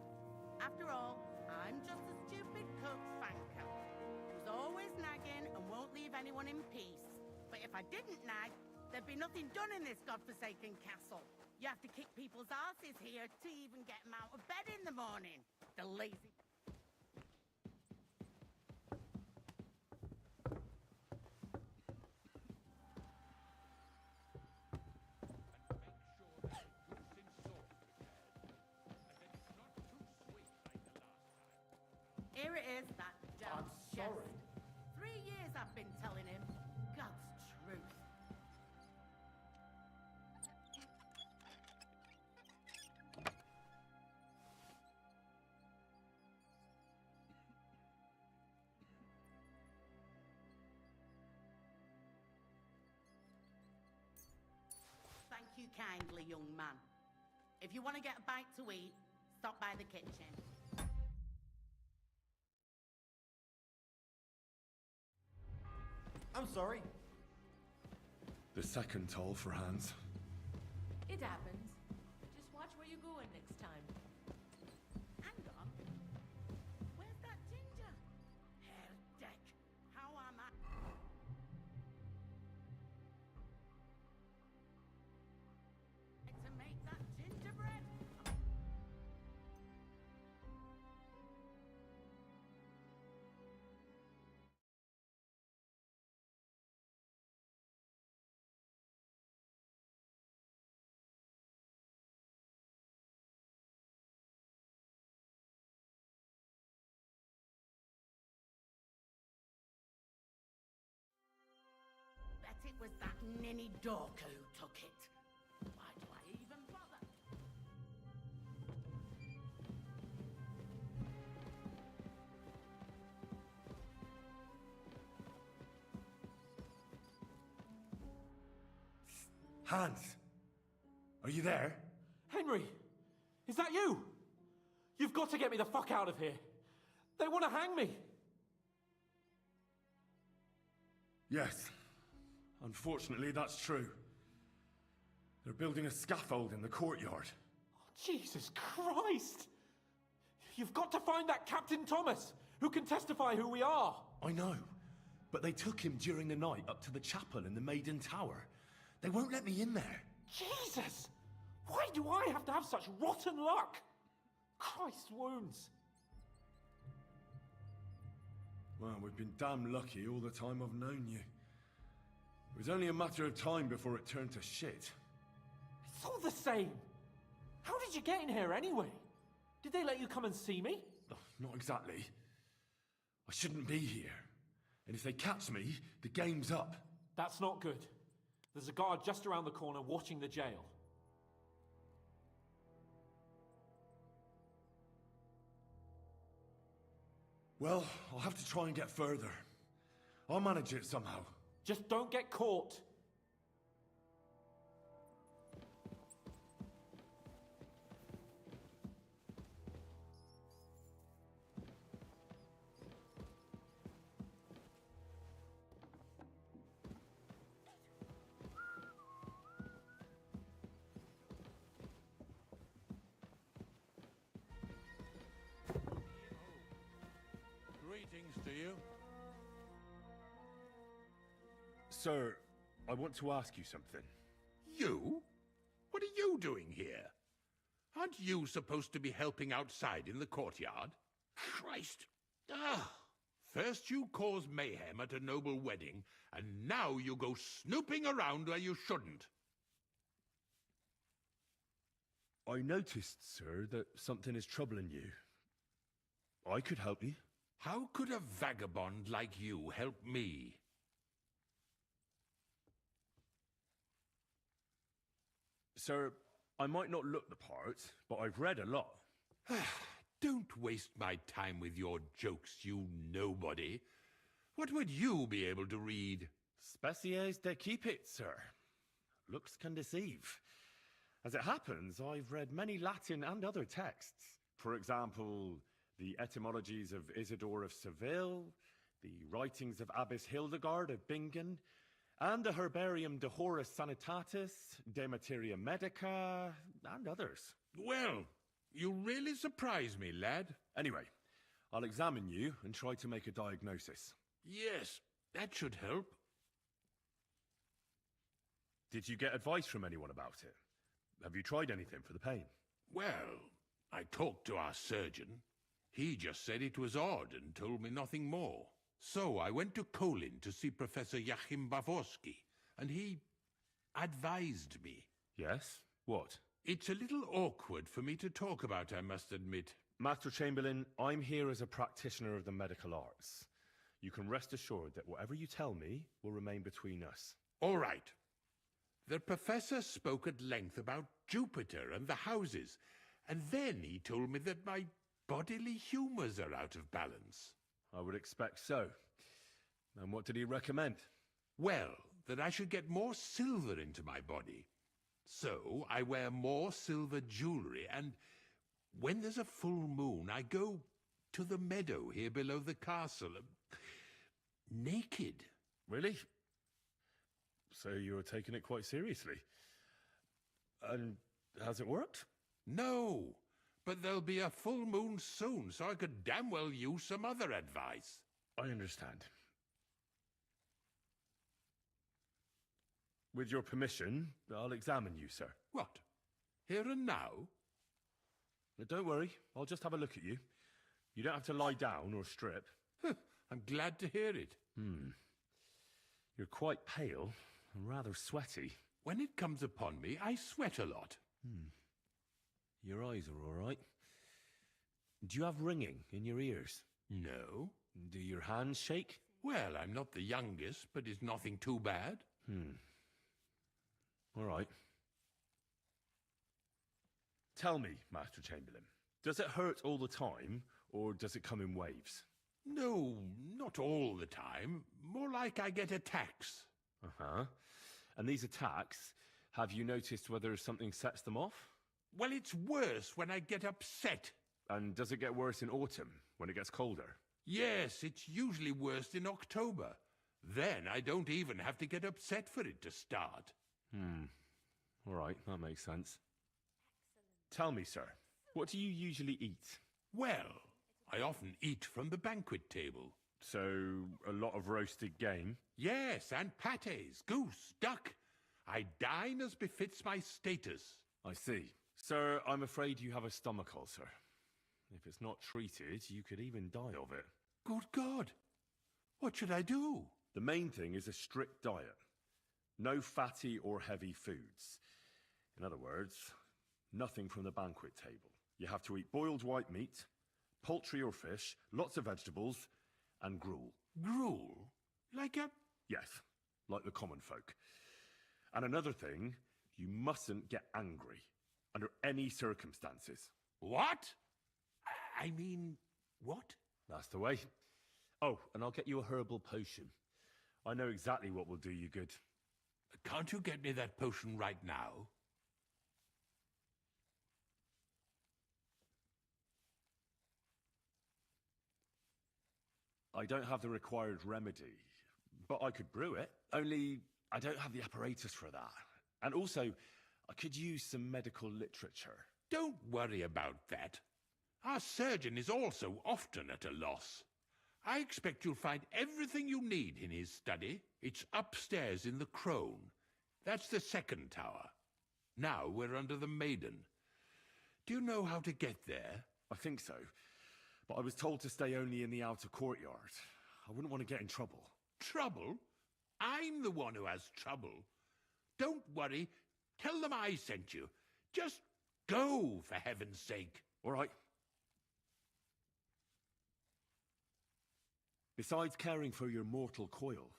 After all, I'm just a stupid cook Fanker, who's always nagging and won't leave anyone in peace. But if I didn't nag, there'd be nothing done in this godforsaken castle. You have to kick people's asses here to even get them out of bed in the morning. The lazy... Here it is, that damn chest. 3 years I've been telling him. God's truth. Thank you kindly, young man. If you want to get a bite to eat, stop by the kitchen. I'm sorry. The second toll for Hans. It happens. Just watch where you're going next time. Hang on. Where's that ginger? Herr Deck, how am I? To make that gingerbread? Bet it was that ninny Dorker who took it. Why do I even bother? Hans! Are you there? Henry! Is that you? You've got to get me the fuck out of here. They want to hang me. Yes. Unfortunately, that's true. They're building a scaffold in the courtyard. Jesus Christ! You've got to find that Captain Thomas, who can testify who we are. I know, but they took him during the night up to the chapel in the Maiden Tower. They won't let me in there. Jesus! Why do I have to have such rotten luck? Christ's wounds. Well, we've been damn lucky all the time I've known you. It was only a matter of time before it turned to shit. It's all the same. How did you get in here anyway? Did they let you come and see me? Oh, not exactly. I shouldn't be here. And if they catch me, the game's up. That's not good. There's a guard just around the corner watching the jail. Well, I'll have to try and get further. I'll manage it somehow. Just don't get caught. Sir, I want to ask you something. You? What are you doing here? Aren't you supposed to be helping outside in the courtyard? Christ! Ah! First you cause mayhem at a noble wedding, and now you go snooping around where you shouldn't. I noticed, sir, that something is troubling you. I could help you. How could a vagabond like you help me? Sir, I might not look the part, but I've read a lot. Don't waste my time with your jokes, you nobody. What would you be able to read? Species de keep it, sir. Looks can deceive. As it happens, I've read many Latin and other texts. For example, the etymologies of Isidore of Seville, the writings of Abbess Hildegard of Bingen, and the Herbarium de Horis Sanitatis, De Materia Medica, and others. Well, you really surprise me, lad. Anyway, I'll examine you and try to make a diagnosis. Yes, that should help. Did you get advice from anyone about it? Have you tried anything for the pain? Well, I talked to our surgeon. He just said it was odd and told me nothing more. So I went to Kolin to see Professor Joachim Bavorsky, and he advised me. Yes? What? It's a little awkward for me to talk about, I must admit. Master Chamberlain, I'm here as a practitioner of the medical arts. You can rest assured that whatever you tell me will remain between us. All right. The professor spoke at length about Jupiter and the houses, and then he told me that my bodily humours are out of balance. I would expect so. And what did he recommend? Well, that I should get more silver into my body. So I wear more silver jewellery, and when there's a full moon, I go to the meadow here below the castle, naked. Really? So you're taking it quite seriously. And has it worked? No, but there'll be a full moon soon, so I could damn well use some other advice. I understand. With your permission, I'll examine you, sir. What? Here and now? Don't worry, I'll just have a look at you. You don't have to lie down or strip. I'm glad to hear it. You're quite pale and rather sweaty. When it comes upon me, I sweat a lot. Your eyes are all right. Do you have ringing in your ears? No. Do your hands shake? Well, I'm not the youngest, but it's nothing too bad. All right. Tell me, Master Chamberlain, does it hurt all the time, or does it come in waves? No, not all the time. More like I get attacks. Uh-huh. And these attacks, have you noticed whether something sets them off? Well, it's worse when I get upset. And does it get worse in autumn, when it gets colder? Yes, it's usually worst in October. Then I don't even have to get upset for it to start. All right, that makes sense. Tell me, sir, what do you usually eat? Well, I often eat from the banquet table. So, a lot of roasted game? Yes, and pâtés, goose, duck. I dine as befits my status. I see. Sir, I'm afraid you have a stomach ulcer. If it's not treated, you could even die of it. Good God! What should I do? The main thing is a strict diet. No fatty or heavy foods. In other words, nothing from the banquet table. You have to eat boiled white meat, poultry or fish, lots of vegetables, and gruel. Gruel? Like a... Yes, like the common folk. And another thing, you mustn't get angry, under any circumstances. What? I mean, what? That's the way. Oh, and I'll get you a herbal potion. I know exactly what will do you good. Can't you get me that potion right now? I don't have the required remedy, but I could brew it. Only, I don't have the apparatus for that. And also, I could use some medical literature. Don't worry about that. Our surgeon is also often at a loss. I expect you'll find everything you need in his study. It's upstairs in the Crone. That's the second tower. Now we're under the Maiden. Do you know how to get there? I think so. But I was told to stay only in the outer courtyard. I wouldn't want to get in trouble. Trouble? I'm the one who has trouble. Don't worry. Tell them I sent you. Just go, for heaven's sake. All right. Besides caring for your mortal coil,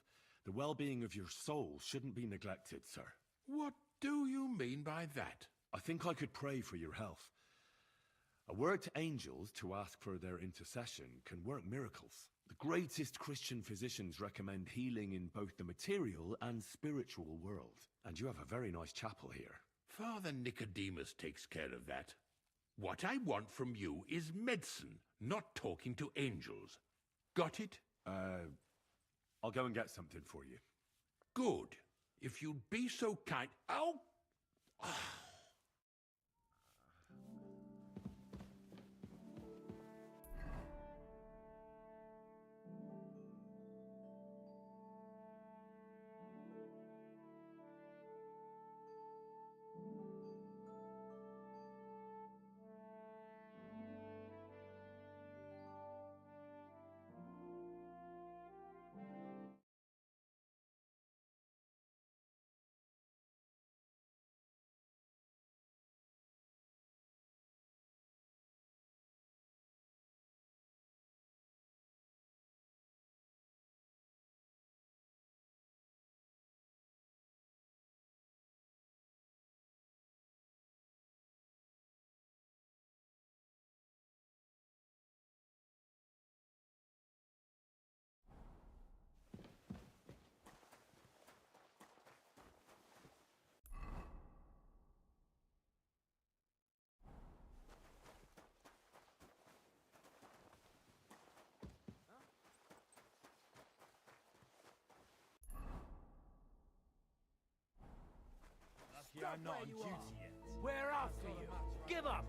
the well-being of your soul shouldn't be neglected, sir. What do you mean by that? I think I could pray for your health. A word to angels to ask for their intercession can work miracles. The greatest Christian physicians recommend healing in both the material and spiritual world. And you have a very nice chapel here. Father Nicodemus takes care of that. What I want from you is medicine, not talking to angels. Got it? I'll go and get something for you. Good. If you'd be so kind... Ow! You're not on duty yet. We're after you. Give up.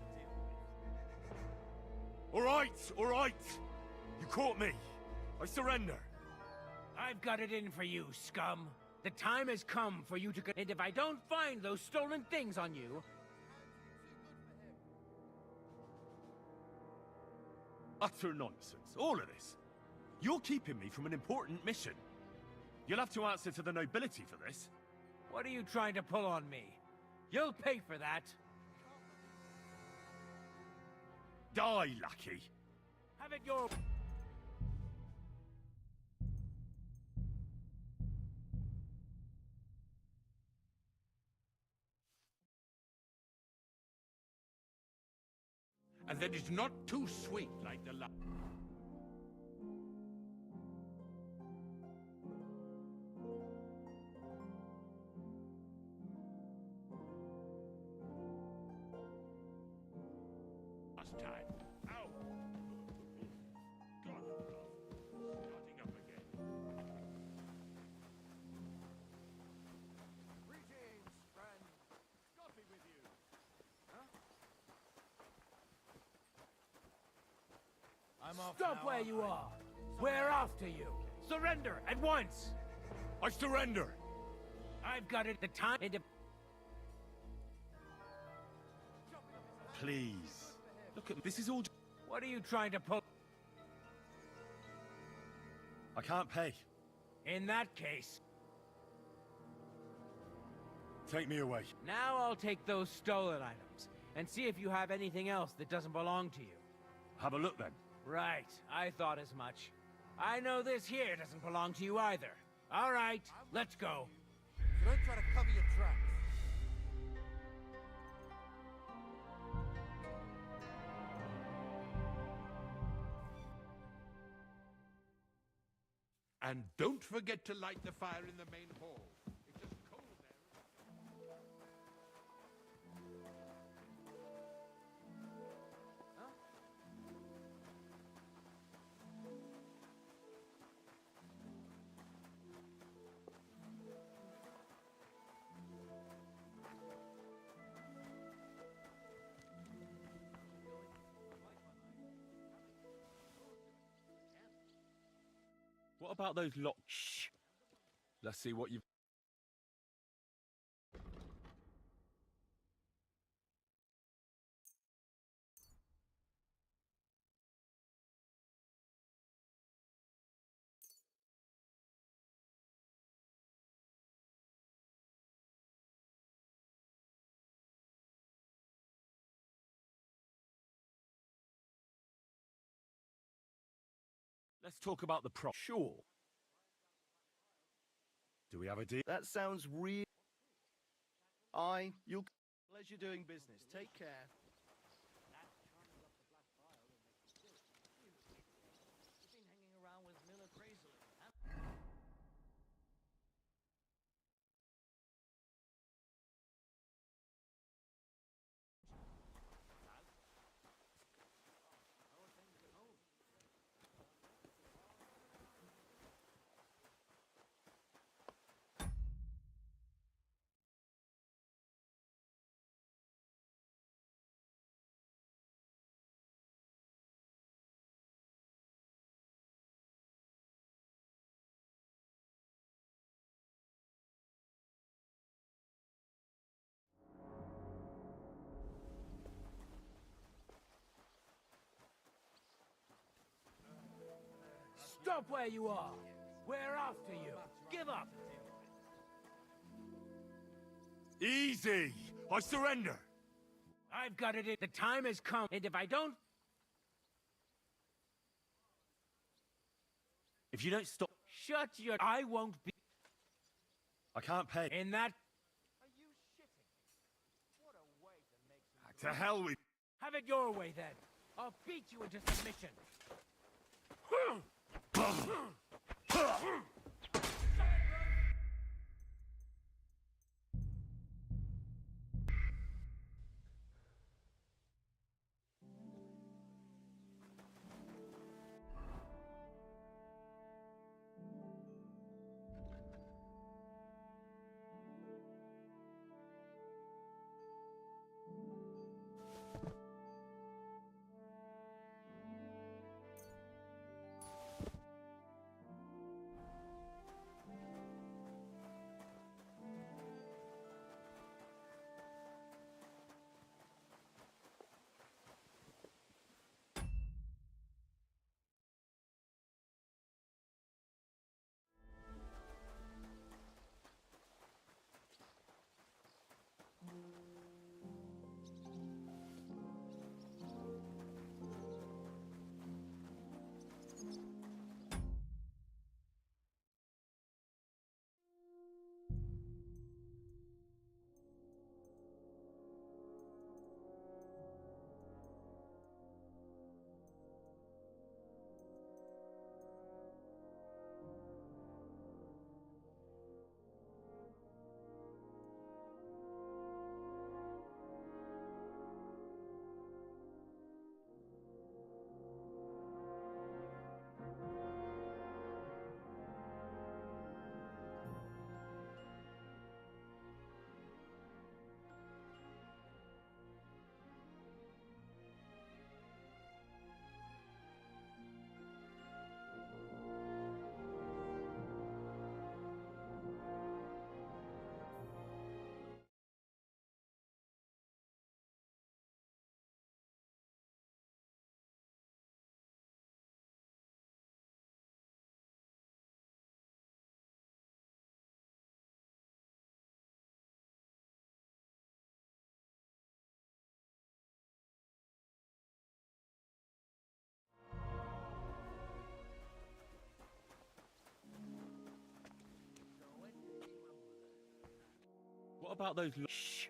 All right. You caught me. I surrender. I've got it in for you, scum. The time has come for you to go. And if I don't find those stolen things on you... Utter nonsense. All of this. You're keeping me from an important mission. You'll have to answer to the nobility for this. What are you trying to pull on me? You'll pay for that. Die, lackey. Have it your... And that is not too sweet like the last. Time. Ow! God, starting up again. Greetings, friend. Coffee with you. Huh? I'm off Stop now, where you are. We're after you. Surrender at once. I surrender. I've got it. The time... Please. Look at this is all... What are you trying to pull? I can't pay. In that case... Take me away. Now I'll take those stolen items and see if you have anything else that doesn't belong to you. Have a look then. Right, I thought as much. I know this here doesn't belong to you either. All right, let's go. So don't try to cover your tracks. And don't forget to light the fire in the main hall. It's just cold there. What about those lot? Shh. Let's see what you've... Let's talk about the prop. Sure. Do we have a deal? That sounds real. You'll... Pleasure doing business. Take care. Stop where you are! We're after you! Give up! Easy! I surrender! I've got it. The time has come, and if I don't... If you don't stop... Shut your... I won't be... I can't pay. In that... To hell with... Have it your way, then. I'll beat you into submission. What about those... Shh!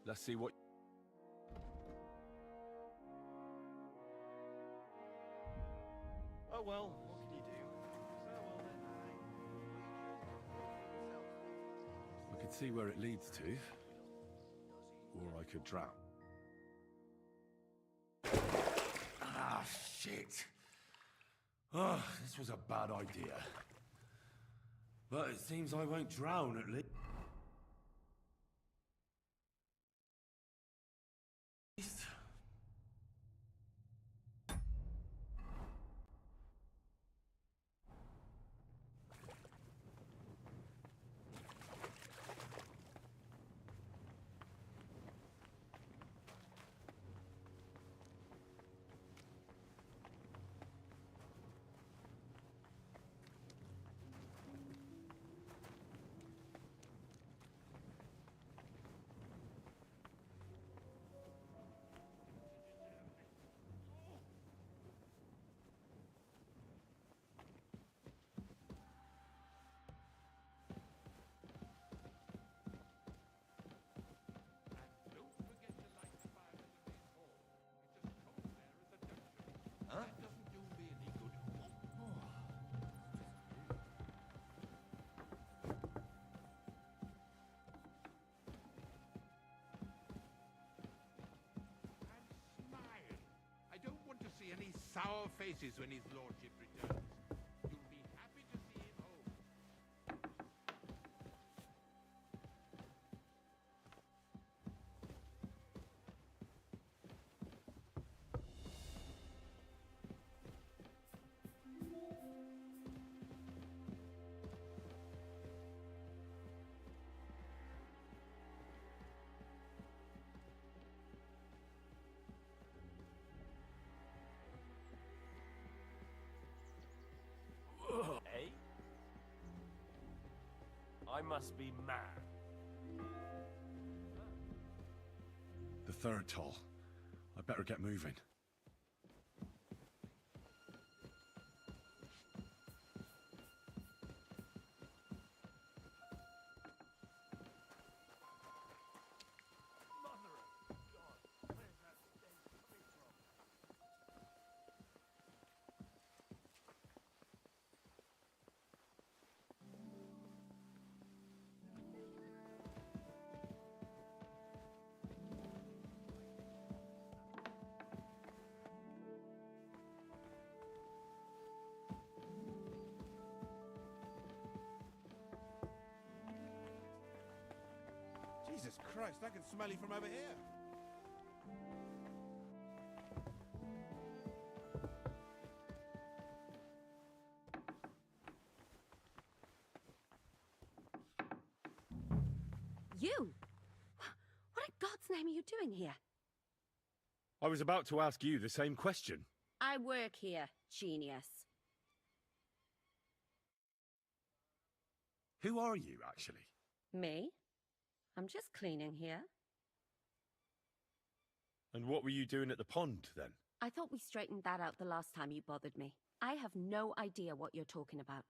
Let's see what... Oh well, what can you do? Farewell then. I could see where it leads to. Or I could drown. Ah, shit! Oh, this was a bad idea. But it seems I won't drown at least. sour faces when his lordship returns. You'll be happy to see him home. Eh? I must be mad. The third toll. I better get moving. Jesus Christ, I can smell you from over here. You? What in God's name are you doing here? I was about to ask you the same question. I work here, genius. Who are you, actually? Me? I'm just cleaning here. And what were you doing at the pond, then? I thought we straightened that out the last time you bothered me. I have no idea what you're talking about.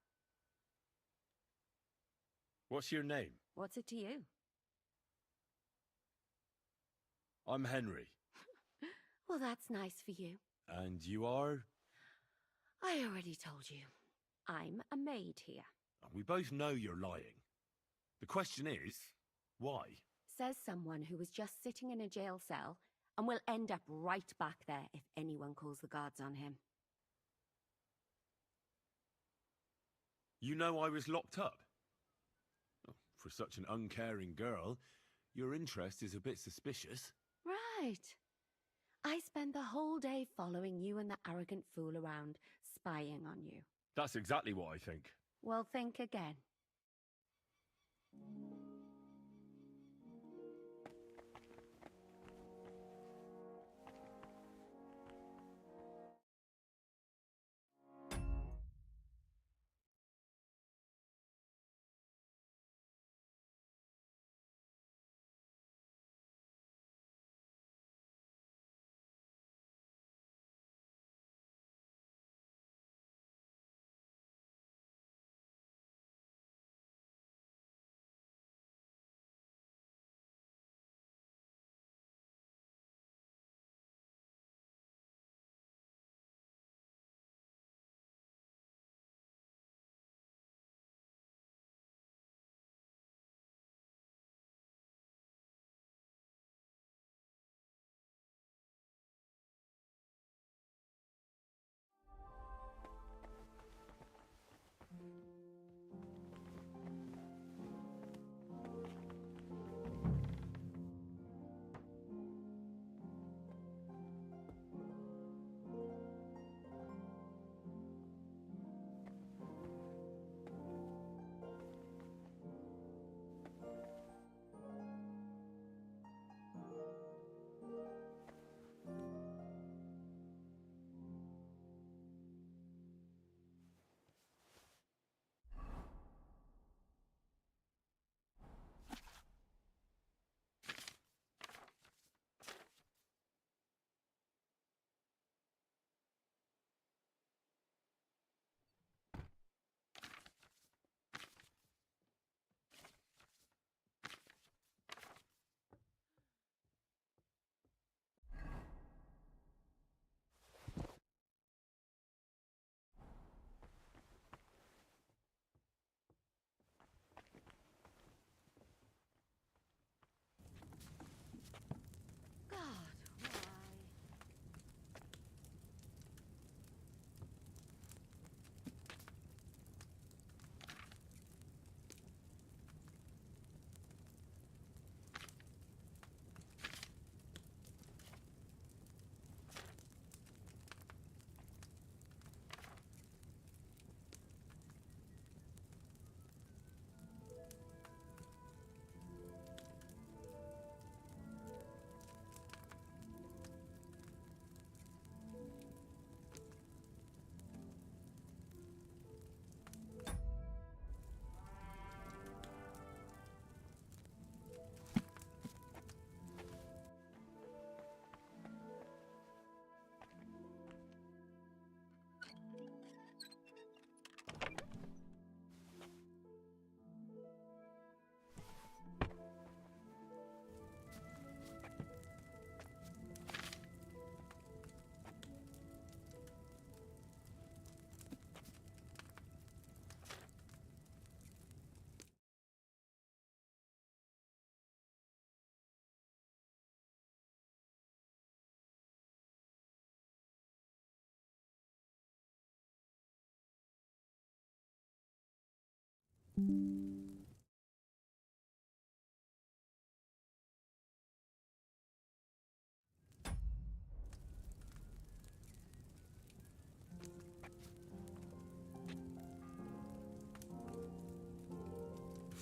What's your name? What's it to you? I'm Henry. Well, that's nice for you. And you are? I already told you. I'm a maid here. We both know you're lying. The question is, why? Says someone who was just sitting in a jail cell and will end up right back there if anyone calls the guards on him. You know I was locked up? Oh, for such an uncaring girl, your interest is a bit suspicious. Right. I spend the whole day following you and the arrogant fool around, spying on you. That's exactly what I think. Well, think again.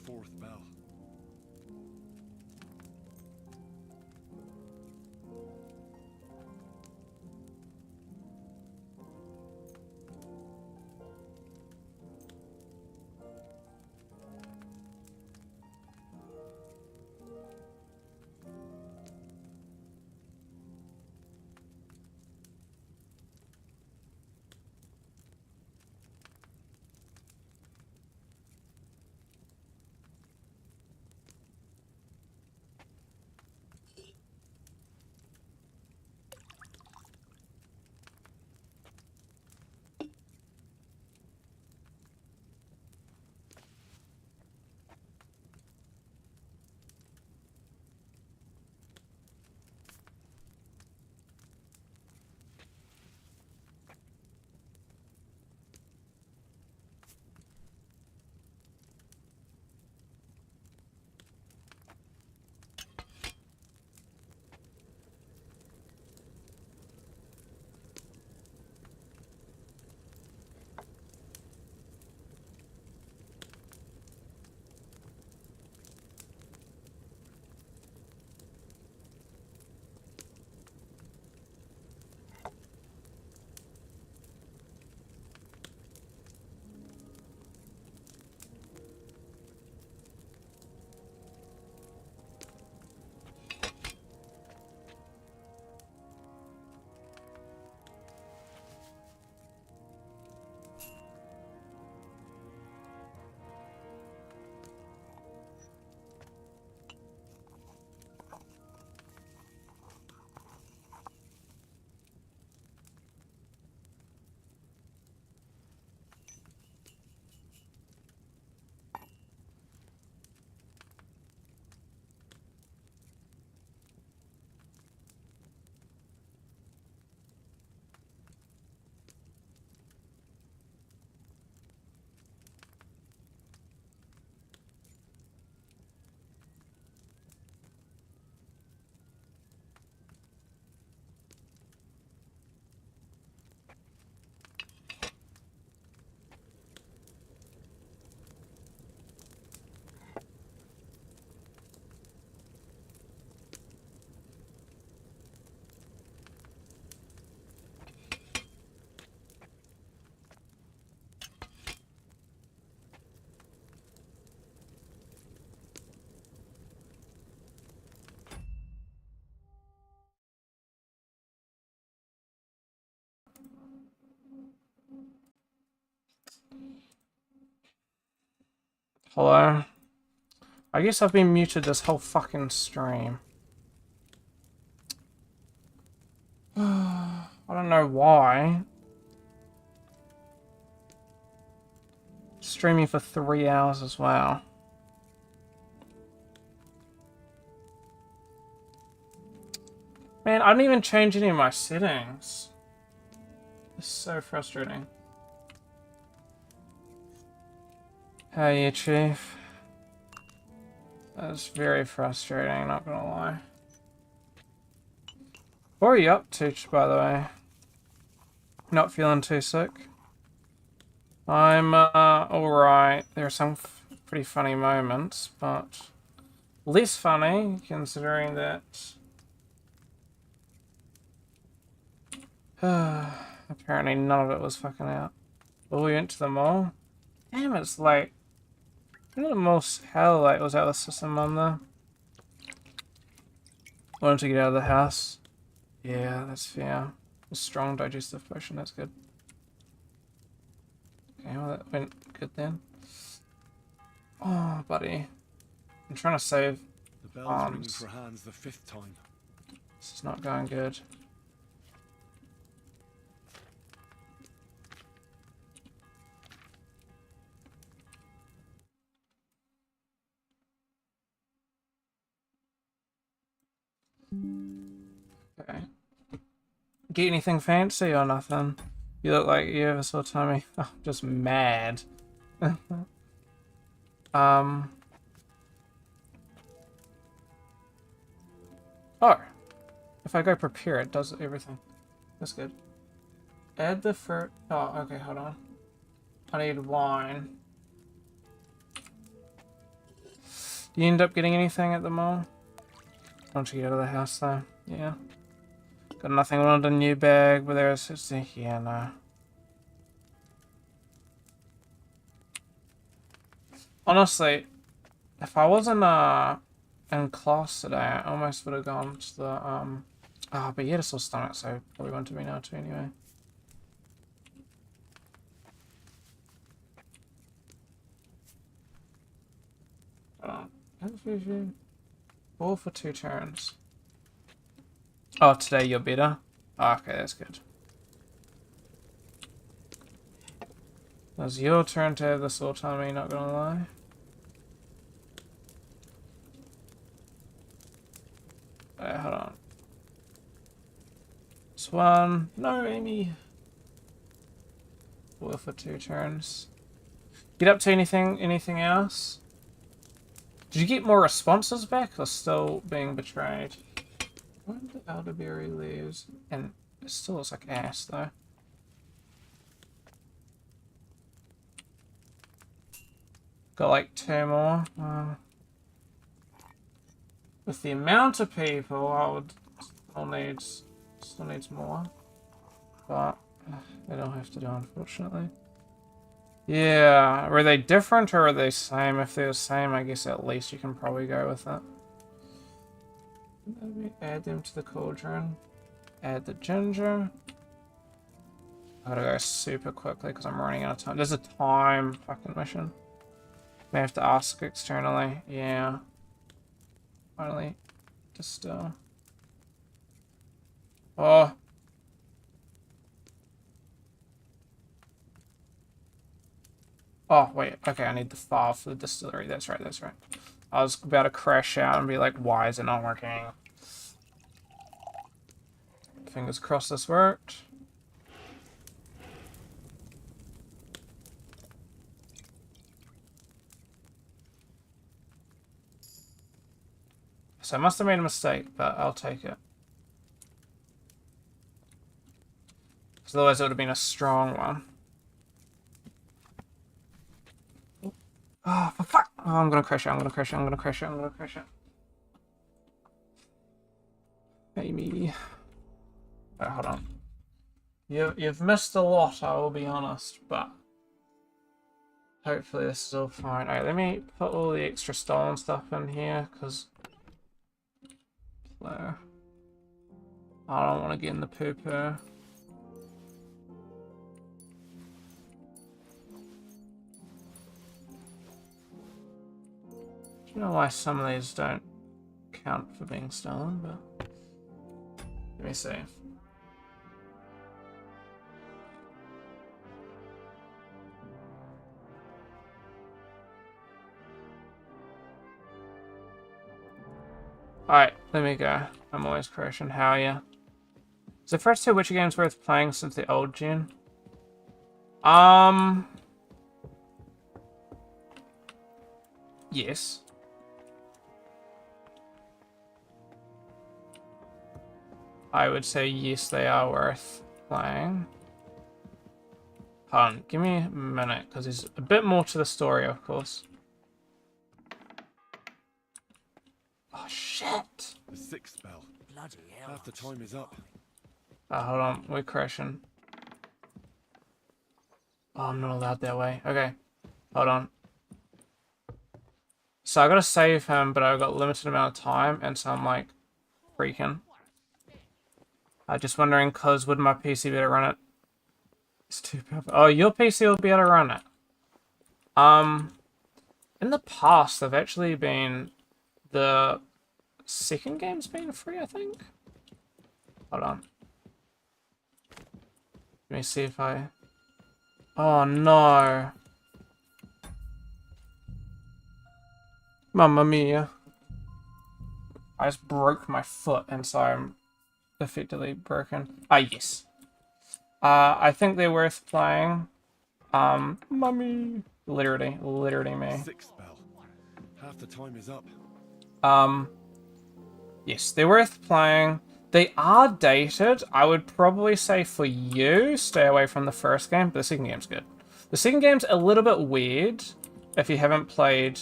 Fourth bell. Hello? I guess I've been muted this whole fucking stream. I don't know why. Streaming for 3 hours as well. Man, I didn't even change any of my settings. It's so frustrating. Hey, Chief. That's very frustrating, not gonna lie. What are you up to, by the way? Not feeling too sick? I'm, alright. There are some pretty funny moments, but less funny, considering that... apparently none of it was fucking out. Oh, we went to the mall? Damn, it's late. The mall's hell late. Was out the system on there? Wanted to get out of the house. Yeah, that's fair. A strong digestive potion, that's good. Okay, well that went good then. Oh, buddy. I'm trying to save The bell's ringing for hands the 5th time. This is not going good. Okay. Get anything fancy or nothing? You look like you ever saw Tommy. Oh, just mad. Oh. If I go prepare, it does everything. That's good. Add the fruit. Oh, okay, hold on. I need wine. Do you end up getting anything at the mall? Once you get out of the house, though. Yeah. Got nothing on the new bag, but there's... Yeah, no. Honestly, if I wasn't, in class today, I almost would have gone to the, but yeah, it's still stomach, so probably want to be now too, anyway. All for 2 turns. Oh, today you're better? Oh, okay, that's good. It was your turn to have this autonomy, not gonna lie. Hold on. This one. No, Amy. All for 2 turns. Get up to anything else? Did you get more responses back or still being betrayed? When the elderberry leaves, and it still looks like ass though. Got like 2 more. With the amount of people, I would still needs more, but they don't have to do, unfortunately. Yeah, were they different or are they same? If they're the same, I guess at least you can probably go with it. Let me add them to the cauldron. Add the ginger. I gotta go super quickly because I'm running out of time. There's a time fucking mission. May have to ask externally. Yeah. Finally. Distill. Oh. Oh, wait. Okay, I need the file for the distillery. That's right, that's right. I was about to crash out and be like, why is it not working? Fingers crossed this worked. So I must have made a mistake, but I'll take it. Because otherwise it would have been a strong one. Oh, for fuck! Oh, I'm gonna crash it, I'm gonna crash it, I'm gonna crash it, I'm gonna crash it. Amy. Right, hold on. You've missed a lot, I will be honest, but hopefully this is all fine. Alright, let me put all the extra stolen stuff in here, because I don't want to get in the poo-poo. I don't know why some of these don't count for being stolen, but let me see. Alright, let me go. I'm always crashing. How are you? Is the first 2 Witcher games worth playing since the old gen? Yes. I would say yes, they are worth playing. Hold on, give me a minute, because there's a bit more to the story, of course. Oh, shit! The 6th spell. Bloody hell. Half the time is up. Hold on, we're crashing. Oh, I'm not allowed that way. Okay, hold on. So I gotta save him, but I've got a limited amount of time, and so I'm like freaking. I'm just wondering, cause would my PC be able to run it? It's too perfect. Oh, your PC will be able to run it. In the past, they've actually been the second game's been free, I think. Hold on. Let me see if I. Oh no. Mamma mia. I just broke my foot, and so I'm effectively broken. Ah, yes. I think they're worth playing. Mummy. Literally me. 6th spell. Half the time is up. Yes, they're worth playing. They are dated. I would probably say for you, stay away from the first game, but the second game's good. The second game's a little bit weird if you haven't played,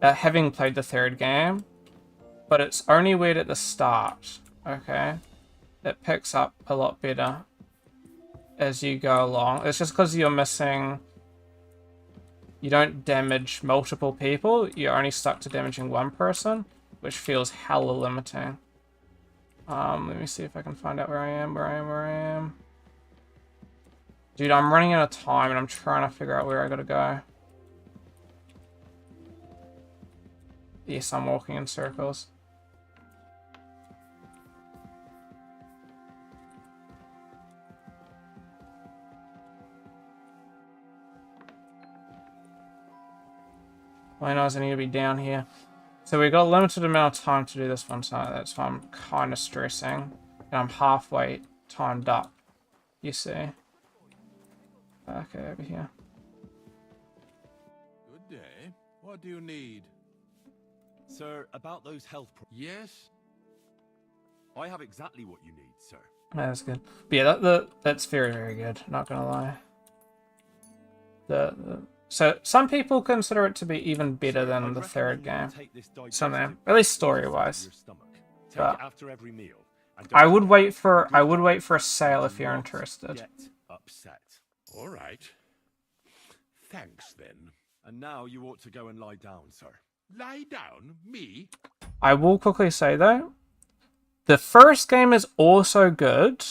having played the third game, but it's only weird at the start, okay? It picks up a lot better as you go along. It's just because you're missing... You don't damage multiple people, you're only stuck to damaging one person, which feels hella limiting. Let me see if I can find out where I am. Dude, I'm running out of time and I'm trying to figure out where I gotta go. Yes, I'm walking in circles. All I know is I need to be down here. So we've got a limited amount of time to do this one, so that's why I'm kind of stressing. And I'm halfway timed up, you see. Okay, over here. Good day. What do you need? Sir, about those health Yes? I have exactly what you need, sir. That's good. But yeah, that's very, very good, not gonna lie. So some people consider it to be even better than the third game. Somehow, at least story-wise. But After every meal. I would wait for a sale if you're interested. Get upset. All right. Thanks, then. And now you ought to go and lie down, sir. Lie down? Me? I will quickly say, though, the first game is also good.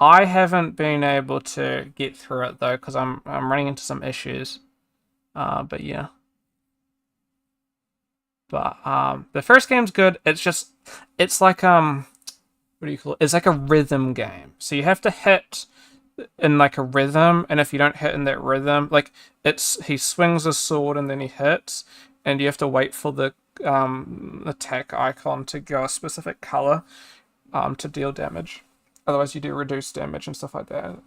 I haven't been able to get through it, though, because I'm running into some issues. But yeah. But the first game's good. It's like what do you call it? It's like a rhythm game. So you have to hit in like a rhythm, and if you don't hit in that rhythm, like he swings a sword and then he hits, and you have to wait for the attack icon to go a specific color to deal damage. Otherwise, you do reduced damage and stuff like that.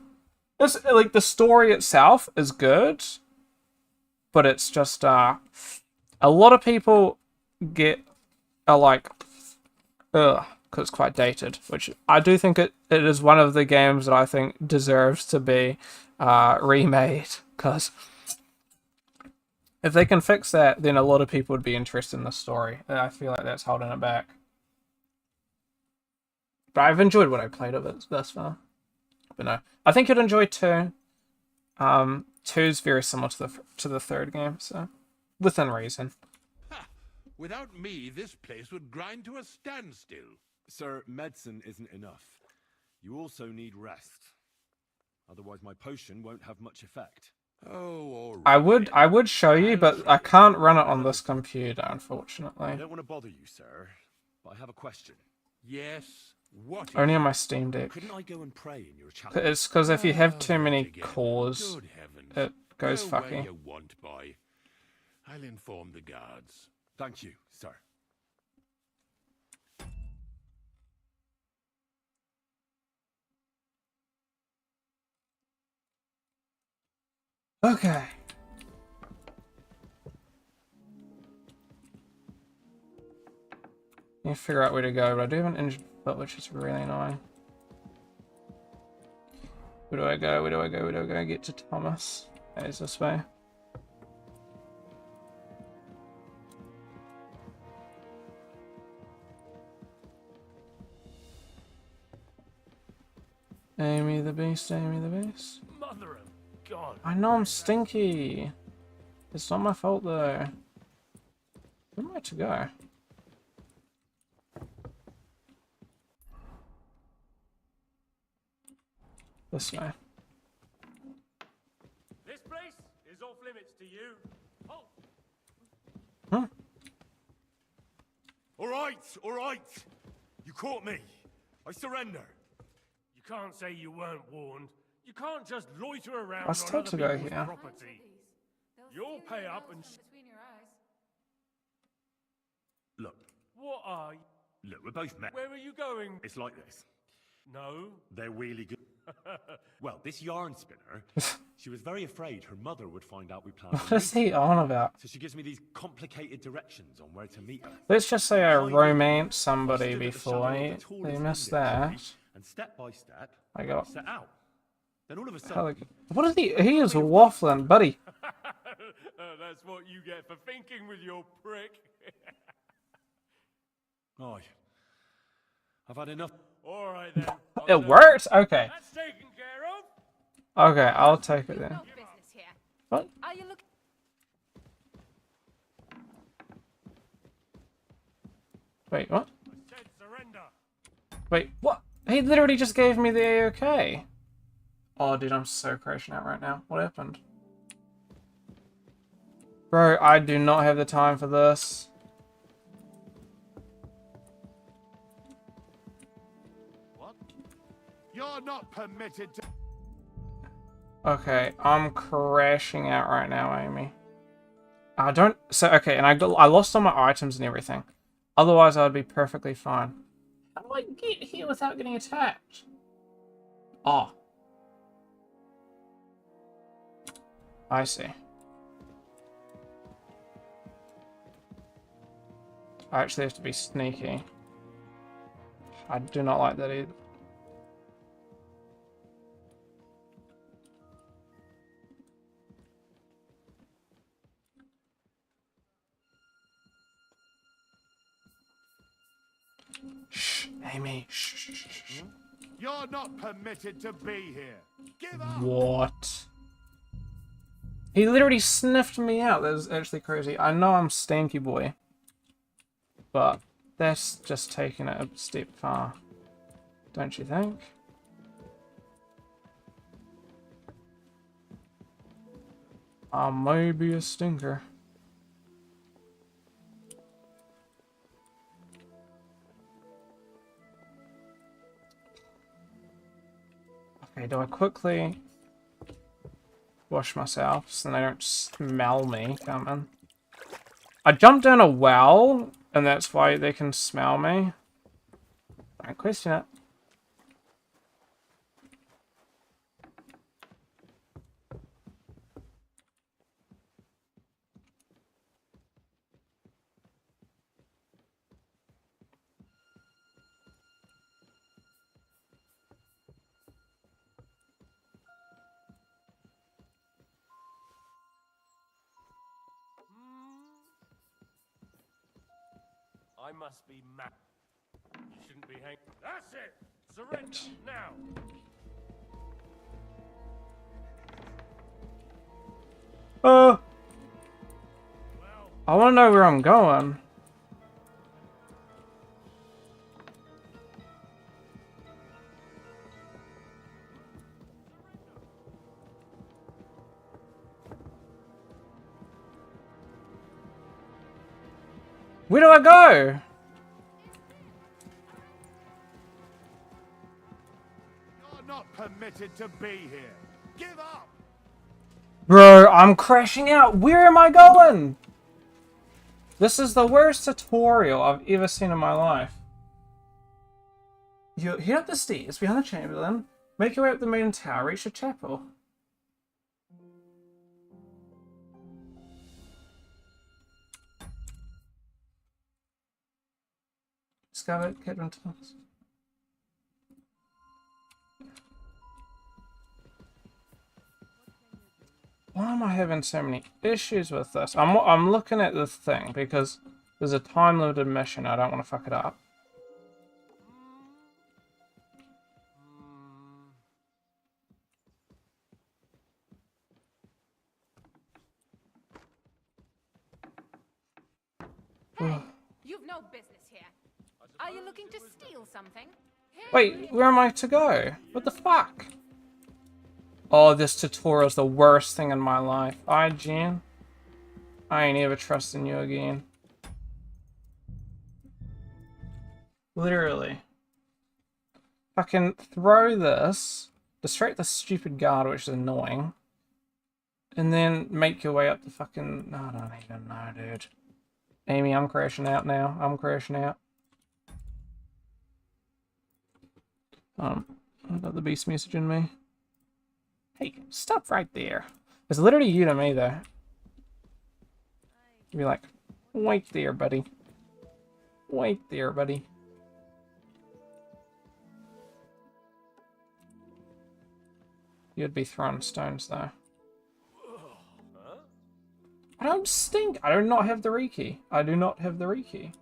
It's like the story itself is good, but it's just a lot of people are like, ugh, because it's quite dated. Which I do think it is one of the games that I think deserves to be remade. Because if they can fix that, then a lot of people would be interested in the story. And I feel like that's holding it back. But I've enjoyed what I played of it thus far. But no, I think you'd enjoy 2. 2's very similar to the third game, so within reason. Ha! Without me, this place would grind to a standstill. Sir, medicine isn't enough. You also need rest. Otherwise, my potion won't have much effect. Oh, all right. I would show you, but I can't run it on this computer, unfortunately. I don't want to bother you, sir, but I have a question. Yes. What? Only on my Steam Deck. Couldn't I go and pray in your chapel? It's because if you have too many cores, it goes Go fucky. where you want, boy. I'll inform the guards. Thank you, sir. Okay. Need to figure out where to go, but I do have an injured foot, which is really annoying. Where do I go? Where do I go? Where do I go? Get to Thomas. There's this way. Amy the Beast, Amy the Beast. Mother of God. I know I'm stinky. It's not my fault though. Where am I to go? This way. This place is off limits to you. Oh. Huh? All right. You caught me. I surrender. You can't say you weren't warned. You can't just loiter around I was on told other to go people's here. property. You'll pay up and... Look, What are you... we're both men. Where are you going? It's like this. No. They're really good. Well, this yarn spinner, she was very afraid her mother would find out we planned What a is he meeting. on about? So she gives me these complicated directions on where to meet her. Let's just say I Kindly, romance I somebody stood at the before shadow of the they tallest missed window that. tree, and step by step, I got. set out. Then all of a How sudden, what is he? He is waffling, buddy. That's what you get for thinking with your prick. oh, I've had enough. All right then. It worked? Okay. That's taken care of. Okay, I'll take it then. No business here. What? Are you looking? Wait, what? I said surrender. Wait, what? He literally just gave me the AOK. Oh, dude, I'm so crashing out right now. What happened? Bro, I do not have the time for this. What? You're not permitted to... Okay, I'm crashing out right now, Amy. I don't... So, okay, and I lost all my items and everything. Otherwise, I'd be perfectly fine. How do I get here without getting attacked? Oh. I see. I actually have to be sneaky. I do not like that either. Shh, Amy. Shh, shh, shh, shh. You're not permitted to be here. Give up. What? He literally sniffed me out. That was actually crazy. I know I'm Stanky Boy, but that's just taking it a step far, don't you think? I may be a stinker. Okay, do I quickly wash myself so they don't smell me coming? I jumped down a well, and that's why they can smell me. Don't question it. I must be mad. You shouldn't be hanging. That's it. Surrender now. I want to know where I'm going. Where do I go? You're not permitted to be here. Give up. Bro, I'm crashing out. Where am I going? This is the worst tutorial I've ever seen in my life. You head up the stairs behind the Chamberlain, make your way up the main tower, reach the chapel. Discover Kedron Tunnels. Why am I having so many issues with this? I'm looking at this thing because there's a time limited mission. I don't want to fuck it up. Hey, you've no business here. Are you looking to steal something? Wait, where am I to go? What the fuck? Oh, this tutorial is the worst thing in my life. Alright, Jen. I ain't ever trusting you again. Literally. I can throw this, distract the stupid guard, which is annoying, and then make your way up the fucking... I don't even know, dude. Amy, I'm crashing out now. I'm crashing out. Another beast messaging me. Hey, stop right there. It's literally you to me, though. You'd be like, wait there, buddy. Wait there, buddy. You'd be throwing stones, though. I don't stink. I do not have the Reiki. I do not have the Reiki.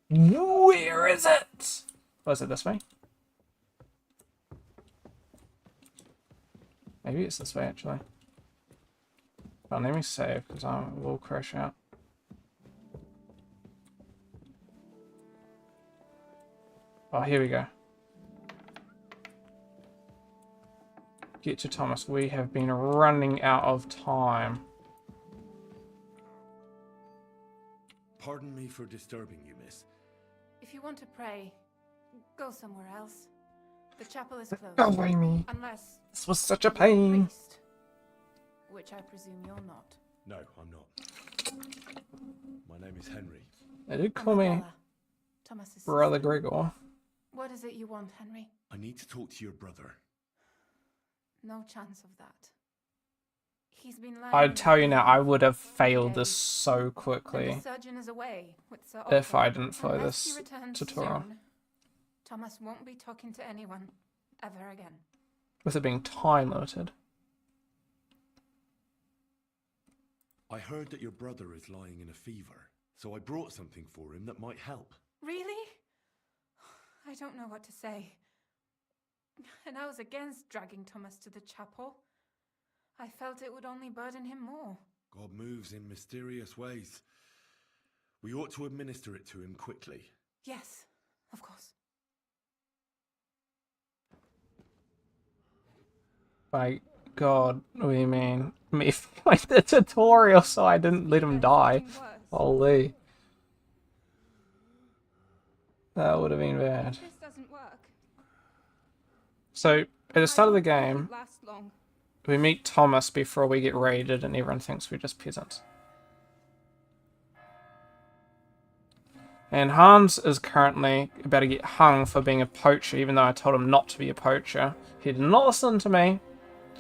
Where is it? Was it this way? Maybe it's this way, actually. Well, let me save, because I will crash out. Oh, here we go. Get to Thomas. We have been running out of time. Pardon me for disturbing you, miss. If you want to pray, go somewhere else. The chapel is closed. Go away, me. Unless this was such a pain. Priest, which I presume you're not. No, I'm not. My name is Henry. They did call me Thomas's Brother sister. Gregor. What is it you want, Henry? I need to talk to your brother. No chance of that. He's been lying. I'd tell you now, I would have failed this so quickly And the surgeon is away with Sir if I Otto. didn't follow Unless he this returns tutorial. soon, Thomas won't be talking to anyone ever again. With it being time limited. I heard that your brother is lying in a fever, so I brought something for him that might help. Really? I don't know what to say. And I was against dragging Thomas to the chapel. I felt it would only burden him more. God moves in mysterious ways. We ought to administer it to him quickly. Yes, of course. By God, what do you mean? Me like the tutorial so I didn't let him die. Holy. That would have been bad. This doesn't work. So, at the start of the game, Last long. we meet Thomas before we get raided and everyone thinks we're just peasants. And Hans is currently about to get hung for being a poacher, even though I told him not to be a poacher. He did not listen to me.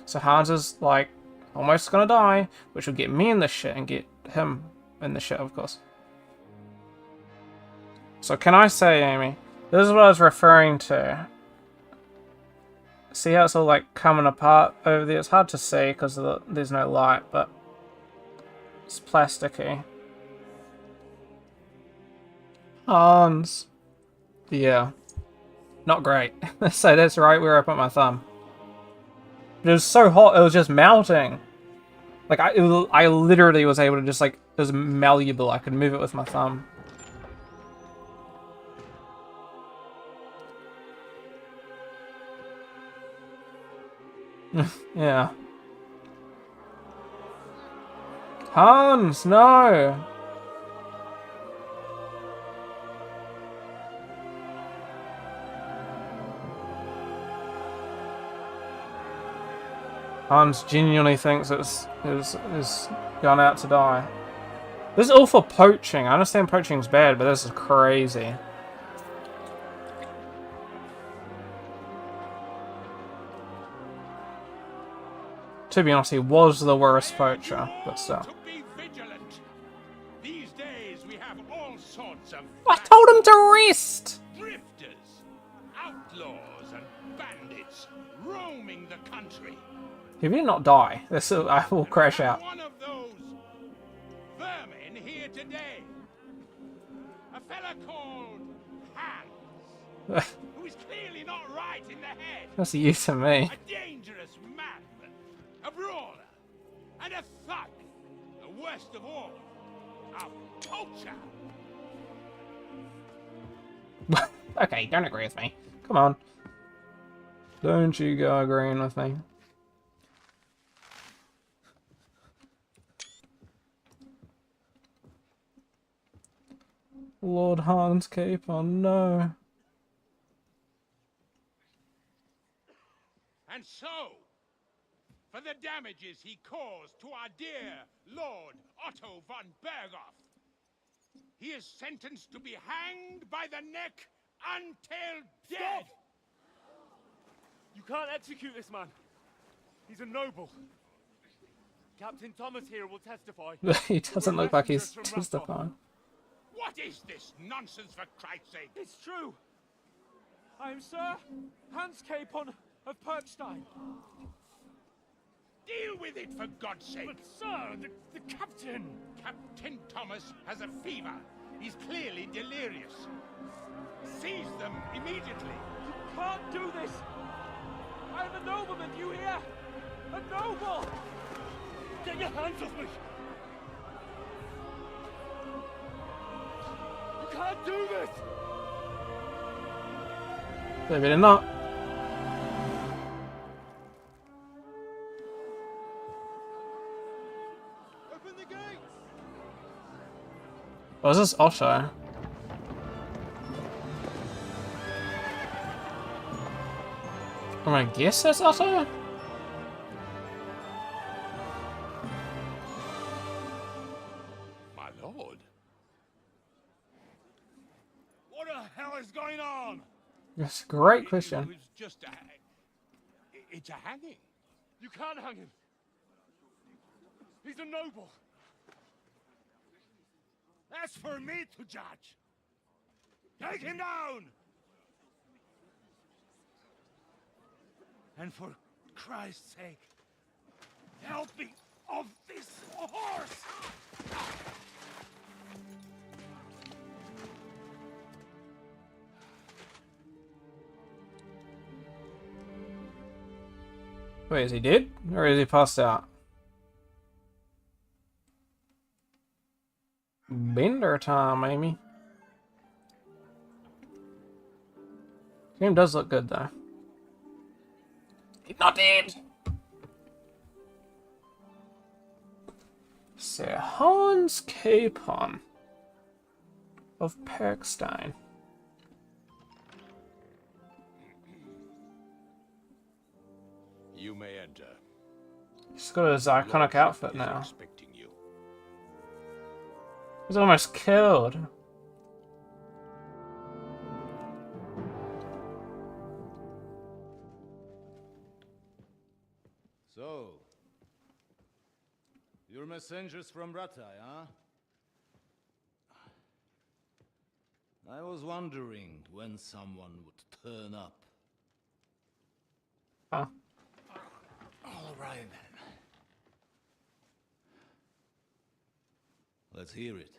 So Hans is, like, almost gonna die, which will get me in the shit and get him in the shit, of course. So can I say, Amy, this is what I was referring to. See how it's all, like, coming apart over there? It's hard to see because there's no light, but it's plasticky. Hans. Yeah. Not great. So that's right where I put my thumb. It was so hot, it was just melting. Like, I literally was able to just, like, it was malleable. I could move it with my thumb. Yeah. Hans, no! Hans genuinely thinks it's gone out to die. This is all for poaching. I understand poaching's bad, but this is crazy. To be honest, he was the worst poacher, but still. Be vigilant. These days we have all sorts of I told him to rest! drifters, outlaws, and bandits roaming the country. He will not die. I will crash out. One of those vermin here today. A fella called Hans, who is clearly not right in the head. That's you to me. A dangerous madman, a brawler, and a thug. The worst of all, a poacher. Okay, don't agree with me. Come on. Don't you go agreeing with me. Lord Hans Cape, oh no. And so, for the damages he caused to our dear Lord Otto von Berghoff, He is sentenced to be hanged by the neck until dead! You can't execute this man. He's a noble. Captain Thomas here will testify. He doesn't look like he's testifying. What is this nonsense, for Christ's sake? It's true. I am Sir Hans Capon of Perkstein. Deal with it, for God's sake! But, sir, the captain... Captain Thomas has a fever. He's clearly delirious. Seize them immediately. You can't do this. I am a nobleman, you hear? A noble! Get your hands off me! You can't do this! Maybe not. Open the gates! Oh, is this Otto? I guess that's Otto? My lord. What the hell is going on? That's a great question. It was just it's a hanging. You can't hang him. He's a noble. That's for me to judge. Take him down! And for Christ's sake, help me off this horse! Wait, is he dead? Or is he passed out? Bender time, Amy. Game does look good, though. He's not dead! Sir Hans Capon of Perkstein. You may enter. He's got his iconic outfit now. Expecting you. He's almost killed. So, you're messengers from Ratai, huh? I was wondering when someone would turn up. Huh? All right then. Let's hear it.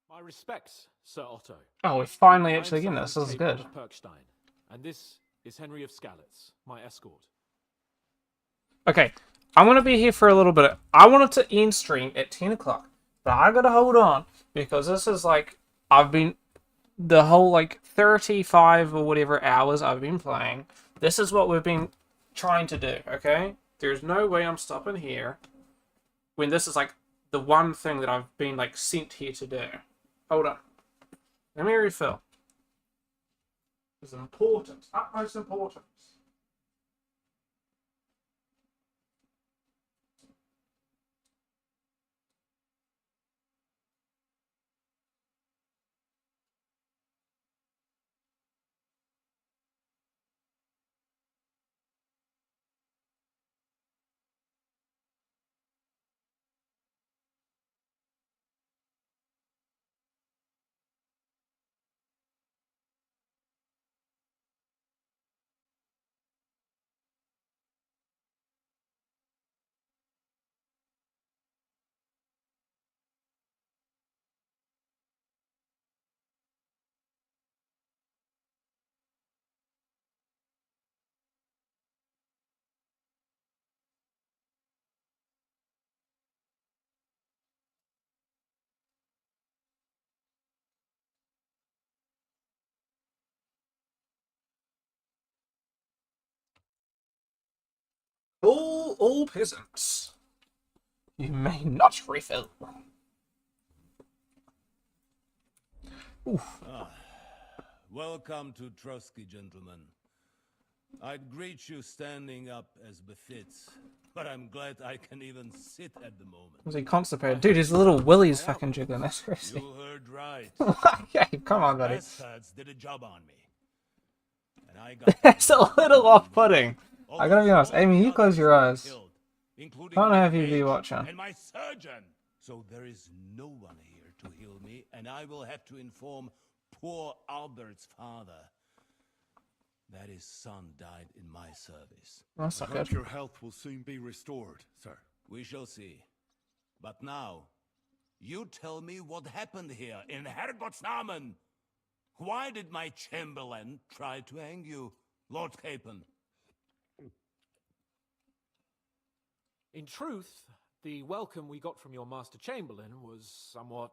My respects, Sir Otto. Oh, we finally I'm actually getting Sir this. This is Capon good. of Perkstein, and this is Henry of Skalitz, my escort. Okay, I'm gonna be here for a little bit. I wanted to end stream at 10 o'clock, but I gotta hold on because this is like I've been the whole like 35 or whatever hours I've been playing. This is what we've been trying to do. Okay, there's no way I'm stopping here when this is like the one thing that I've been like sent here to do. Hold on, let me refill. It's important, utmost importance. All peasants. You may not refill. Oof. Welcome to Trotsky, gentlemen. I'd greet you standing up as befits, but I'm glad I can even sit at the moment. Was he constipated? Dude, his little willy's fucking jiggling. That's crazy. You heard right. Yeah, come on, buddy. Bastards did a job on me. And I got It's a little off-putting. I gotta be honest. Amy, you close your eyes. Can't have you be watching. And my surgeon. So there is no one here to heal me, and I will have to inform poor Albert's father that his son died in my service. That's not I hope good. your health will soon be restored, sir. We shall see. But now, you tell me what happened here in Herrgottsnamen. Why did my chamberlain try to hang you, Lord Capon? In truth, the welcome we got from your Master Chamberlain was somewhat...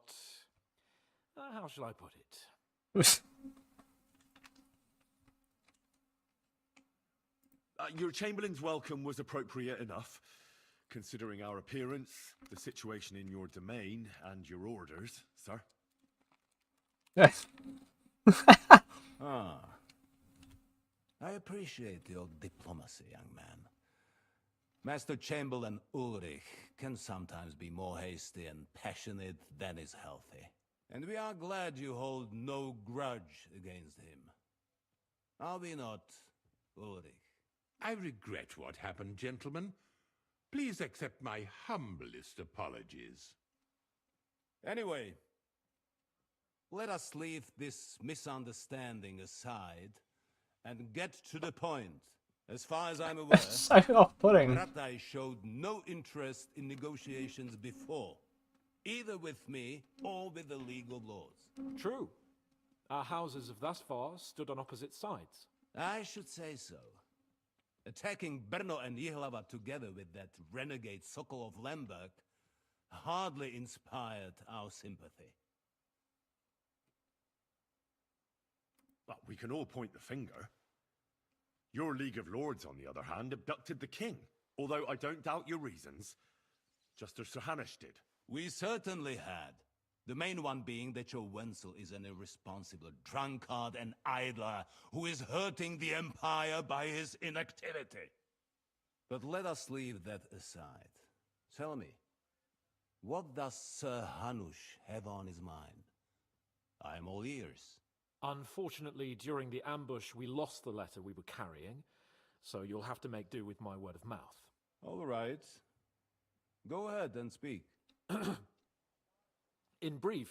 how shall I put it? Your Chamberlain's welcome was appropriate enough, considering our appearance, the situation in your domain, and your orders, sir. Yes. Ah. I appreciate your diplomacy, young man. Master Chamberlain Ulrich can sometimes be more hasty and passionate than is healthy. And we are glad you hold no grudge against him. Are we not, Ulrich? I regret what happened, gentlemen. Please accept my humblest apologies. Anyway, let us leave this misunderstanding aside and get to the point. As far as I'm aware, So off-putting. Ratai showed no interest in negotiations before, either with me or with the League of Lords. True. Our houses have thus far stood on opposite sides. I should say so. Attacking Brno and Jihlava together with that renegade Sokol of Lemberg hardly inspired our sympathy. But we can all point the finger. Your League of Lords, on the other hand, abducted the king. Although I don't doubt your reasons, just as Sir Hanush did. We certainly had. The main one being that your Wenzel is an irresponsible drunkard and idler who is hurting the Empire by his inactivity. But let us leave that aside. Tell me, what does Sir Hanush have on his mind? I am all ears. Unfortunately, during the ambush, we lost the letter we were carrying, so you'll have to make do with my word of mouth. All right. Go ahead and speak. In brief,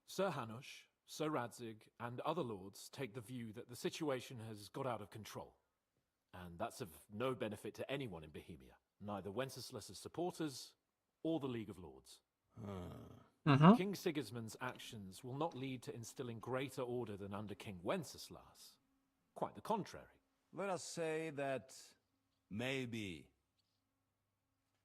Sir Hanush, Sir Radzig, and other lords take the view that the situation has got out of control. And that's of no benefit to anyone in Bohemia, neither Wenceslas's supporters or the League of Lords. King Sigismund's actions will not lead to instilling greater order than under King Wenceslas. Quite the contrary. Let us say that maybe.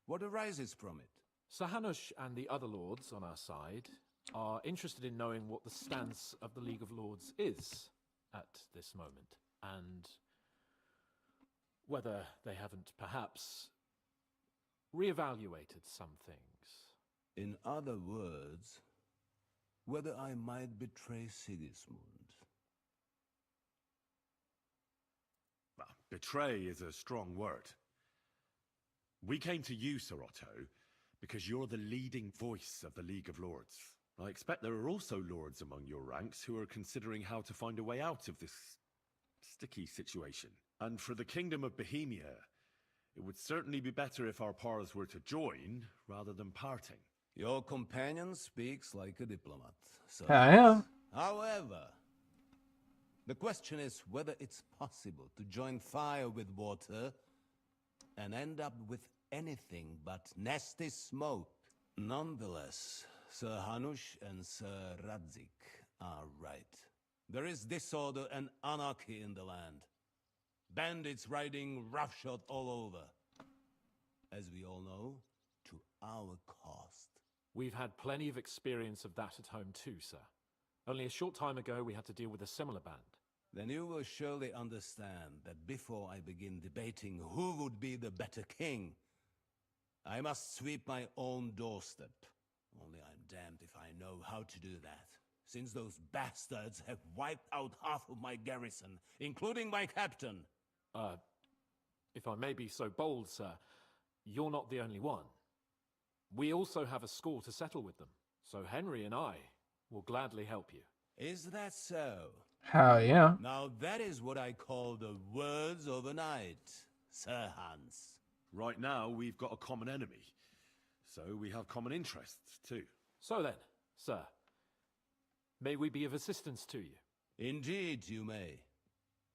What arises from it? Sir Hanush and the other lords on our side are interested in knowing what the stance of the League of Lords is at this moment, and whether they haven't perhaps reevaluated some things. In other words, whether I might betray Sigismund. Well, betray is a strong word. We came to you, Sir Otto, because you're the leading voice of the League of Lords. I expect there are also lords among your ranks who are considering how to find a way out of this sticky situation. And for the Kingdom of Bohemia, it would certainly be better if our paths were to join rather than parting. Your companion speaks like a diplomat, sir. Yeah. However, the question is whether it's possible to join fire with water and end up with anything but nasty smoke. Nonetheless, Sir Hanush and Sir Radzig are right. There is disorder and anarchy in the land. Bandits riding roughshod all over. As we all know, to our cost. We've had plenty of experience of that at home too, sir. Only a short time ago we had to deal with a similar band. Then you will surely understand that before I begin debating who would be the better king, I must sweep my own doorstep. Only I'm damned if I know how to do that, since those bastards have wiped out half of my garrison, including my captain. If I may be so bold, sir, you're not the only one. We also have a score to settle with them, so Henry and I will gladly help you. Is that so? Hell yeah. Now that is what I call the words of a knight, Sir Hans. Right now, we've got a common enemy, so we have common interests too. So then, sir, may we be of assistance to you? Indeed, you may.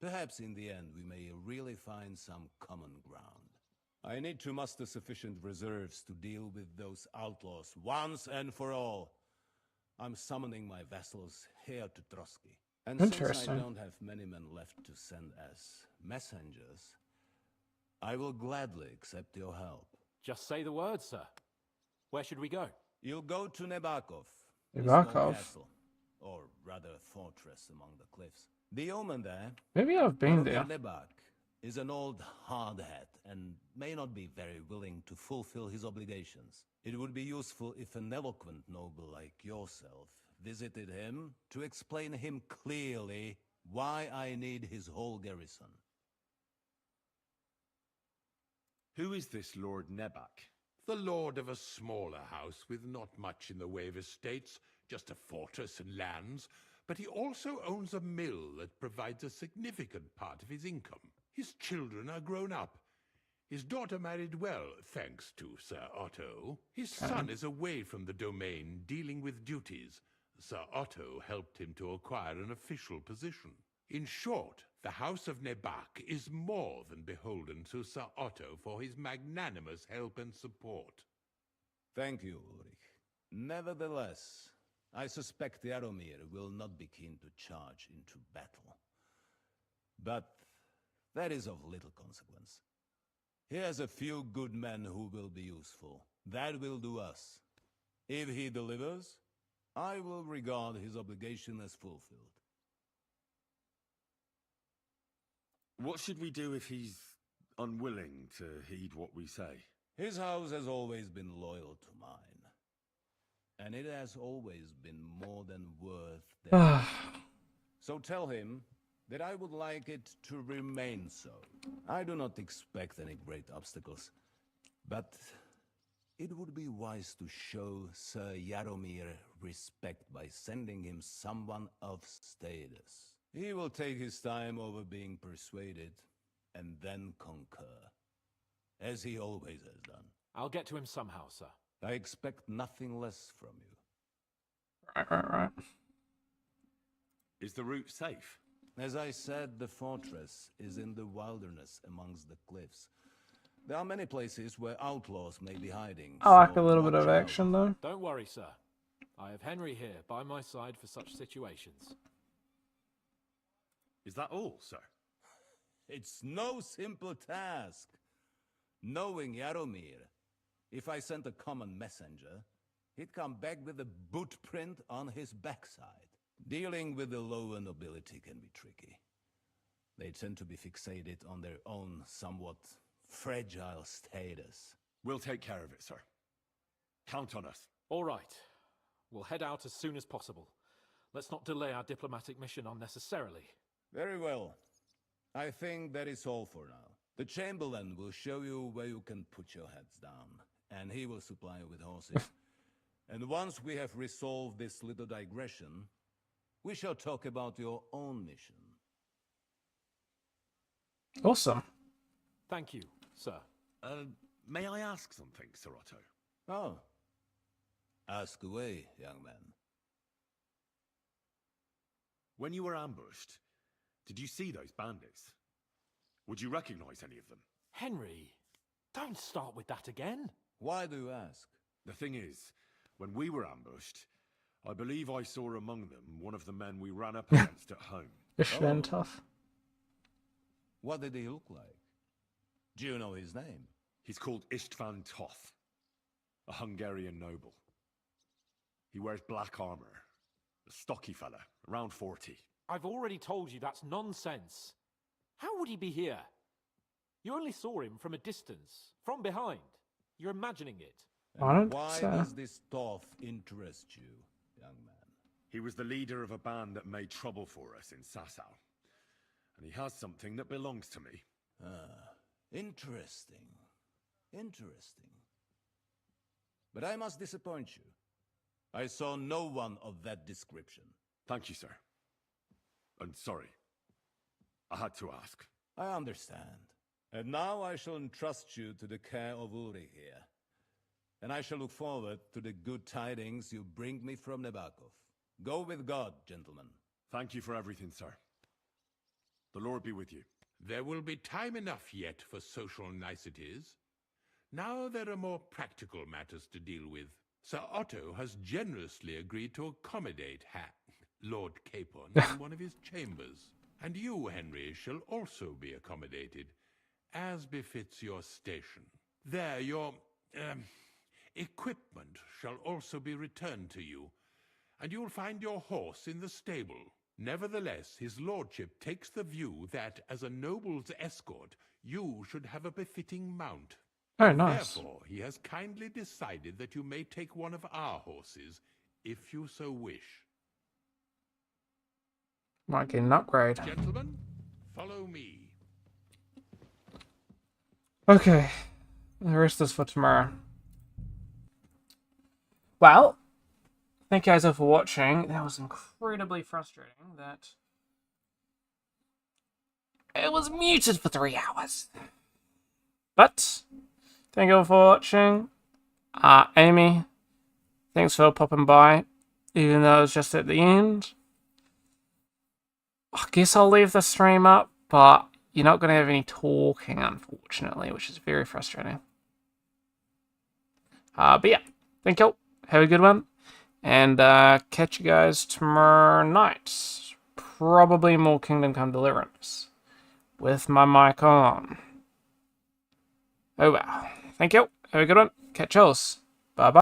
Perhaps in the end we may really find some common ground. I need to muster sufficient reserves to deal with those outlaws once and for all. I'm summoning my vassals here to Trotsky. And since I don't have many men left to send as messengers, I will gladly accept your help. Just say the word, sir. Where should we go? You'll go to Nebakov. Nebakov? Castle, or rather fortress among the cliffs. The yeoman there, Maybe I've been there. Nebak, is an old hardhat and may not be very willing to fulfill his obligations. It would be useful if an eloquent noble like yourself visited him to explain him clearly why I need his whole garrison. Who is this Lord Nebak? The lord of a smaller house with not much in the way of estates, just a fortress and lands, but he also owns a mill that provides a significant part of his income. His children are grown up. His daughter married well, thanks to Sir Otto. His son is away from the domain, dealing with duties. Sir Otto helped him to acquire an official position. In short, the House of Nebak is more than beholden to Sir Otto for his magnanimous help and support. Thank you, Ulrich. Nevertheless, I suspect Jaromir will not be keen to charge into battle. But that is of little consequence. He has a few good men who will be useful. That will do us. If he delivers, I will regard his obligation as fulfilled. What should we do if he's unwilling to heed what we say? His house has always been loyal to mine. And it has always been more than worth their So tell him that I would like it to remain so. I do not expect any great obstacles, but it would be wise to show Sir Jaromir respect by sending him someone of status. He will take his time over being persuaded, and then concur, as he always has done. I'll get to him somehow, sir. I expect nothing less from you. Right. Is the route safe? As I said, the fortress is in the wilderness amongst the cliffs. There are many places where outlaws may be hiding. I like a little bit of action, though. Don't worry, sir. I have Henry here by my side for such situations. Is that all, sir? It's no simple task. Knowing Jaromir, if I sent a common messenger, he'd come back with a boot print on his backside. Dealing with the lower nobility can be tricky. They tend to be fixated on their own somewhat fragile status. We'll take care of it, sir. Count on us. All right. We'll head out as soon as possible. Let's not delay our diplomatic mission unnecessarily. Very well. I think that is all for now. The Chamberlain will show you where you can put your heads down, and he will supply you with horses. And once we have resolved this little digression, we shall talk about your own mission. Awesome. Thank you, sir. May I ask something, Sir Otto? Oh. Ask away, young man. When you were ambushed, did you see those bandits? Would you recognize any of them? Henry, don't start with that again. Why do you ask? The thing is, when we were ambushed, I believe I saw among them one of the men we ran up against at home. Ishvan tough. What did he look like? Do you know his name? He's called Istvan Toth, a Hungarian noble. He wears black armor, a stocky fella, around 40. I've already told you that's nonsense. How would he be here? You only saw him from a distance, from behind. You're imagining it. Why does this Toth interest you, young man? He was the leader of a band that made trouble for us in Sasau. And he has something that belongs to me. Interesting. Interesting. But I must disappoint you. I saw no one of that description. Thank you, sir. I'm sorry. I had to ask. I understand. And now I shall entrust you to the care of Uri here. And I shall look forward to the good tidings you bring me from Nebakov. Go with God, gentlemen. Thank you for everything, sir. The Lord be with you. There will be time enough yet for social niceties. Now there are more practical matters to deal with. Sir Otto has generously agreed to accommodate Lord Capon in one of his chambers. And you, Henry, shall also be accommodated, as befits your station. There, your equipment shall also be returned to you, and you'll find your horse in the stable. Nevertheless, his lordship takes the view that, as a noble's escort, you should have a befitting mount. Oh, nice. Therefore, he has kindly decided that you may take one of our horses, if you so wish. Might get an upgrade. Gentlemen, follow me. Okay. The rest is for tomorrow. Well, thank you guys all for watching. That was incredibly frustrating that it was muted for 3 hours. But thank you all for watching. Amy, thanks for popping by, even though it was just at the end. I guess I'll leave the stream up, but you're not going to have any talking, unfortunately, which is very frustrating. But yeah, thank you all. Have a good one. And catch you guys tomorrow night. Probably more Kingdom Come Deliverance. With my mic on. Oh well. Thank you. Have a good one. Catch you all. Bye bye.